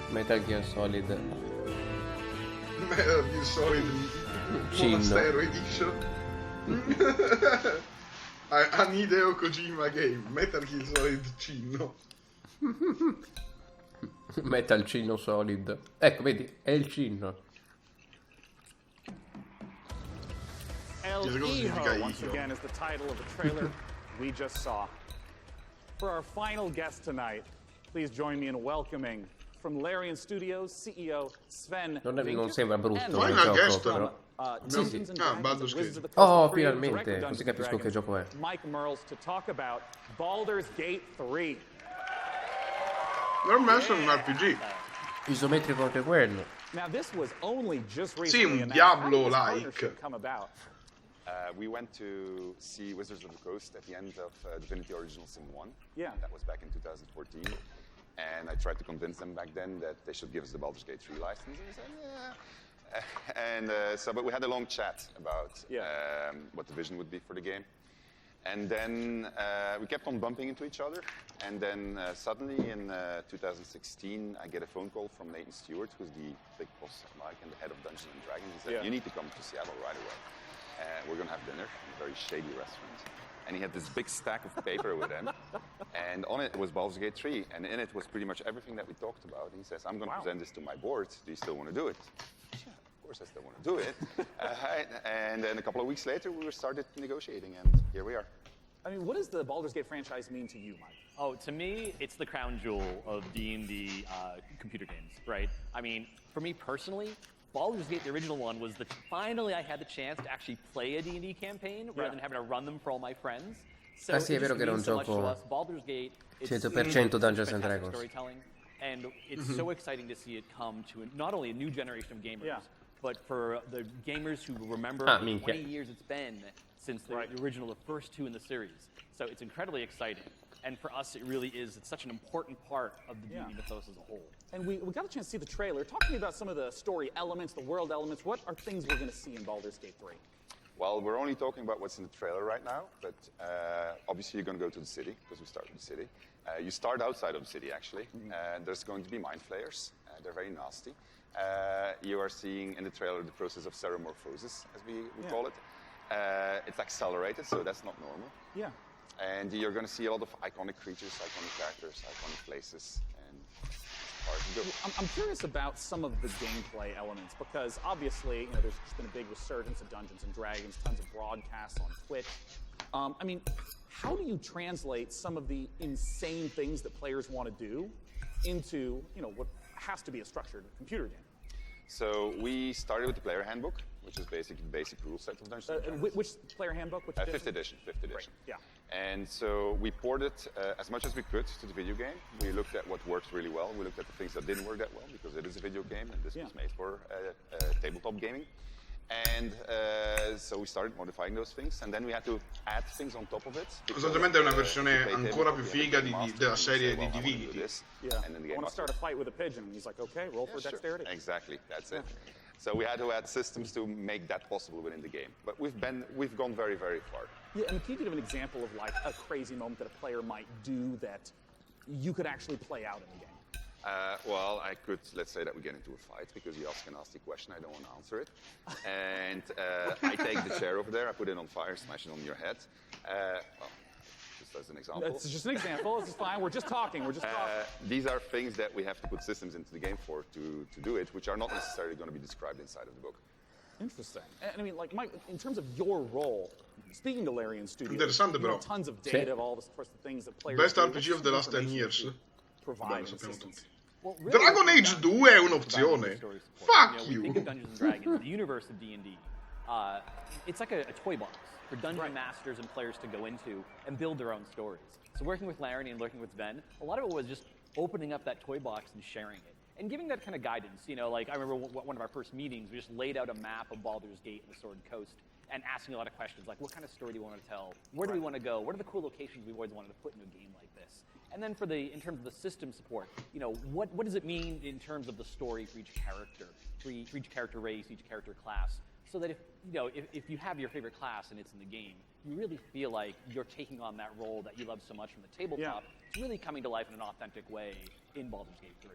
Metal Gear Solid. Metal Gear Solid Monastero Edition. An Hideo Kojima game. Metal Gear Solid Cinno. Metal Cinno Solid. Ecco, vedi, è il cinno. El Hijo, once again, is the title of the trailer we just saw. For our final guest tonight, please join me in welcoming from Larian Studios CEO Sven. Non sembra brutto il Final gioco, guest. però. Sì, sì. Baldur's Gate. Oh, finalmente, così capisco che gioco è. Mike Merles to talk about Baldur's Gate 3. Non messo un RPG. Isometrico anche quello. Now this was only just recently Sì, un announced. Diablo-like. Come about? We went to see Wizards of the Coast at the end of Divinity Original Sin 1. Yeah. That was back in 2014. And I tried to convince them back then that they should give us the Baldur's Gate 3 license. And they said, yeah. And but we had a long chat about what the vision would be for the game. And then we kept on bumping into each other. And then suddenly in 2016, I get a phone call from Nathan Stewart, who's the big boss of Mike and the head of Dungeons and Dragons. He said, you need to come to Seattle right away. We're going to have dinner in a very shady restaurant. And he had this big stack of paper with him. And on it was Baldur's Gate 3. And in it was pretty much everything that we talked about. And he says, I'm going to present this to my board. Do you still want to do it? Yeah, of course I still want to do it. And then a couple of weeks later, we started negotiating. And here we are. I mean, what does the Baldur's Gate franchise mean to you, Mike? Oh, to me, it's the crown jewel of D&D computer games, right? I mean, for me personally, Baldur's Gate, the original one, was finally I had the chance to actually play a D&D campaign rather than having to run them for all my friends. So Sì, è vero che era un gioco Baldur's Gate, 100% Dungeons and Dragons. Storytelling, and it's so exciting to see it come to not only a new generation of gamers, but for the gamers who remember the 20 years it's been since the original, the first two in the series. So it's incredibly exciting. And for us, it really is. It's such an important part of the D&D mythos as a whole. And we got a chance to see the trailer. Talk to me about some of the story elements, the world elements. What are things we're going to see in Baldur's Gate 3? Well, we're only talking about what's in the trailer right now, but obviously you're going to go to the city, because we start with the city. You start outside of the city, actually. There's going to be mind flayers. They're very nasty. You are seeing in the trailer the process of ceremorphosis, as we call it. It's accelerated, so that's not normal. Yeah. And you're going to see a lot of iconic creatures, iconic characters, iconic places, and it's hard to do. I'm curious about some of the gameplay elements, because obviously, there's just been a big resurgence of Dungeons and Dragons, tons of broadcasts on Twitch. I mean, how do you translate some of the insane things that players want to do into, what has to be a structured computer game? So we started with the player handbook, which is basically the basic rule set of Dungeons and Dragons. Which player handbook? Which Fifth edition. Right. Yeah. And so we ported as much as we could to the video game. We looked at what worked really well. We looked at the things that didn't work that well, because it is a video game, and this was made for tabletop gaming. And so we started modifying those things, and then we had to add things on top of it. Sostanzialmente è una versione ancora più figa della serie di Divinity. Yeah. I want to start a fight with a pigeon. And he's like, okay, roll for dexterity. Exactly, that's it. So we had to add systems to make that possible within the game. But we've gone very, very far. Yeah, and can you give an example of like a crazy moment that a player might do that you could actually play out in the game? Well, I could, let's say that we get into a fight because you ask a nasty question, I don't want to answer it. And I take the chair over there, I put it on fire, smash it on your head. Well, just as an example. It's just an example, this is fine, we're just talking. These are things that we have to put systems into the game for to do it, which are not necessarily going to be described inside of the book. Interesting. And I mean, like, Mike, in terms of your role, speaking to Larian Studios, Interessante però. Tons of data of all the sorts of things that players Best do. RPG of the last 10 years. Provide systems. Dragon Age 2 è un'opzione. Fuck you. Think of Dungeons and Dragons, the universe of D&D. It's like a toy box for dungeon masters and players to go into and build their own stories. So working with Larry and working with Sven, a lot of it was just opening up that toy box and sharing it. And giving that kind of guidance, like I remember one of our first meetings, we just laid out a map of Baldur's Gate and the Sword Coast and asking a lot of questions, like what kind of story do you want to tell? Where do we want to go? What are the cool locations we've always wanted to put in a game like this? And then in terms of the system support, what does it mean in terms of the story for each character, for each character race, each character class? So that if you have your favorite class and it's in the game, you really feel like you're taking on that role that you love so much from the tabletop. It's really coming to life in an authentic way in Baldur's Gate 3.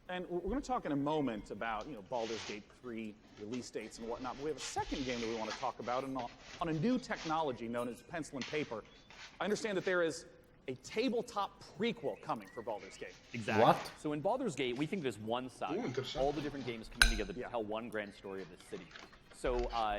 And we're going to talk in a moment about Baldur's Gate 3 release dates and whatnot. But we have a second game that we want to talk about on a new technology known as pencil and paper. I understand that there is a tabletop prequel coming for Baldur's Gate. Exactly. What? So in Baldur's Gate, we think there's one side, all the different games coming together to tell one grand story of this city. So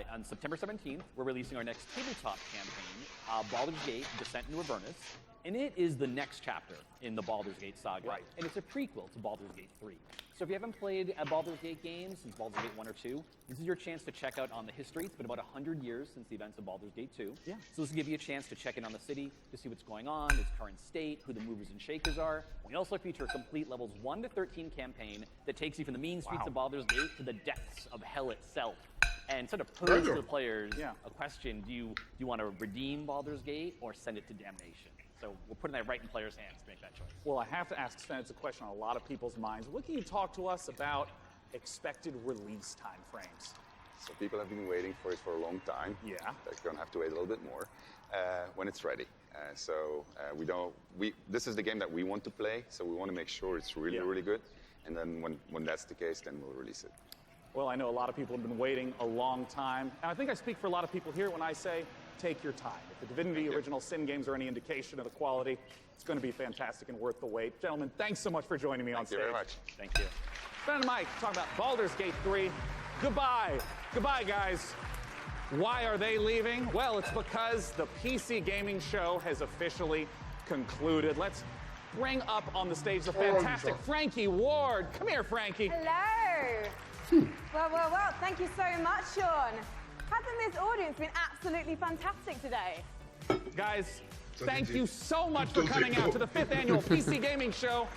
on September 17th, we're releasing our next tabletop campaign, Baldur's Gate: Descent into Avernus, and it is the next chapter in the Baldur's Gate saga. Right. And it's a prequel to Baldur's Gate 3. So if you haven't played a Baldur's Gate game since Baldur's Gate 1 or 2, this is your chance to check out on the history. It's been about 100 years since the events of Baldur's Gate 2. Yeah. So this will give you a chance to check in on the city, to see what's going on, its current state, who the movers and shakers are. We also feature a complete levels 1 to 13 campaign that takes you from the mean streets of Baldur's Gate to the depths of hell itself. And sort of pose to the players a question: do you want to redeem Baldur's Gate or send it to damnation? So we're putting that right in players' hands to make that choice. Well, I have to ask Sven, it's a question on a lot of people's minds. What can you talk to us about expected release time frames? So people have been waiting for it for a long time. Yeah. They're going to have to wait a little bit more when it's ready. This is the game that we want to play, so we want to make sure it's really, really good. And then when that's the case, then we'll release it. Well, I know a lot of people have been waiting a long time. And I think I speak for a lot of people here when I say, take your time. If the Divinity Original Sin games are any indication of the quality, it's going to be fantastic and worth the wait. Gentlemen, thanks so much for joining me on stage. Thank you very much. Thank you. Ben and Mike talking about Baldur's Gate 3. Goodbye. Goodbye, guys. Why are they leaving? Well, it's because the PC gaming show has officially concluded. Let's bring up on the stage the fantastic Frankie Ward. Come here, Frankie. Hello. Well, thank you so much, Sean. Hasn't this audience been absolutely fantastic today? Guys, thank you so much for coming out to the 5th annual PC Gaming Show.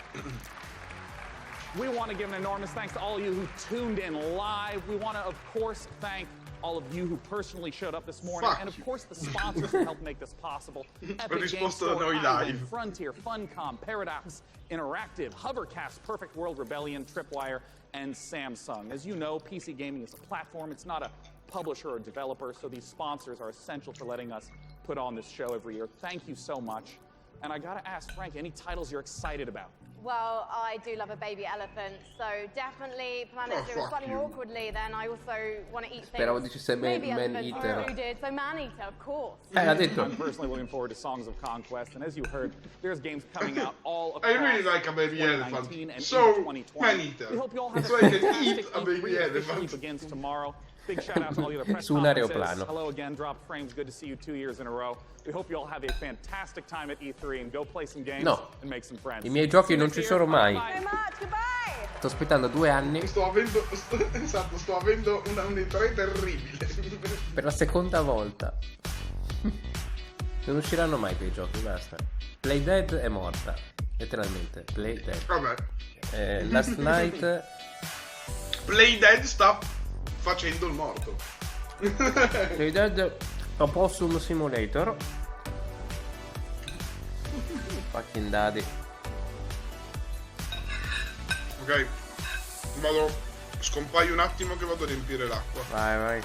We want to give an enormous thanks to all of you who tuned in live. We want to, of course, thank all of you who personally showed up this morning. And, of course, the sponsors who helped make this possible. Epic Games Store, Island, Frontier, Funcom, Paradox, Interactive, Hovercast, Perfect World, Rebellion, Tripwire, and Samsung. As you know, PC gaming is a platform. It's not a publisher or developer, so these sponsors are essential for letting us put on this show every year. Thank you so much. And I gotta ask, Frank, any titles you're excited about? Well, I do love a baby elephant, so definitely Planet Zero slightly more awkwardly, then I also want to eat things. Speravo dicesse Man-Eater. So Man-Eater, of course. L'ha detto. I'm personally looking forward to Songs of Conquest, and as you heard, there's games coming out all across I really like a baby 2019 elephant. and So, 2020. Man-Eater. We hope you all have So a I can fantastic eat a baby elephant. E3 begins tomorrow. Big shout out to all the other press Su un conferences. aeroplano. Hello again, Drop Frames. Good to see you 2 years in a row. We hope you all have a fantastic time at E3 and go play some games and make some friends. I miei giochi non ci sono mai. Goodbye. Sto aspettando 2 anni. Sto avendo una E3 terribile. Per la seconda volta. Non usciranno mai quei giochi, basta. Play Dead è morta. Letteralmente. Play Dead. Vabbè. Last Night. Play Dead sta facendo il morto. Play Dead Opossum Simulator. Fucking daddy. Ok. Vado. Scompaio un attimo che vado a riempire l'acqua. Vai.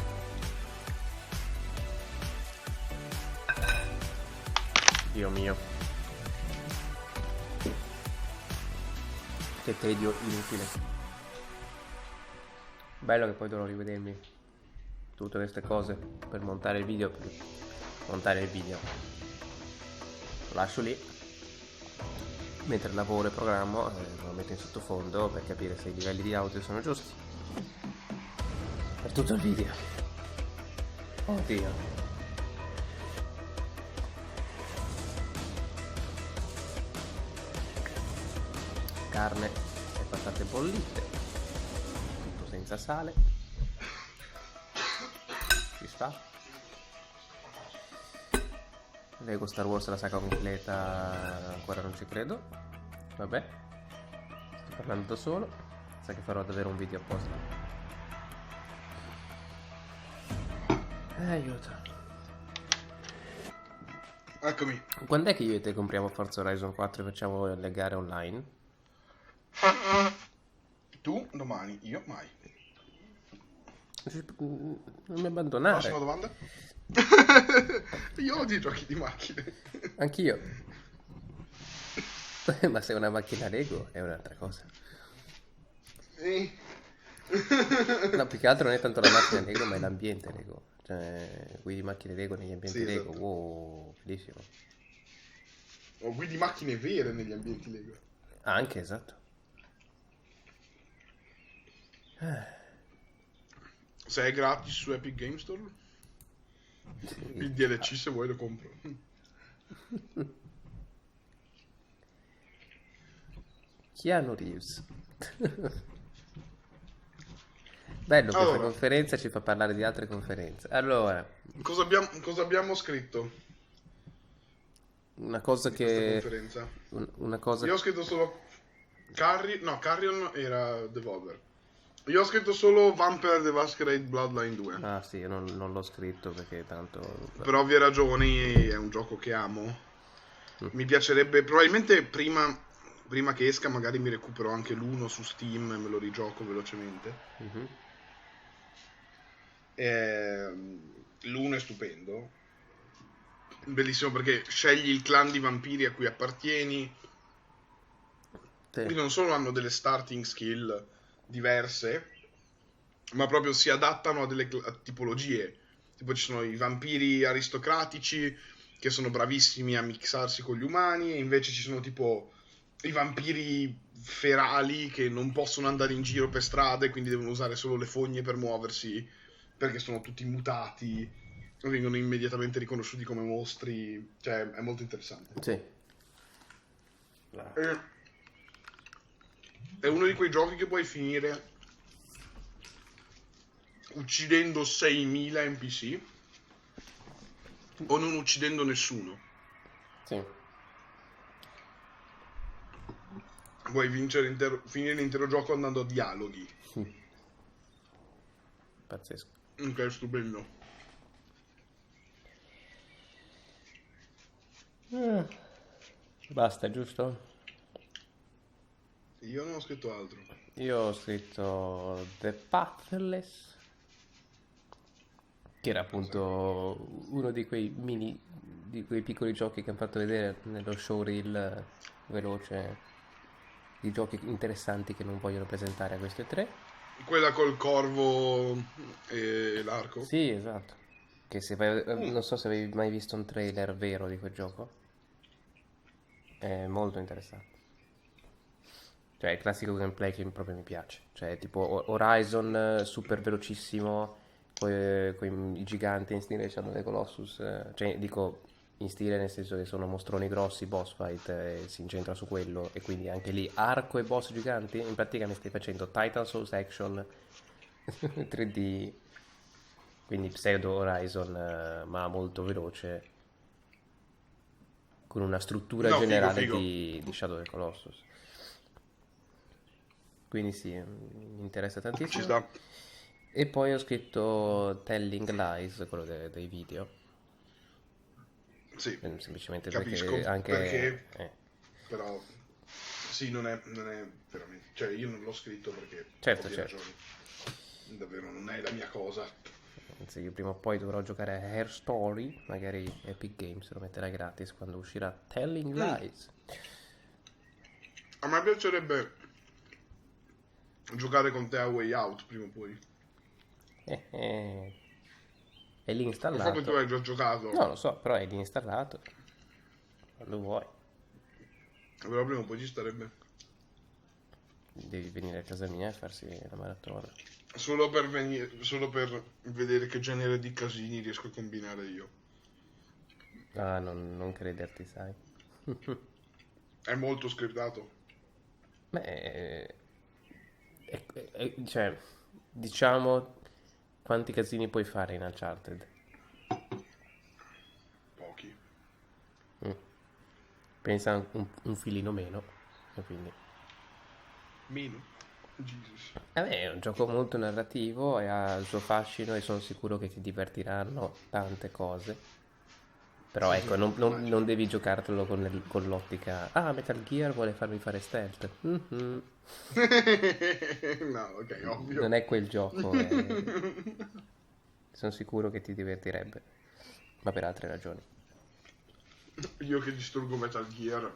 Dio mio. Che tedio inutile. Bello che poi dovrò rivedermi tutte queste cose per montare il video. Lo lascio lì mentre lavoro e programmo, lo metto in sottofondo per capire se i livelli di audio sono giusti per tutto il video. Oddio. Carne e patate bollite, tutto senza sale, ci sta. Lego Star Wars la saga completa ancora non ci credo, vabbè, sto parlando da solo, sa che farò davvero un video apposta. Aiuto. Eccomi. Quando è che io e te compriamo Forza Horizon 4 e facciamo le gare online? Tu domani, io mai. Non mi abbandonare. Prossima domanda? Io odio i giochi di macchine. Anch'io. Ma se è una macchina Lego è un'altra cosa. No, più che altro non è tanto la macchina Lego, ma è l'ambiente Lego. Cioè, guidi macchine Lego negli ambienti Sì, Lego. esatto. Wow, bellissimo. O guidi macchine vere negli ambienti Lego. Anche, esatto. Se è gratis su Epic Game Store, il DLC se vuoi lo compro. Keanu Reeves. Bello, questa conferenza ci fa parlare di altre conferenze. Allora, cosa abbiamo scritto? Una cosa di che... conferenza? Una cosa... Io ho scritto solo... Carrion era Devolver. Io ho scritto solo Vampire the Masquerade Bloodline 2. Ah sì, io non l'ho scritto perché tanto... Per ovvie ragioni è un gioco che amo. Mi piacerebbe... Probabilmente prima che esca magari mi recupero anche l'1 su Steam e me lo rigioco velocemente. L'1 è stupendo. Bellissimo perché scegli il clan di vampiri a cui appartieni. Quindi non solo hanno delle starting skill diverse, ma proprio si adattano a delle tipologie. Tipo ci sono i vampiri aristocratici che sono bravissimi a mixarsi con gli umani, e invece ci sono tipo i vampiri ferali che non possono andare in giro per strada e quindi devono usare solo le fogne per muoversi perché sono tutti mutati, vengono immediatamente riconosciuti come mostri. Cioè è molto interessante. Sì. È uno di quei giochi che puoi finire uccidendo 6.000 NPC o non uccidendo nessuno. Sì. Puoi finire l'intero gioco andando a dialoghi. Pazzesco. Ok, stupendo. Basta, giusto? Io non ho scritto altro. Io ho scritto The Pathless, che era appunto uno di quei piccoli giochi che hanno fatto vedere nello showreel veloce, di giochi interessanti che non vogliono presentare a queste tre. Quella col corvo e l'arco? Sì, esatto. Che non so se avevi mai visto un trailer vero di quel gioco. È molto interessante. Cioè, il classico gameplay che proprio mi piace. Cioè, tipo Horizon super velocissimo, con i giganti in stile Shadow of the Colossus. Cioè, dico in stile nel senso che sono mostroni grossi, boss fight, e si incentra su quello. E quindi anche lì arco e boss giganti. In pratica mi stai facendo Titan Souls Action 3D. Quindi pseudo Horizon, ma molto veloce. Con una struttura generale figo. Di Shadow of the Colossus. Quindi sì, mi interessa tantissimo. Ci sta. E poi ho scritto Telling Lies, quello dei video. Sì. Semplicemente Capisco perché anche... perché, però sì, non è veramente, cioè io non l'ho scritto perché Certo. ragioni. Davvero non è la mia cosa. Anzi, io prima o poi dovrò giocare a Hair Story, magari Epic Games lo metterà gratis quando uscirà Telling Lies. A me piacerebbe giocare con te a Way Out prima o poi. È lì installato. So che tu hai già giocato. No, lo so, però è lì installato. Quando vuoi. Però prima o poi ci starebbe. Devi venire a casa mia e farsi la maratona. Solo per vedere che genere di casini riesco a combinare io. Ah, non crederti, sai. È molto scriptato. Beh, Cioè, diciamo, quanti casini puoi fare in Uncharted? Pochi. Pensa un filino meno, e quindi... Meno? Jesus. È un gioco molto narrativo e ha il suo fascino e sono sicuro che ti divertiranno tante cose. Però ecco, non devi giocartelo con l'ottica Metal Gear vuole farmi fare stealth. Mm-hmm. No, ok, ovvio. Non è quel gioco. Sono sicuro che ti divertirebbe, ma per altre ragioni. Io che distruggo Metal Gear.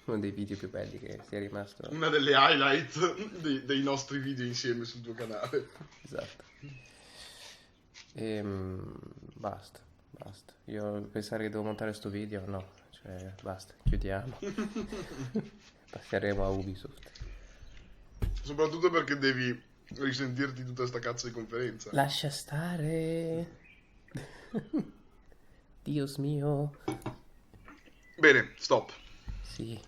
Uno dei video più belli che sia rimasto. Una delle highlight dei nostri video insieme sul tuo canale. Esatto. Basta. Io pensare che devo montare sto video, no. Cioè, basta, chiudiamo. Passeremo a Ubisoft. Soprattutto perché devi risentirti tutta sta cazzo di conferenza. Lascia stare. Dios mio. Bene, stop. Sì.